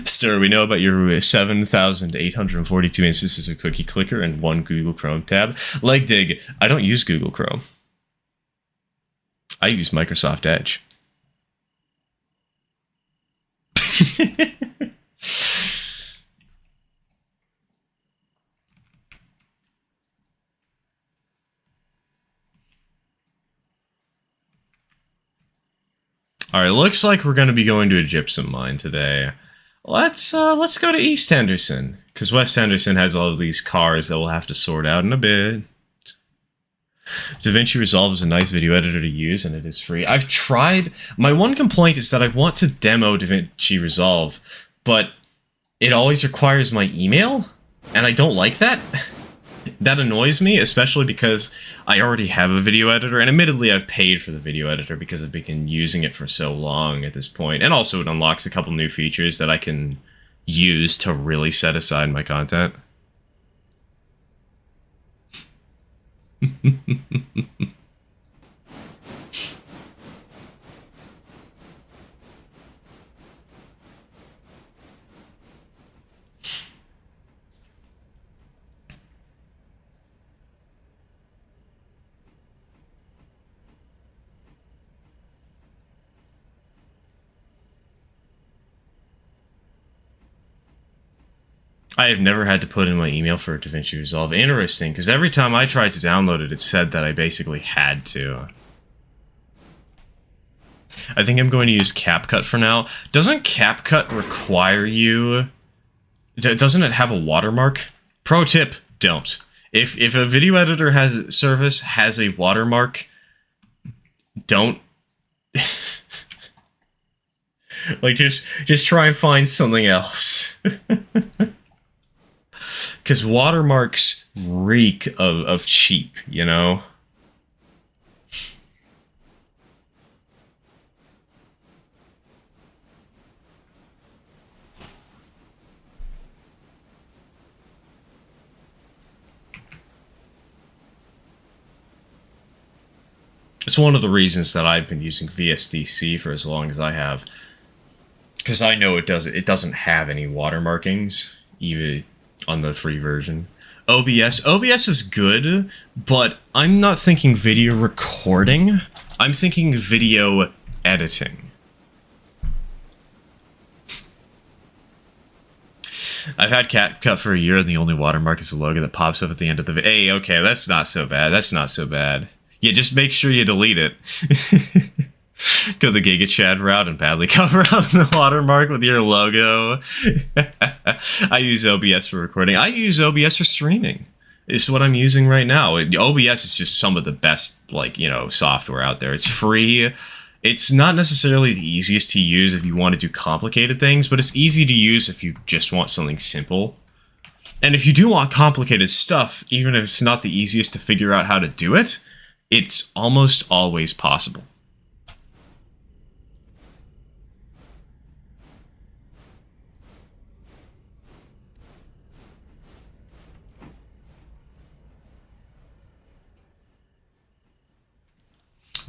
Stir, we know about your 7,842 instances of Cookie Clicker and 1 Google Chrome tab. Leg dig, I don't use Google Chrome. I use Microsoft Edge. Alright, looks like we're going to be going to a gypsum mine today. Let's go to East Henderson, because West Henderson has all of these cars that we'll have to sort out in a bit. DaVinci Resolve is a nice video editor to use, and it is free. I've tried... My one complaint is that I want to demo DaVinci Resolve, but it always requires my email, and I don't like that. That annoys me, especially because I already have a video editor, and admittedly I've paid for the video editor because I've been using it for so long at this point, and also it unlocks a couple new features that I can use to really set aside my content. I have never had to put in my email for DaVinci Resolve. Interesting, because every time I tried to download it, it said that I basically had to. I think I'm going to use CapCut for now. Doesn't CapCut require you... Doesn't it have a watermark? Pro tip, don't. If a video editor service has a watermark, don't... like, just try and find something else. Because watermarks reek of cheap, you know? It's one of the reasons that I've been using VSDC for as long as I have. Because I know it doesn't have any watermarkings, even on the free version. OBS is good, but I'm not thinking video recording. I'm thinking video editing. I've had CapCut for a year, and the only watermark is the logo that pops up at the end of the video. Hey, okay, that's not so bad. That's not so bad. Yeah, just make sure you delete it. Go the Giga Chad route and badly cover up the watermark with your logo. I use OBS for recording. I use OBS for streaming. It's what I'm using right now. OBS is just some of the best, like, you know, software out there. It's free. It's not necessarily the easiest to use if you want to do complicated things, but it's easy to use if you just want something simple. And if you do want complicated stuff, even if it's not the easiest to figure out how to do it, it's almost always possible.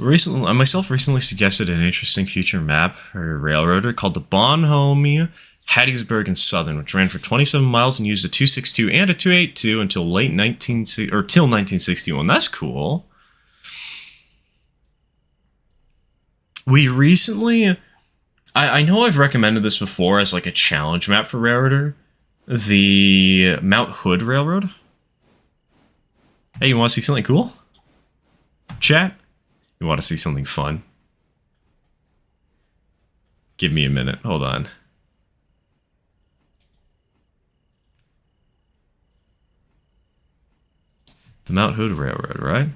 I myself recently suggested an interesting future map for a railroader called the Bonhomie, Hattiesburg and Southern, which ran for 27 miles and used a 262 and a 282 until till 1961. That's cool. We recently, I know I've recommended this before as like a challenge map for railroader, the Mount Hood Railroad. Hey, you want to see something cool? Chat? You want to see something fun? Give me a minute. Hold on. The Mount Hood Railroad, right?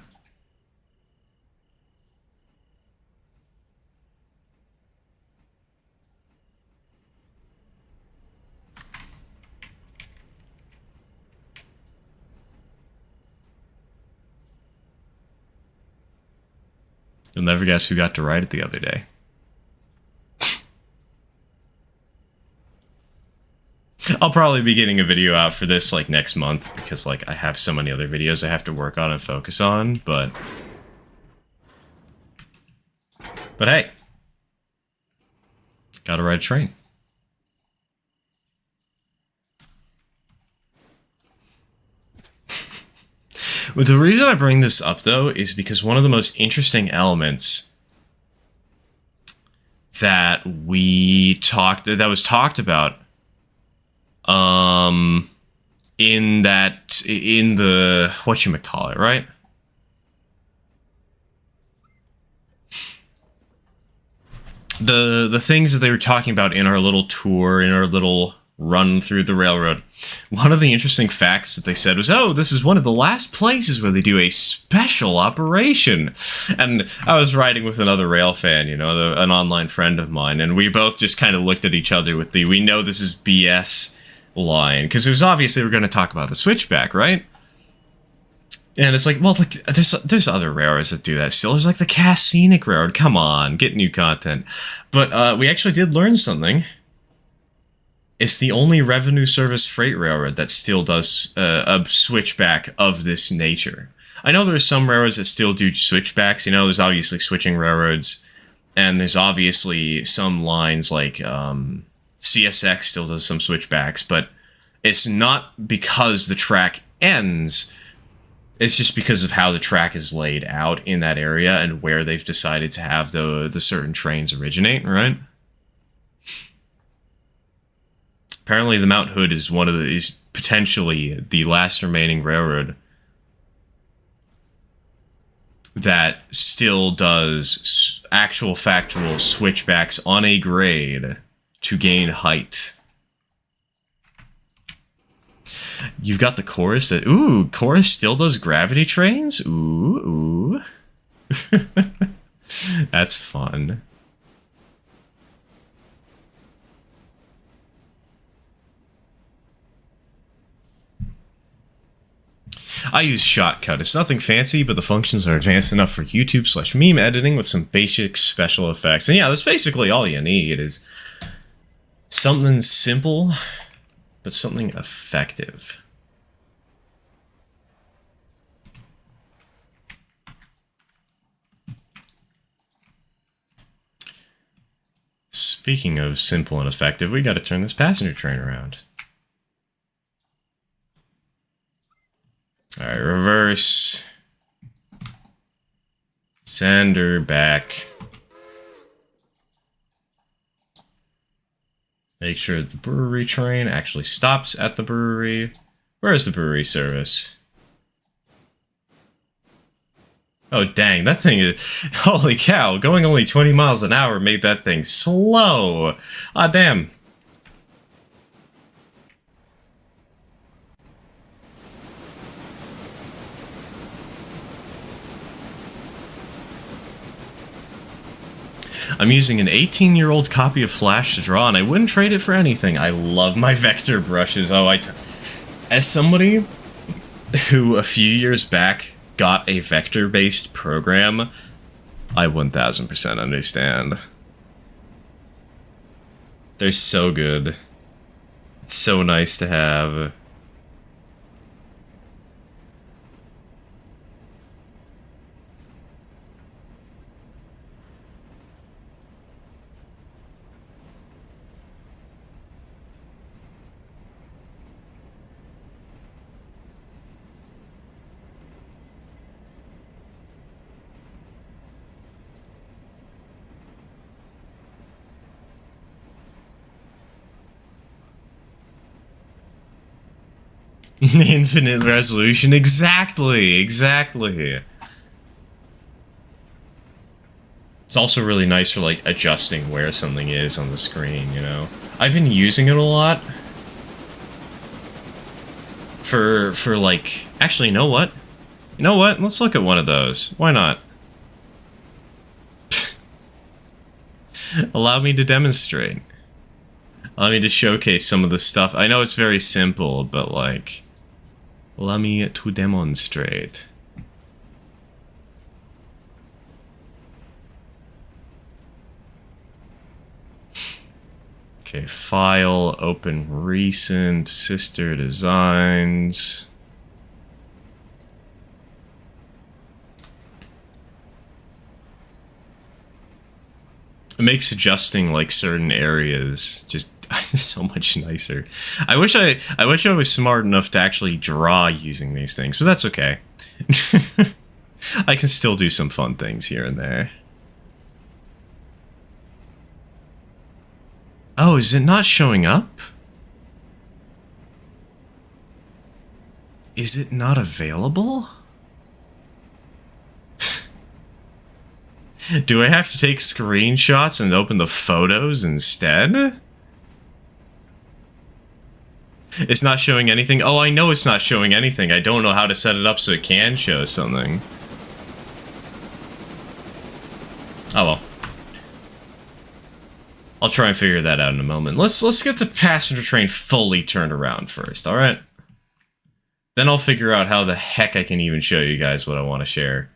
You'll never guess who got to ride it the other day. I'll probably be getting a video out for this like next month because like I have so many other videos I have to work on and focus on, but hey, gotta ride a train. But the reason I bring this up though is because one of the most interesting elements that was talked about in the whatchamacallit, right? The things that they were talking about in our little tour, in our little run through the railroad. One of the interesting facts that they said was, oh, this is one of the last places where they do a special operation. And I was riding with another rail fan, you know, an online friend of mine, and we both just kind of looked at each other with the, we know this is BS line, because it was obvious they were going to talk about the switchback, right? And it's like, well, like, there's other railroads that do that still. There's like the Cass Scenic Railroad. Come on, get new content. But we actually did learn something. It's the only revenue service freight railroad that still does a switchback of this nature. I know there's some railroads that still do switchbacks. You know, there's obviously switching railroads, and there's obviously some lines like CSX still does some switchbacks, but it's not because the track ends. It's just because of how the track is laid out in that area and where they've decided to have the certain trains originate, right? Apparently the Mount Hood is potentially the last remaining railroad that still does actual factual switchbacks on a grade to gain height. You've got the chorus that, ooh, chorus still does gravity trains? Ooh. That's fun. I use Shotcut. It's nothing fancy, but the functions are advanced enough for YouTube/meme editing with some basic special effects. And yeah, that's basically all you need, is something simple, but something effective. Speaking of simple and effective, we got to turn this passenger train around. All right, reverse. Send her back. Make sure the brewery train actually stops at the brewery. Where is the brewery service? Oh, dang, that thing is... Holy cow, going only 20 miles an hour made that thing slow. Ah, damn. I'm using an 18-year-old copy of Flash to draw, and I wouldn't trade it for anything. I love my vector brushes. Oh, as somebody who a few years back got a vector-based program, I 1000% understand. They're so good. It's so nice to have. Infinite resolution, exactly. It's also really nice for like adjusting where something is on the screen, you know. I've been using it a lot for like, actually, you know what? Let's look at one of those. Why not? Allow me to demonstrate. Allow me to showcase some of the stuff. I know it's very simple, but like, allow me to demonstrate. Okay, file, open recent, sister designs. It makes adjusting like certain areas just so much nicer. I wish I was smart enough to actually draw using these things, but that's okay. I can still do some fun things here and there. Oh, is it not showing up? Is it not available? Do I have to take screenshots and open the photos instead? It's not showing anything? Oh, I know it's not showing anything. I don't know how to set it up so it can show something. Oh well. I'll try and figure that out in a moment. Let's get the passenger train fully turned around first, alright? Then I'll figure out how the heck I can even show you guys what I want to share.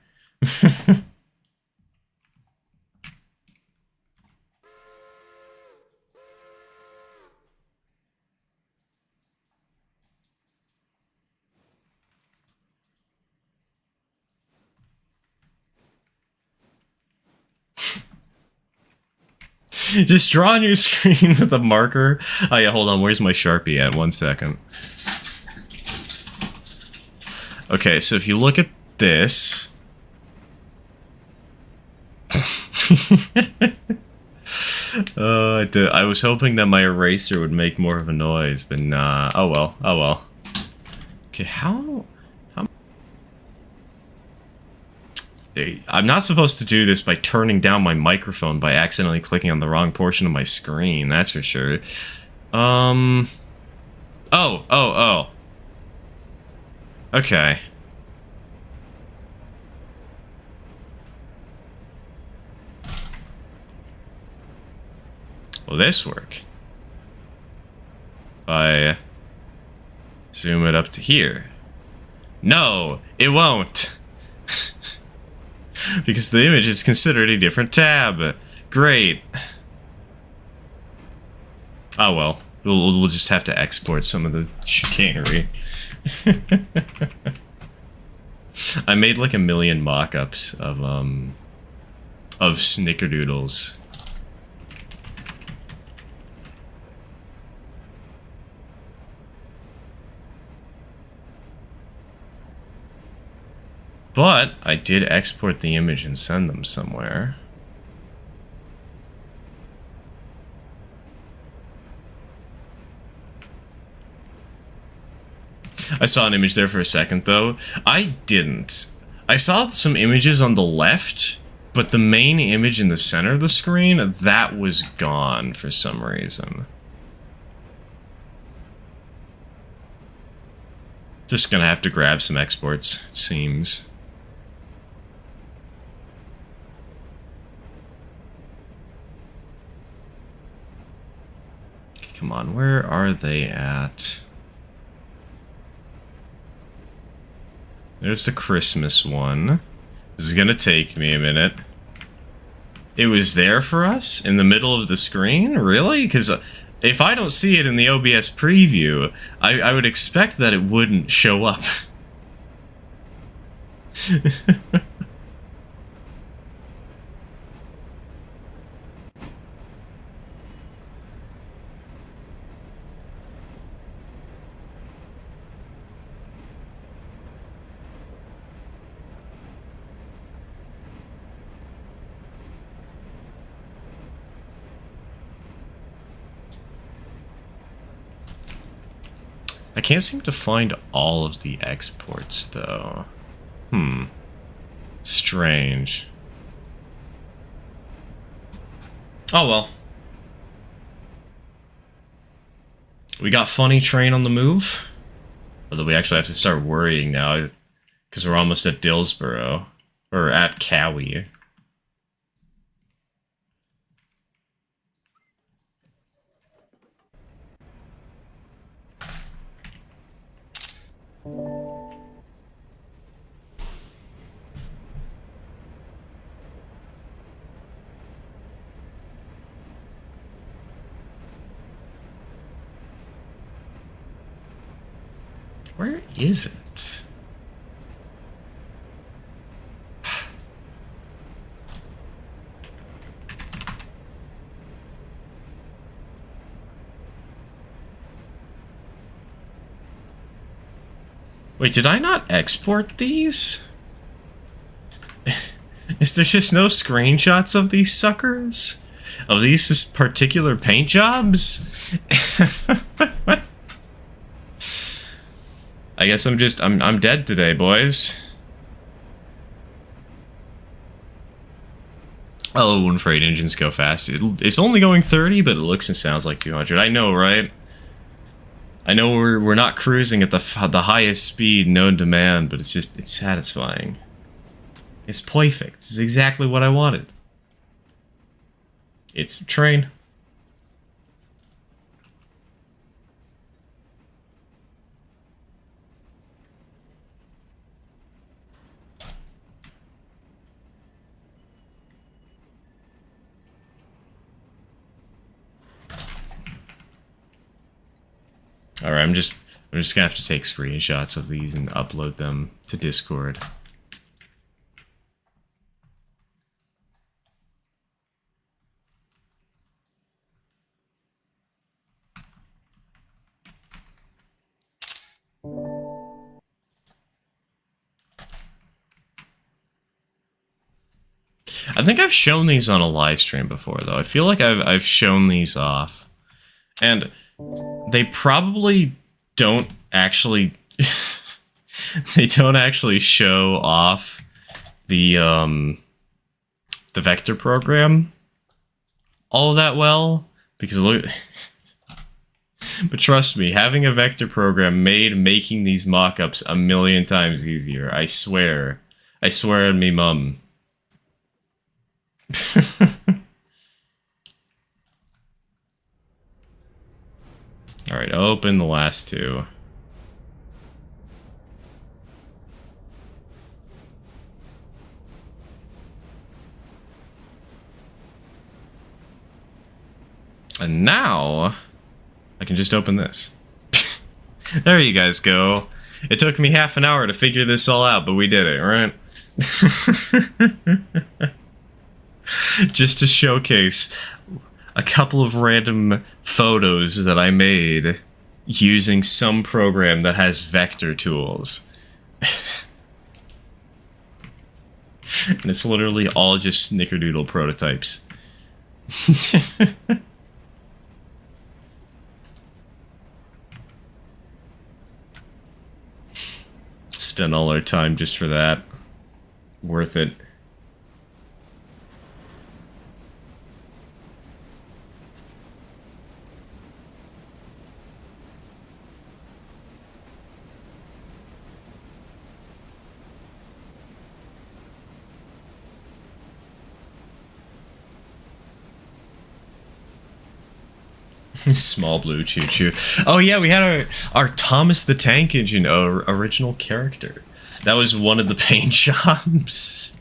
Just draw on your screen with a marker. Oh yeah, hold on, where's my Sharpie at? 1 second. Okay, so if you look at this... I was hoping that my eraser would make more of a noise, but nah. Oh well, oh well. Okay, how... I'm not supposed to do this by turning down my microphone by accidentally clicking on the wrong portion of my screen, that's for sure. Oh. Okay. Will this work? If I zoom it up to here. No, it won't. Because the image is considered a different tab. Great. Oh well. We'll just have to export some of the chicanery. I made like 1 million mock-ups of snickerdoodles. But I did export the image and send them somewhere. I saw an image there for a second, though. I didn't. I saw some images on the left, but the main image in the center of the screen, that was gone for some reason. Just gonna have to grab some exports, seems. Come on, where are they at? There's the Christmas one. This is gonna take me a minute. It was there for us? In the middle of the screen? Really? Because if I don't see it in the OBS preview, I would expect that it wouldn't show up. I can't seem to find all of the exports, though. Strange. Oh well. We got Funny Train on the move. Although we actually have to start worrying now, because we're almost at Dillsboro. Or at Cowie. Where is it? Wait, did I not export these? Is there just no screenshots of these suckers? Of these just particular paint jobs? I guess I'm dead today, boys. I love when freight engines go fast. It's only going 30, but it looks and sounds like 200. I know, right? I know we're not cruising at the highest speed known to man, but it's satisfying. It's perfect. It's exactly what I wanted. It's a train. Alright, I'm just gonna have to take screenshots of these and upload them to Discord. I think I've shown these on a live stream before, though. I feel like I've shown these off. And they probably don't actually... they don't actually show off the vector program all that well. Because look... But trust me, having a vector program made making these mock-ups a million times easier. I swear. I swear on me mum. Alright, open the last two. And now, I can just open this. There you guys go. It took me half an hour to figure this all out, but we did it, right? Just to showcase a couple of random photos that I made using some program that has vector tools. And it's literally all just snickerdoodle prototypes. Spend all our time just for that. Worth it. Small blue choo-choo. Oh yeah, we had our Thomas the Tank Engine original character. That was one of the paint jobs.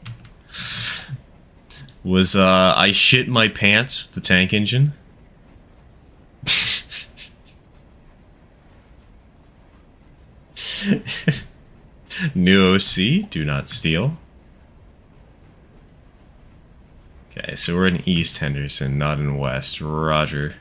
Was I shit my pants, the tank engine. New OC, do not steal. Okay, so we're in East Henderson, not in West. Roger.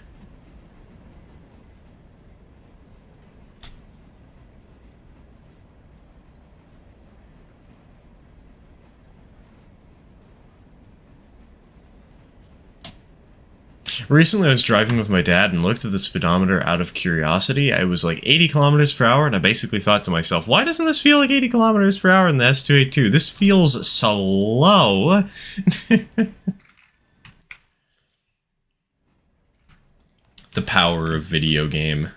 Recently, I was driving with my dad and looked at the speedometer out of curiosity. I was like 80 kilometers per hour, and I basically thought to myself, why doesn't this feel like 80 kilometers per hour in the S282? This feels slow. The power of video game.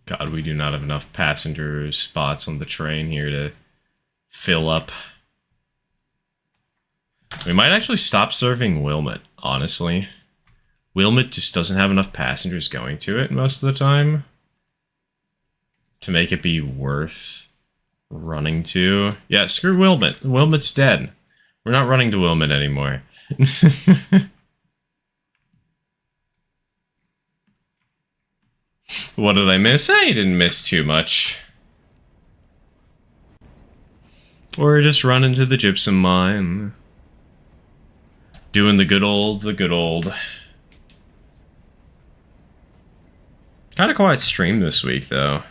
God, we do not have enough passenger spots on the train here to fill up. We might actually stop serving Wilmot, honestly. Wilmot just doesn't have enough passengers going to it most of the time to make it be worth running to. Yeah, screw Wilmot. Wilmot's dead. We're not running to Wilmot anymore. What did I miss? I didn't miss too much. We're just running to the gypsum mine. Doing the good old, Kind of quiet stream this week, though.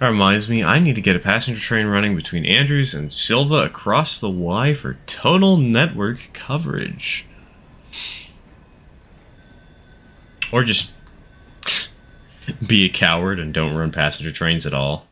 That reminds me, I need to get a passenger train running between Andrews and Silva across the Y for total network coverage. Or just be a coward and don't run passenger trains at all.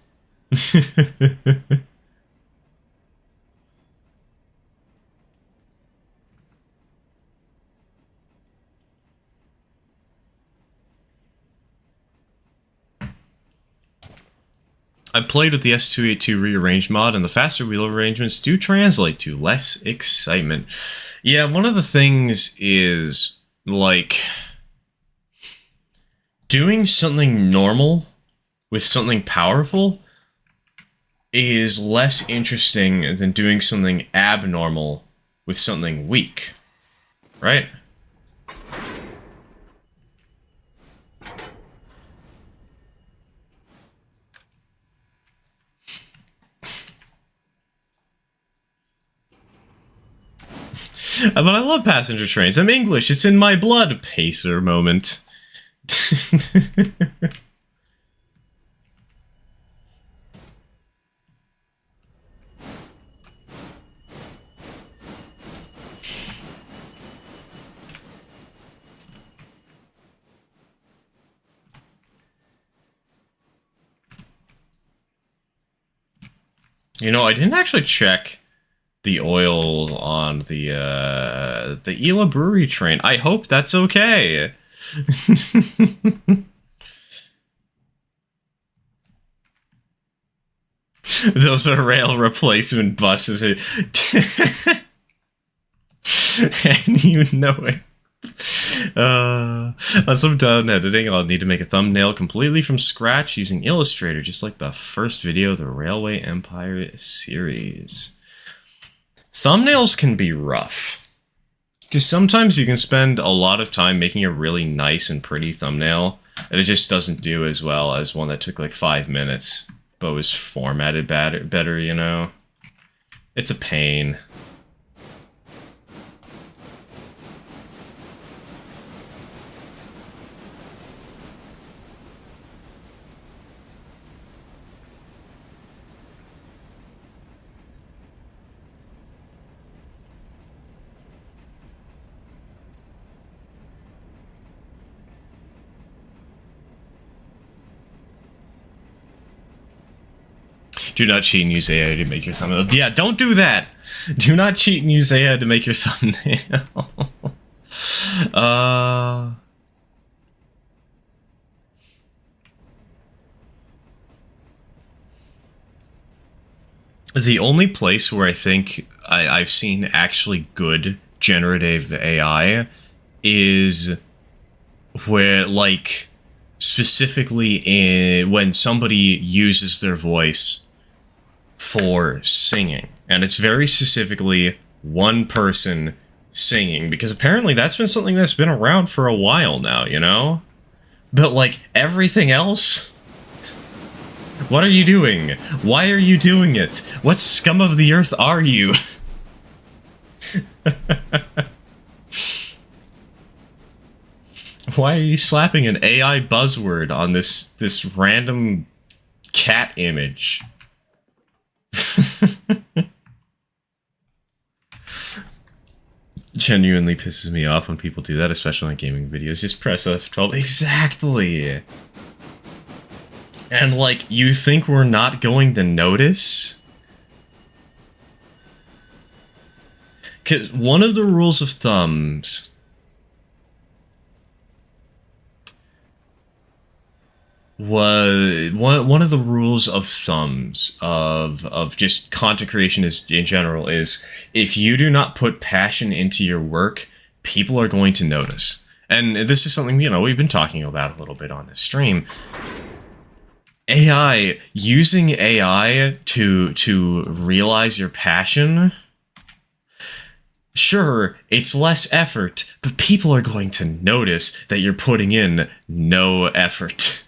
I played with the S282 rearranged mod, and the faster wheel arrangements do translate to less excitement. Yeah, one of the things is, like, doing something normal with something powerful is less interesting than doing something abnormal with something weak, right? But I love passenger trains. I'm English. It's in my blood. Pacer moment. You know, I didn't actually check the oil on the Ela Brewery train. I hope that's okay. Those are rail replacement buses. And you know it. On some done editing, I'll need to make a thumbnail completely from scratch using Illustrator, just like the first video of the Railway Empire series. Thumbnails can be rough, because sometimes you can spend a lot of time making a really nice and pretty thumbnail, and it just doesn't do as well as one that took like 5 minutes, but was formatted better, you know? It's a pain. Do not cheat and use AI to make your thumbnail. Yeah, don't do that! Do not cheat and use AI to make your thumbnail. The only place where I think I've seen actually good generative AI is where, like, specifically when somebody uses their voice for singing, and it's very specifically one person singing, because apparently that's been something that's been around for a while now, you know? But, like, everything else? What are you doing? Why are you doing it? What scum of the earth are you? Why are you slapping an AI buzzword on this random cat image? Genuinely pisses me off when people do that, especially on gaming videos. Just press F12. Exactly! And, like, you think we're not going to notice? Because one of the rules of thumbs... one of the rules of thumbs of just content creation is in general is if you do not put passion into your work, people are going to notice. And this is something, you know, we've been talking about a little bit on this stream. AI, using AI to realize your passion, sure, it's less effort, but people are going to notice that you're putting in no effort.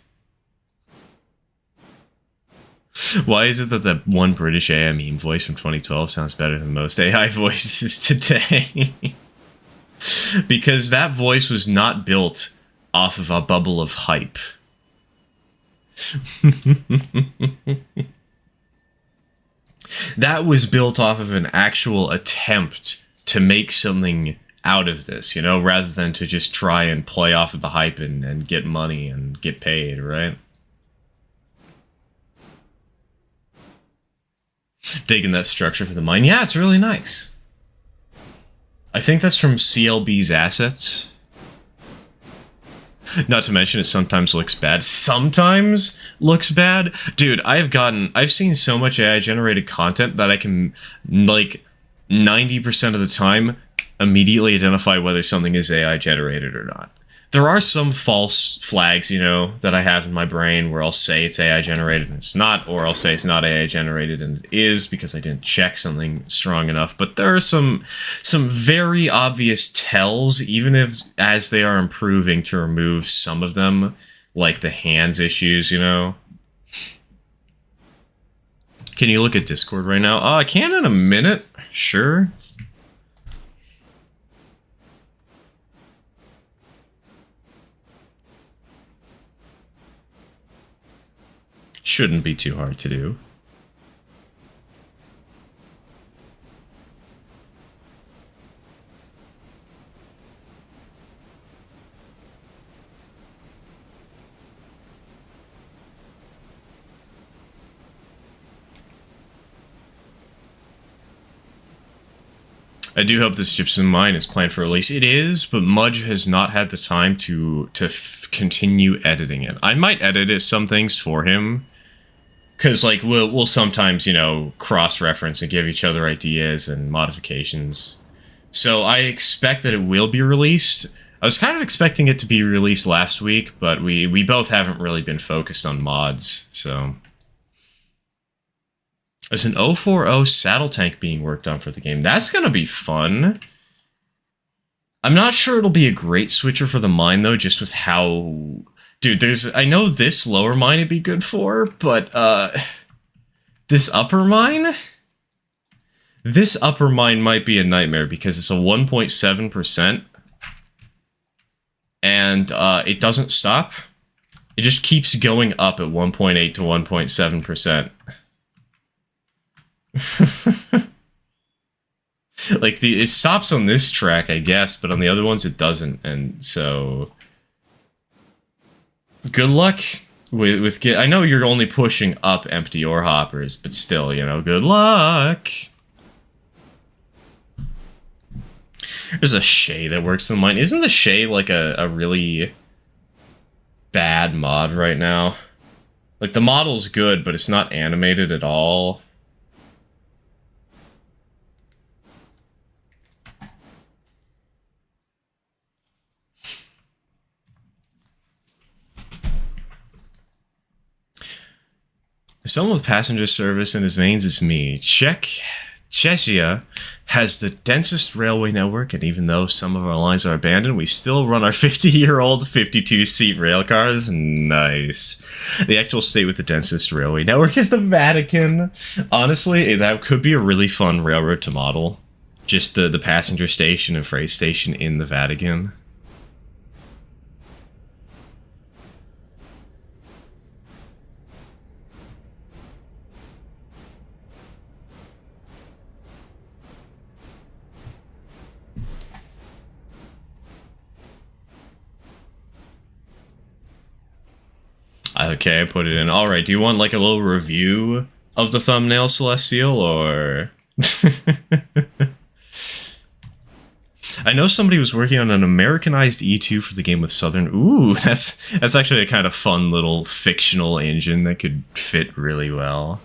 Why is it that that one British AI meme voice from 2012 sounds better than most AI voices today? Because that voice was not built off of a bubble of hype. That was built off of an actual attempt to make something out of this, you know, rather than to just try and play off of the hype and get money and get paid, right? Digging that structure for the mine. Yeah, it's really nice. I think that's from CLB's assets. Not to mention it sometimes looks bad. Sometimes looks bad? Dude, I've seen so much AI-generated content that I can, like, 90% of the time, immediately identify whether something is AI-generated or not. There are some false flags, you know, that I have in my brain where I'll say it's AI-generated and it's not, or I'll say it's not AI-generated and it is because I didn't check something strong enough. But there are some very obvious tells, even if as they are improving, to remove some of them, like the hands issues, you know. Can you look at Discord right now? I can in a minute, sure. Shouldn't be too hard to do. I do hope this gypsum mine is planned for release. It is, but Mudge has not had the time to continue editing it. I might edit some things for him. Because, like, we'll sometimes, you know, cross-reference and give each other ideas and modifications. So I expect that it will be released. I was kind of expecting it to be released last week, but we both haven't really been focused on mods, so... There's an 040 saddle tank being worked on for the game. That's gonna be fun. I'm not sure it'll be a great switcher for the mine, though, just with how... Dude, I know this lower mine it'd be good for, but, this upper mine? This upper mine might be a nightmare, because it's a 1.7%, and, it doesn't stop. It just keeps going up at 1.8 to 1.7%. Like, it stops on this track, I guess, but on the other ones it doesn't, and so... Good luck with I know you're only pushing up empty ore hoppers, but still, you know, good luck. There's a Shay that works in the mine. Isn't the Shay like a really bad mod right now? Like, the model's good, but it's not animated at all. Someone with passenger service in his veins is me. Check Czechia has the densest railway network, and even though some of our lines are abandoned, we still run our 50-year-old 52-seat rail cars. Nice. The actual state with the densest railway network is the Vatican. Honestly, that could be a really fun railroad to model. Just the passenger station and freight station in the Vatican. Okay, I put it in. Alright, do you want like a little review of the thumbnail, Celestial, or... I know somebody was working on an Americanized E2 for the game with Southern... Ooh, that's actually a kind of fun little fictional engine that could fit really well.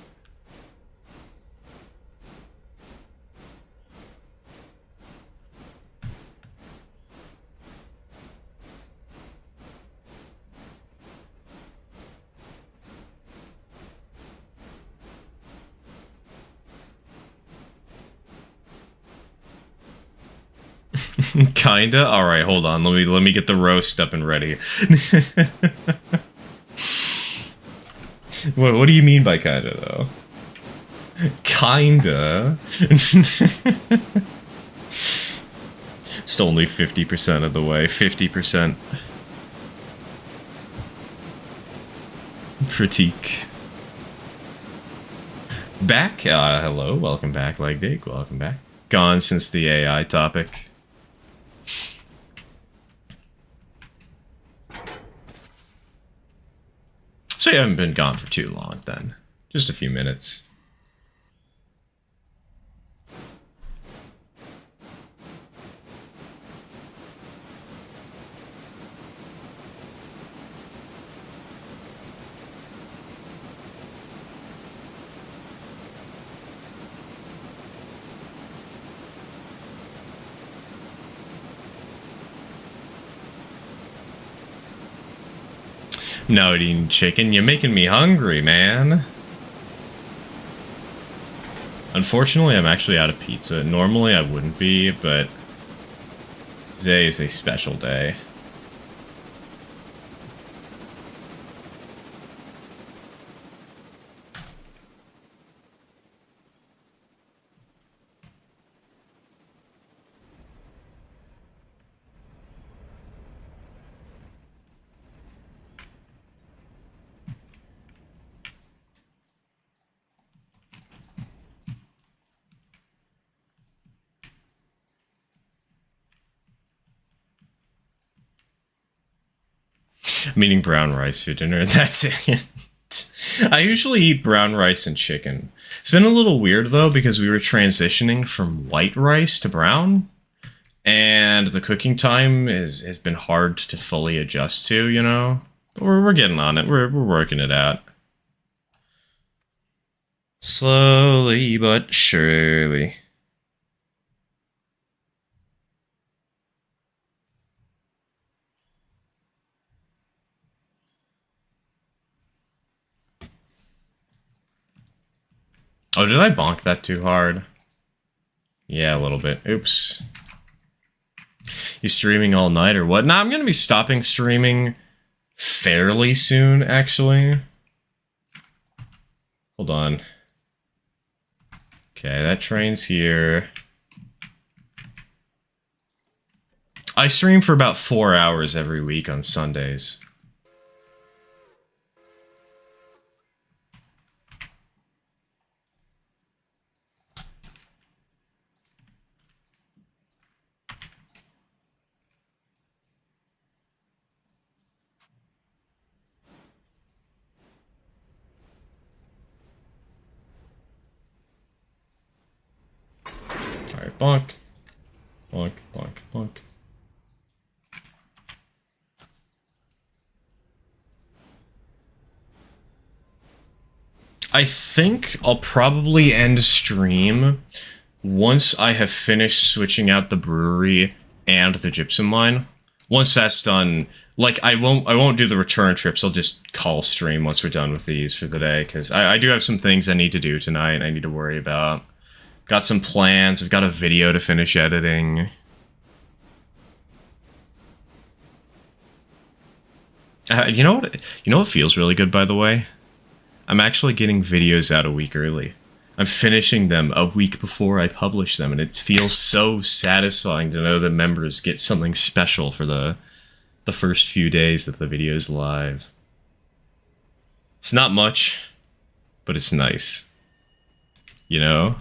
Kinda? Alright, hold on. Let me get the roast up and ready. What do you mean by kinda, though? Kinda? Still only 50% of the way. 50%. Critique. Back? Hello, welcome back, Legdig. Welcome back. Gone since the AI topic. So you haven't been gone for too long, then. Just a few minutes. No eating chicken, you're making me hungry, man. Unfortunately, I'm actually out of pizza. Normally I wouldn't be, but today is a special day. I'm eating brown rice for dinner, and that's it. I usually eat brown rice and chicken. It's been a little weird, though, because we were transitioning from white rice to brown, and the cooking time has been hard to fully adjust to, you know? But we're getting on it. We're working it out. Slowly but surely. Oh, did I bonk that too hard? Yeah, a little bit. Oops. You streaming all night or what? Nah, I'm gonna be stopping streaming fairly soon, actually. Hold on. Okay, that train's here. I stream for about 4 hours every week on Sundays. Alright, bonk. Bonk, bonk, bonk. I think I'll probably end stream once I have finished switching out the brewery and the gypsum line. Once that's done, like, I won't do the return trips. I'll just call stream once we're done with these for the day, because I do have some things I need to do tonight I need to worry about. Got some plans. I've got a video to finish editing. You know what? You know what feels really good, by the way? I'm actually getting videos out a week early. I'm finishing them a week before I publish them, and it feels so satisfying to know that members get something special for the first few days that the video's live. It's not much, but it's nice. You know?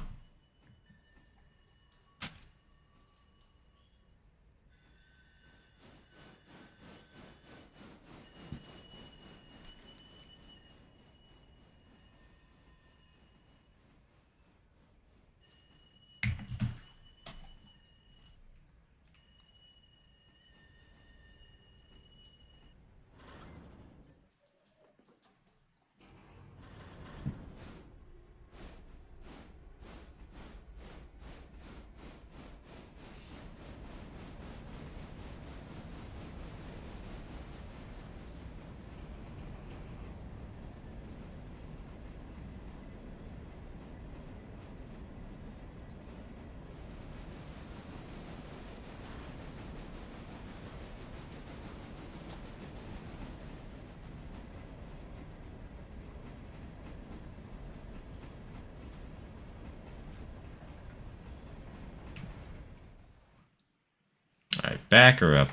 Alright, back her up.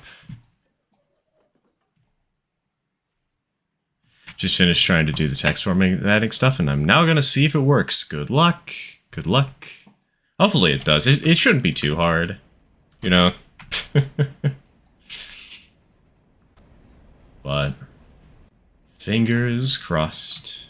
Just finished trying to do the text formatting stuff, and I'm now gonna see if it works. Good luck. Good luck. Hopefully it does. It shouldn't be too hard. You know? But fingers crossed.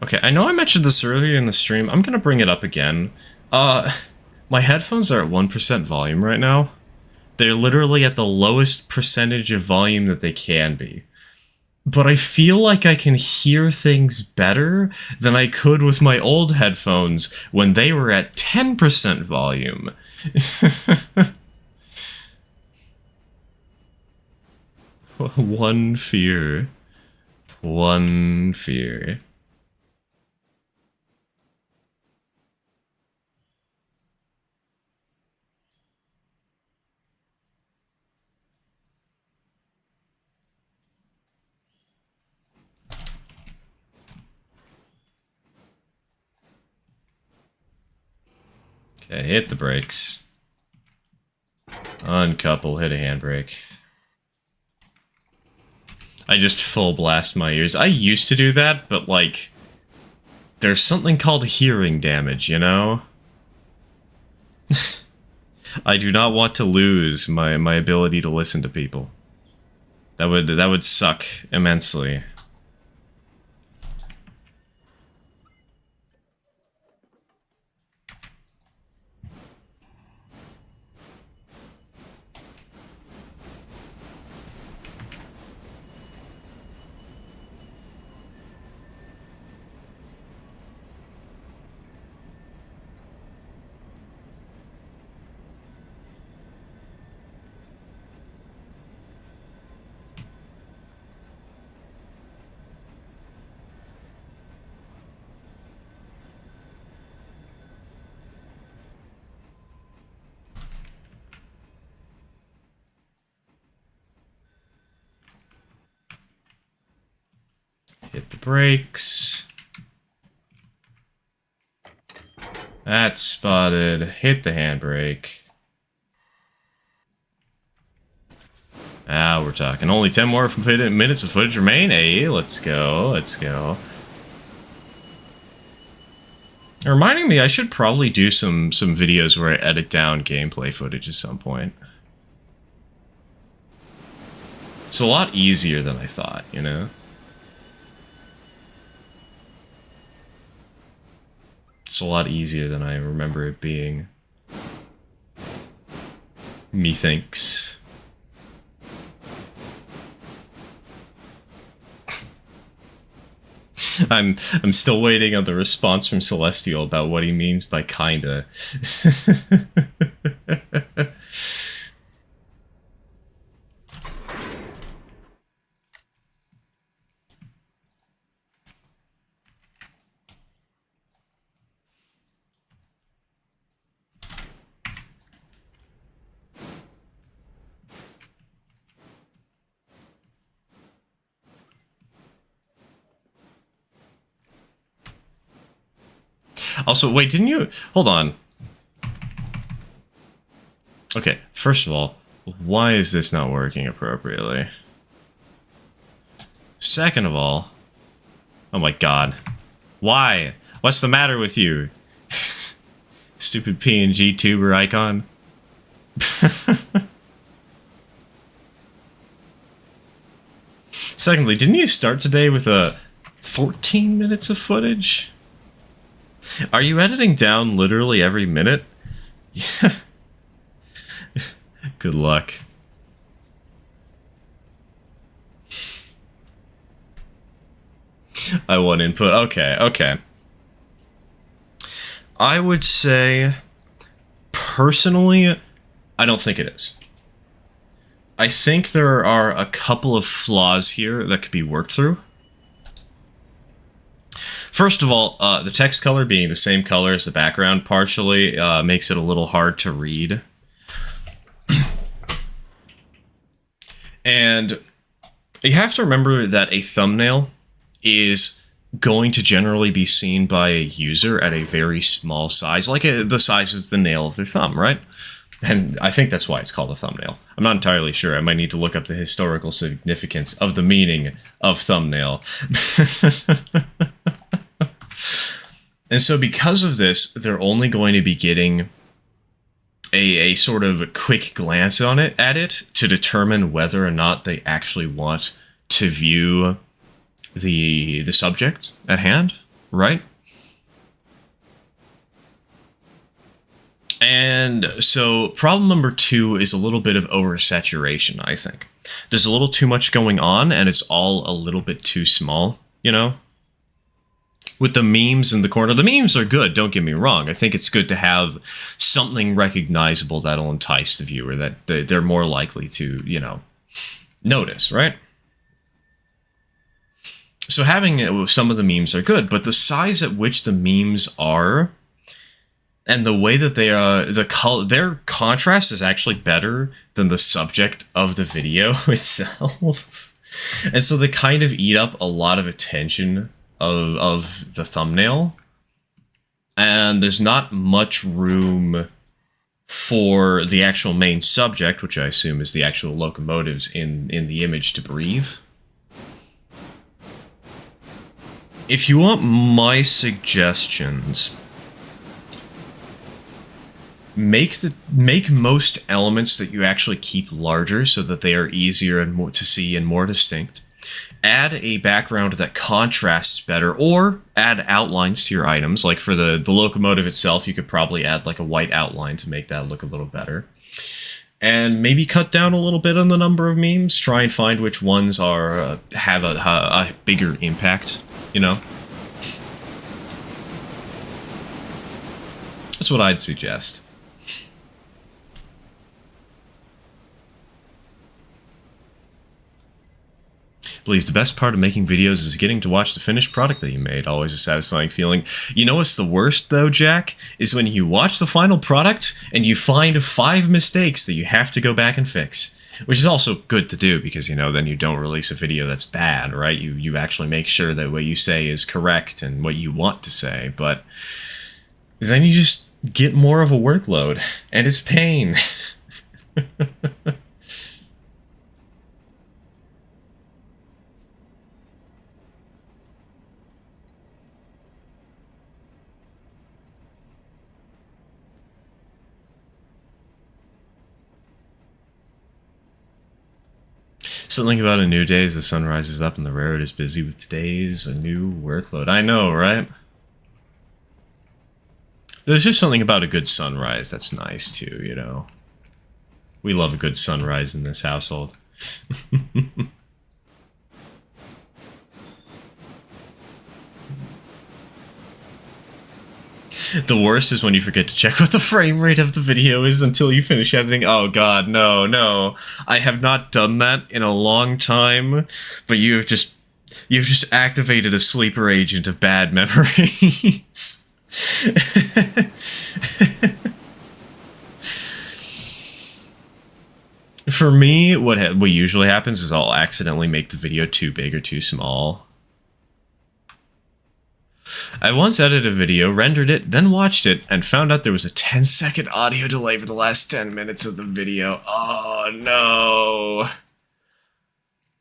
Okay, I know I mentioned this earlier in the stream. I'm gonna bring it up again. My headphones are at 1% volume right now. They're literally at the lowest percentage of volume that they can be. But I feel like I can hear things better than I could with my old headphones when they were at 10% volume. One fear. One fear. Okay, hit the brakes. Uncouple, hit a handbrake. I just full blast my ears. I used to do that, but like, there's something called hearing damage, you know? I do not want to lose my ability to listen to people. That would suck immensely. Hit the brakes. That's spotted. Hit the handbrake. Now we're talking. Only 10 more minutes of footage remain. Hey, let's go. Let's go. Reminding me, I should probably do some videos where I edit down gameplay footage at some point. It's a lot easier than I thought, you know? It's a lot easier than I remember it being. Methinks. I'm still waiting on the response from Celestial about what he means by kinda. Also, wait, didn't you... Hold on. Okay, first of all, why is this not working appropriately? Second of all... Oh my god. Why? What's the matter with you? Stupid PNG tuber icon. Secondly, didn't you start today with 14 minutes of footage? Are you editing down literally every minute? Yeah. Good luck. I want input. Okay, okay. I would say, personally, I don't think it is. I think there are a couple of flaws here that could be worked through. First of all, the text color being the same color as the background partially makes it a little hard to read. And you have to remember that a thumbnail is going to generally be seen by a user at a very small size, like the size of the nail of their thumb, right? And I think that's why it's called a thumbnail. I'm not entirely sure. I might need to look up the historical significance of the meaning of thumbnail. And so because of this, they're only going to be getting a sort of quick glance on it at it to determine whether or not they actually want to view the subject at hand, right? And so problem number 2 is a little bit of oversaturation, I think. There's a little too much going on, and it's all a little bit too small, you know? With the memes in the corner. The memes are good, don't get me wrong. I think it's good to have something recognizable that'll entice the viewer, that they're more likely to, you know, notice, right? So having some of the memes are good, but the size at which the memes are, and the way that they are, their contrast is actually better than the subject of the video itself. And so they kind of eat up a lot of attention of the thumbnail, and there's not much room for the actual main subject, which I assume is the actual locomotives in the image, to breathe. If you want my suggestions, make most elements that you actually keep larger so that they are easier and more to see and more distinct. Add a background that contrasts better, or add outlines to your items. Like for the locomotive itself, you could probably add like a white outline to make that look a little better. And maybe cut down a little bit on the number of memes. Try and find which ones are have a bigger impact, you know? That's what I'd suggest. I believe the best part of making videos is getting to watch the finished product that you made. Always a satisfying feeling. You know what's the worst, though, Jack? Is when you watch the final product and you find 5 mistakes that you have to go back and fix. Which is also good to do because, you know, then you don't release a video that's bad, right? You actually make sure that what you say is correct and what you want to say. But then you just get more of a workload. And it's pain. Something about a new day as the sun rises up and the railroad is busy with today's a new workload. I know, right? There's just something about a good sunrise that's nice, too, you know? We love a good sunrise in this household. The worst is when you forget to check what the frame rate of the video is until you finish editing. Oh god, no, no. I have not done that in a long time, but you've just activated a sleeper agent of bad memories. For me, what usually happens is I'll accidentally make the video too big or too small. I once edited a video, rendered it, then watched it, and found out there was a 10-second audio delay for the last 10 minutes of the video. Oh, no.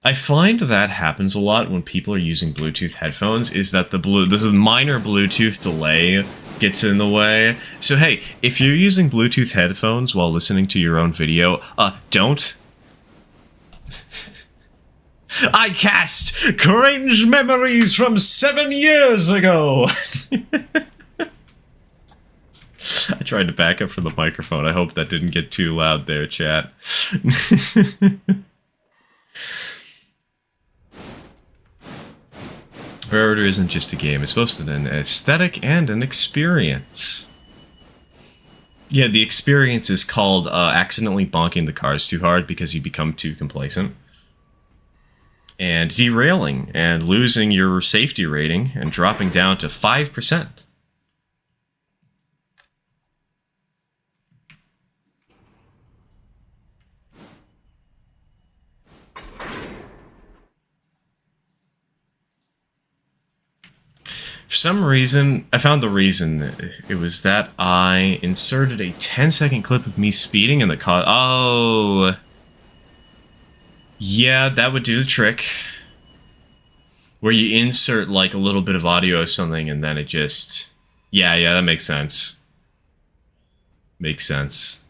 I find that happens a lot when people are using Bluetooth headphones, is that the minor Bluetooth delay gets in the way. So hey, if you're using Bluetooth headphones while listening to your own video, don't. I cast cringe memories from 7 years ago. I tried to back up from the microphone. I hope that didn't get too loud there, chat. Railroader isn't just a game. It's supposed to be an aesthetic and an experience. Yeah, the experience is called accidentally bonking the cars too hard because you become too complacent. And derailing and losing your safety rating and dropping down to 5%. For some reason, I found the reason. It was that I inserted a 10-second clip of me speeding and the car. Oh. Yeah, that would do the trick. Where you insert like a little bit of audio or something and then it just... Yeah, that makes sense. Makes sense.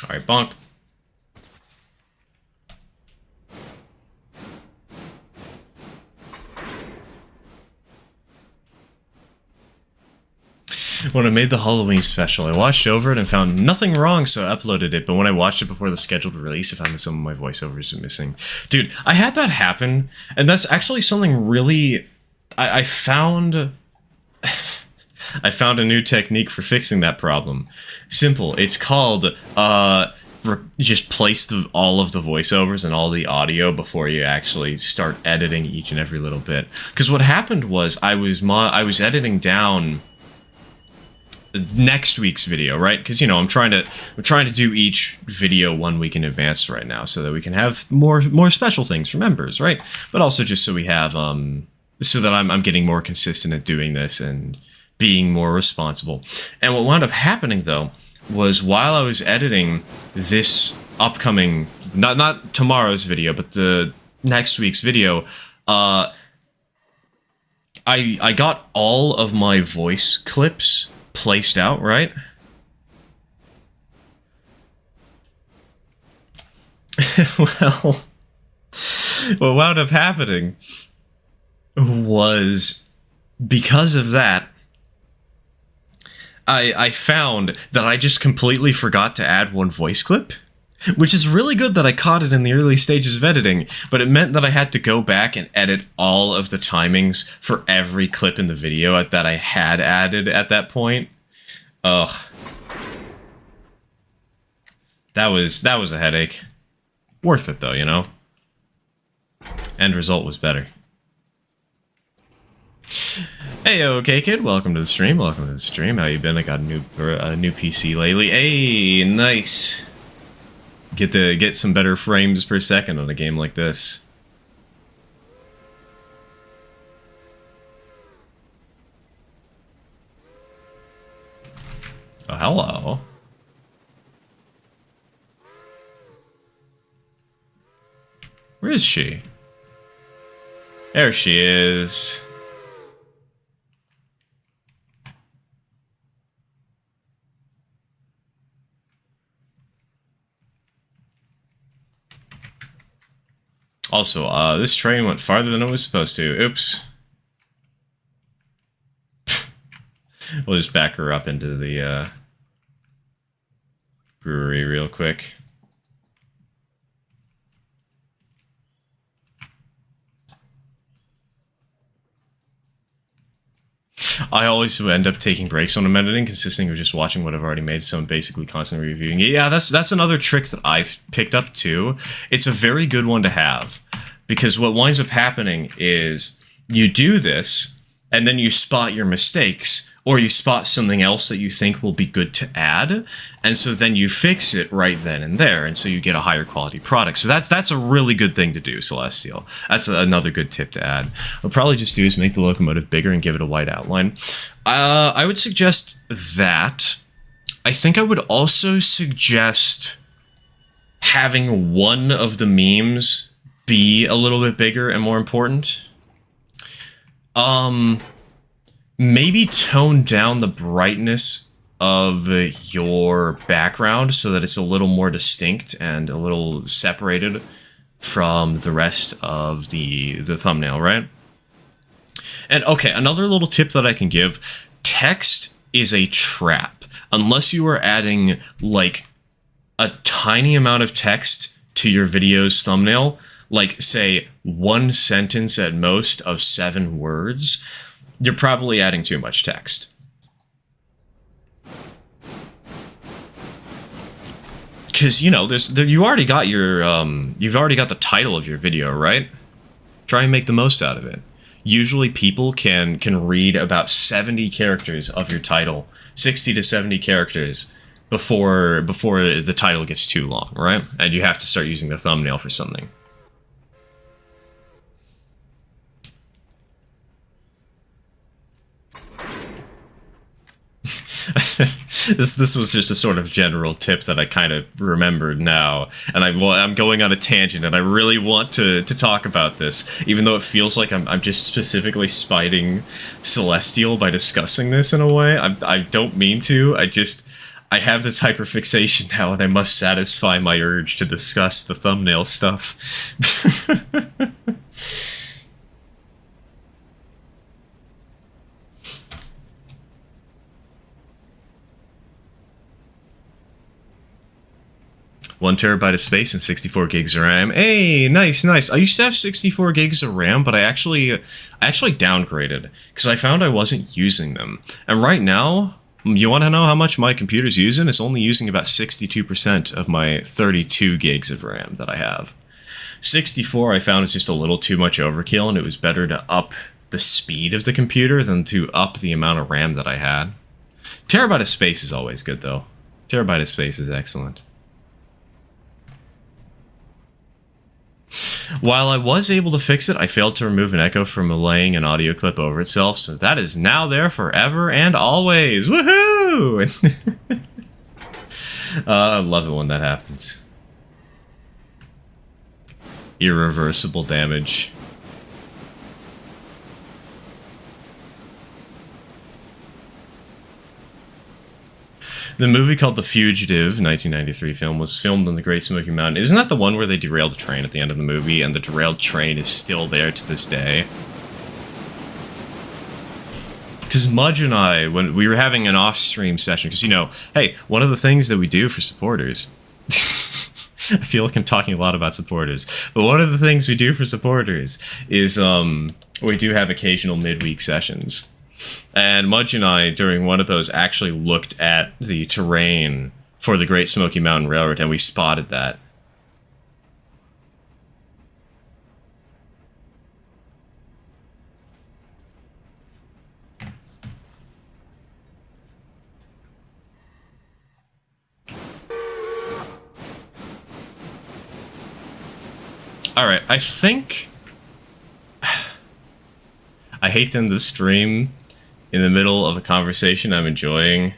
Alright, bonk. When I made the Halloween special, I watched over it and found nothing wrong, so I uploaded it, but when I watched it before the scheduled release, I found that some of my voiceovers were missing. Dude, I had that happen, and that's actually something really... I found... I found a new technique for fixing that problem. Simple. It's called, just place all of the voiceovers and all the audio before you actually start editing each and every little bit. Because what happened was, I was editing down next week's video, right? Because, you know, I'm trying to do each video 1 week in advance right now, so that we can have more special things for members, right? But also just so we have, so that I'm getting more consistent at doing this and being more responsible. And what wound up happening, though, was while I was editing this upcoming, not tomorrow's video, but the next week's video, I got all of my voice clips placed out, right? Well, what wound up happening was, because of that, I found that I just completely forgot to add one voice clip, which is really good that I caught it in the early stages of editing, but it meant that I had to go back and edit all of the timings for every clip in the video that I had added at that point. Ugh. That was a headache. Worth it though, you know? End result was better. Hey, okay, kid. Welcome to the stream. Welcome to the stream. How you been? I got a new PC lately. Hey, nice. Get some better frames per second on a game like this. Oh, hello. Where is she? There she is. Also, this train went farther than it was supposed to. Oops. We'll just back her up into the brewery real quick. I always end up taking breaks when I'm editing, consisting of just watching what I've already made, so I'm basically constantly reviewing it. Yeah, that's another trick that I've picked up too. It's a very good one to have, because what winds up happening is you do this, and then you spot your mistakes, or you spot something else that you think will be good to add, and so then you fix it right then and there, and so you get a higher quality product. So that's a really good thing to do, Celestial. That's another good tip to add. What I'll probably just do is make the locomotive bigger and give it a white outline. I would suggest that. I think I would also suggest having one of the memes be a little bit bigger and more important. Maybe tone down the brightness of your background so that it's a little more distinct and a little separated from the rest of the thumbnail, right? And okay, another little tip that I can give, text is a trap. Unless you are adding like a tiny amount of text to your video's thumbnail, like say one sentence at most of 7 words, you're probably adding too much text. Because, you know, you already got your, you've already got the title of your video, right? Try and make the most out of it. Usually people can read about 70 characters of your title, 60 to 70 characters before the title gets too long, right? And you have to start using the thumbnail for something. This was just a sort of general tip that I kind of remembered now, and I'm going on a tangent, and I really want to talk about this, even though it feels like I'm just specifically spiting Celestial by discussing this in a way. I don't mean to. I have this hyperfixation now, and I must satisfy my urge to discuss the thumbnail stuff. One terabyte of space and 64 gigs of RAM. Hey, nice. I used to have 64 gigs of RAM, but I actually downgraded because I found I wasn't using them. And right now, you want to know how much my computer's using? It's only using about 62% of my 32 gigs of RAM that I have. 64 I found is just a little too much overkill, and it was better to up the speed of the computer than to up the amount of RAM that I had. Terabyte of space is always good, though. Terabyte of space is excellent. While I was able to fix it, I failed to remove an echo from laying an audio clip over itself, so that is now there forever and always. Woohoo! I love it when that happens. Irreversible damage. The movie called The Fugitive, 1993 film, was filmed on the Great Smoky Mountain. Isn't that the one where they derailed the train at the end of the movie, and the derailed train is still there to this day? Because Mudge and I, when we were having an off-stream session, because, you know, hey, one of the things that we do for supporters... I feel like I'm talking a lot about supporters, but one of the things we do for supporters is we do have occasional midweek sessions. And Mudge and I, during one of those, actually looked at the terrain for the Great Smoky Mountain Railroad, and we spotted that. Alright, I think... I hate to end the stream in the middle of a conversation I'm enjoying.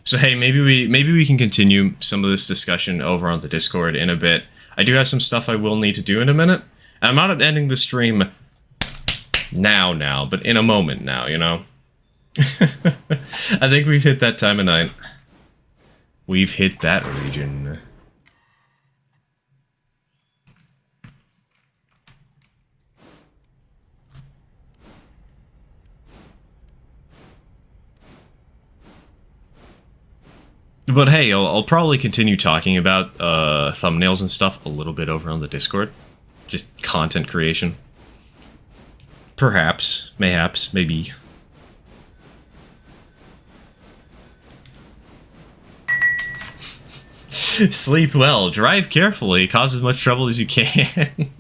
So hey, maybe we can continue some of this discussion over on the Discord in a bit. I do have some stuff I will need to do in a minute. And I'm not ending the stream now, but in a moment now, you know? I think we've hit that time of night. We've hit that region. But hey, I'll probably continue talking about thumbnails and stuff a little bit over on the Discord. Just content creation. Perhaps, mayhaps, maybe. Sleep well, drive carefully, cause as much trouble as you can.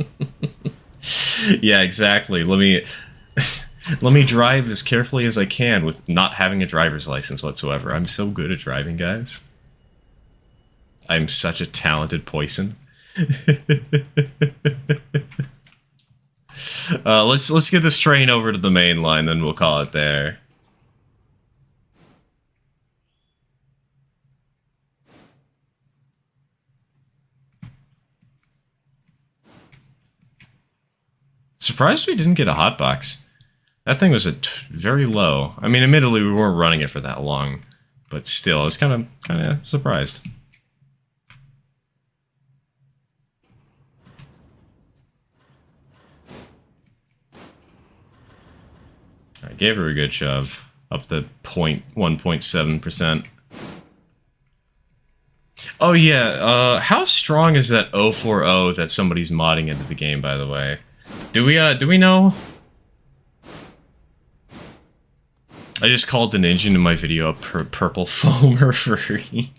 Yeah, exactly. Let me drive as carefully as I can with not having a driver's license whatsoever. I'm so good at driving, guys. I'm such a talented poison. Let's get this train over to the main line, then we'll call it there. Surprised we didn't get a hotbox. That thing was very low. I mean, admittedly, we weren't running it for that long, but still, I was kind of surprised. I gave her a good shove, up to 1.7%. Oh yeah, how strong is that 040 that somebody's modding into the game, by the way? Do we know? I just called an engine in my video a purple foamer freak.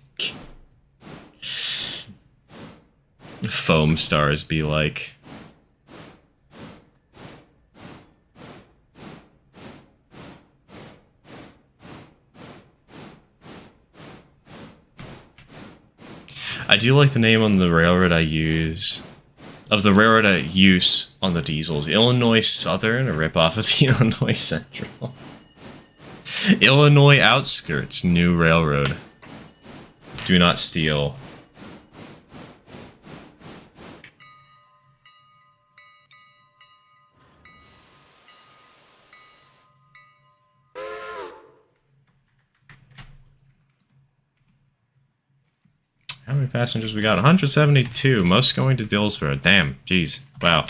Foam stars be like. I do like the name on the railroad I use. Of the railroad I use on the diesels. Illinois Southern, a ripoff of the Illinois Central. Illinois Outskirts, new railroad. Do not steal. How many passengers we got? 172, most going to Dillsboro. Damn, jeez, wow.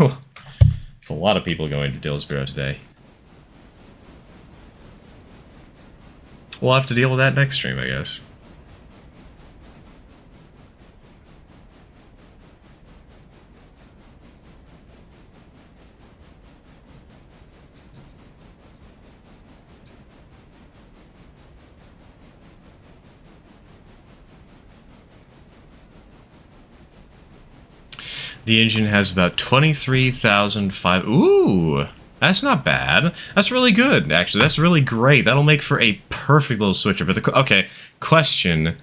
It's a lot of people going to Dillsboro today. We'll have to deal with that next stream, I guess. The engine has about 23,005. Ooh, that's not bad. That's really good, actually. That's really great. That'll make for a perfect little switcher. But okay, question: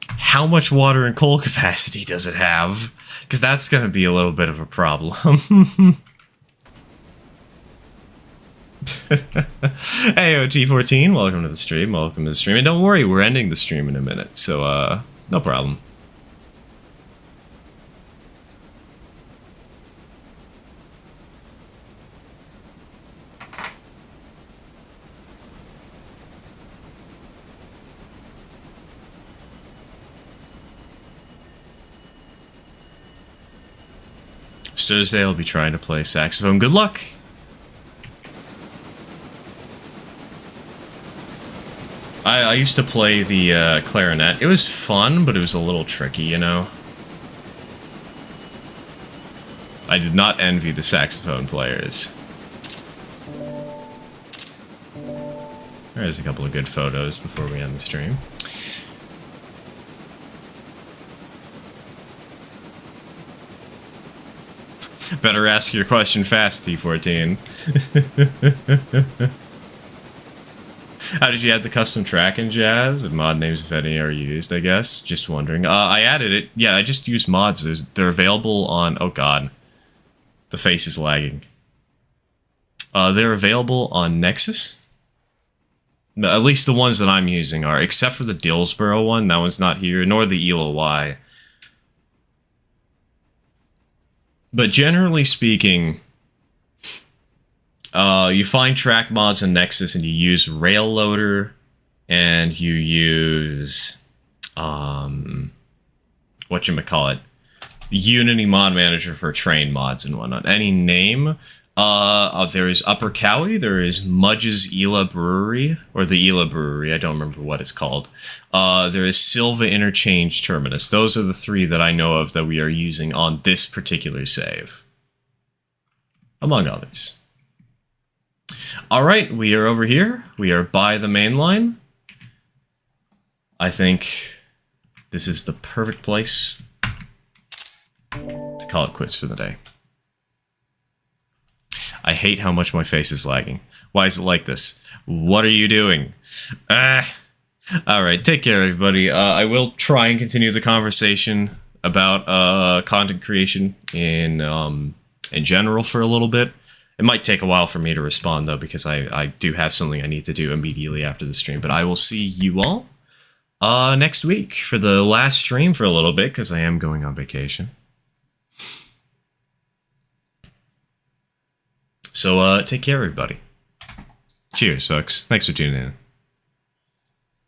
how much water and coal capacity does it have? Because that's going to be a little bit of a problem. Hey, OT14, welcome to the stream. Welcome to the stream. And don't worry, we're ending the stream in a minute, so no problem. Thursday I'll be trying to play saxophone. Good luck! I used to play the clarinet. It was fun, but it was a little tricky, you know? I did not envy the saxophone players. There's a couple of good photos before we end the stream. Better ask your question fast, T14. How did you add the custom track in Jazz? If mod names, if any, are used, I guess. Just wondering. I added it. Yeah, I just used mods. They're available on... Oh, God. The face is lagging. They're available on Nexus. At least the ones that I'm using are. Except for the Dillsboro one. That one's not here. Nor the ELOY. But generally speaking... you find track mods in Nexus and you use Railloader and you use whatchamacallit, Unity Mod Manager for train mods and whatnot. Any name. There is Upper Cowie, there is Mudge's Ela Brewery, or the Ela Brewery, I don't remember what it's called. There is Silva Interchange Terminus. Those are the three that I know of that we are using on this particular save. Among others. Alright, we are over here. We are by the main line. I think this is the perfect place to call it quits for the day. I hate how much my face is lagging. Why is it like this? What are you doing? Alright, take care everybody. I will try and continue the conversation about content creation in general for a little bit. It might take a while for me to respond, though, because I do have something I need to do immediately after the stream. But I will see you all next week for the last stream for a little bit, because I am going on vacation. So, take care, everybody. Cheers, folks. Thanks for tuning in.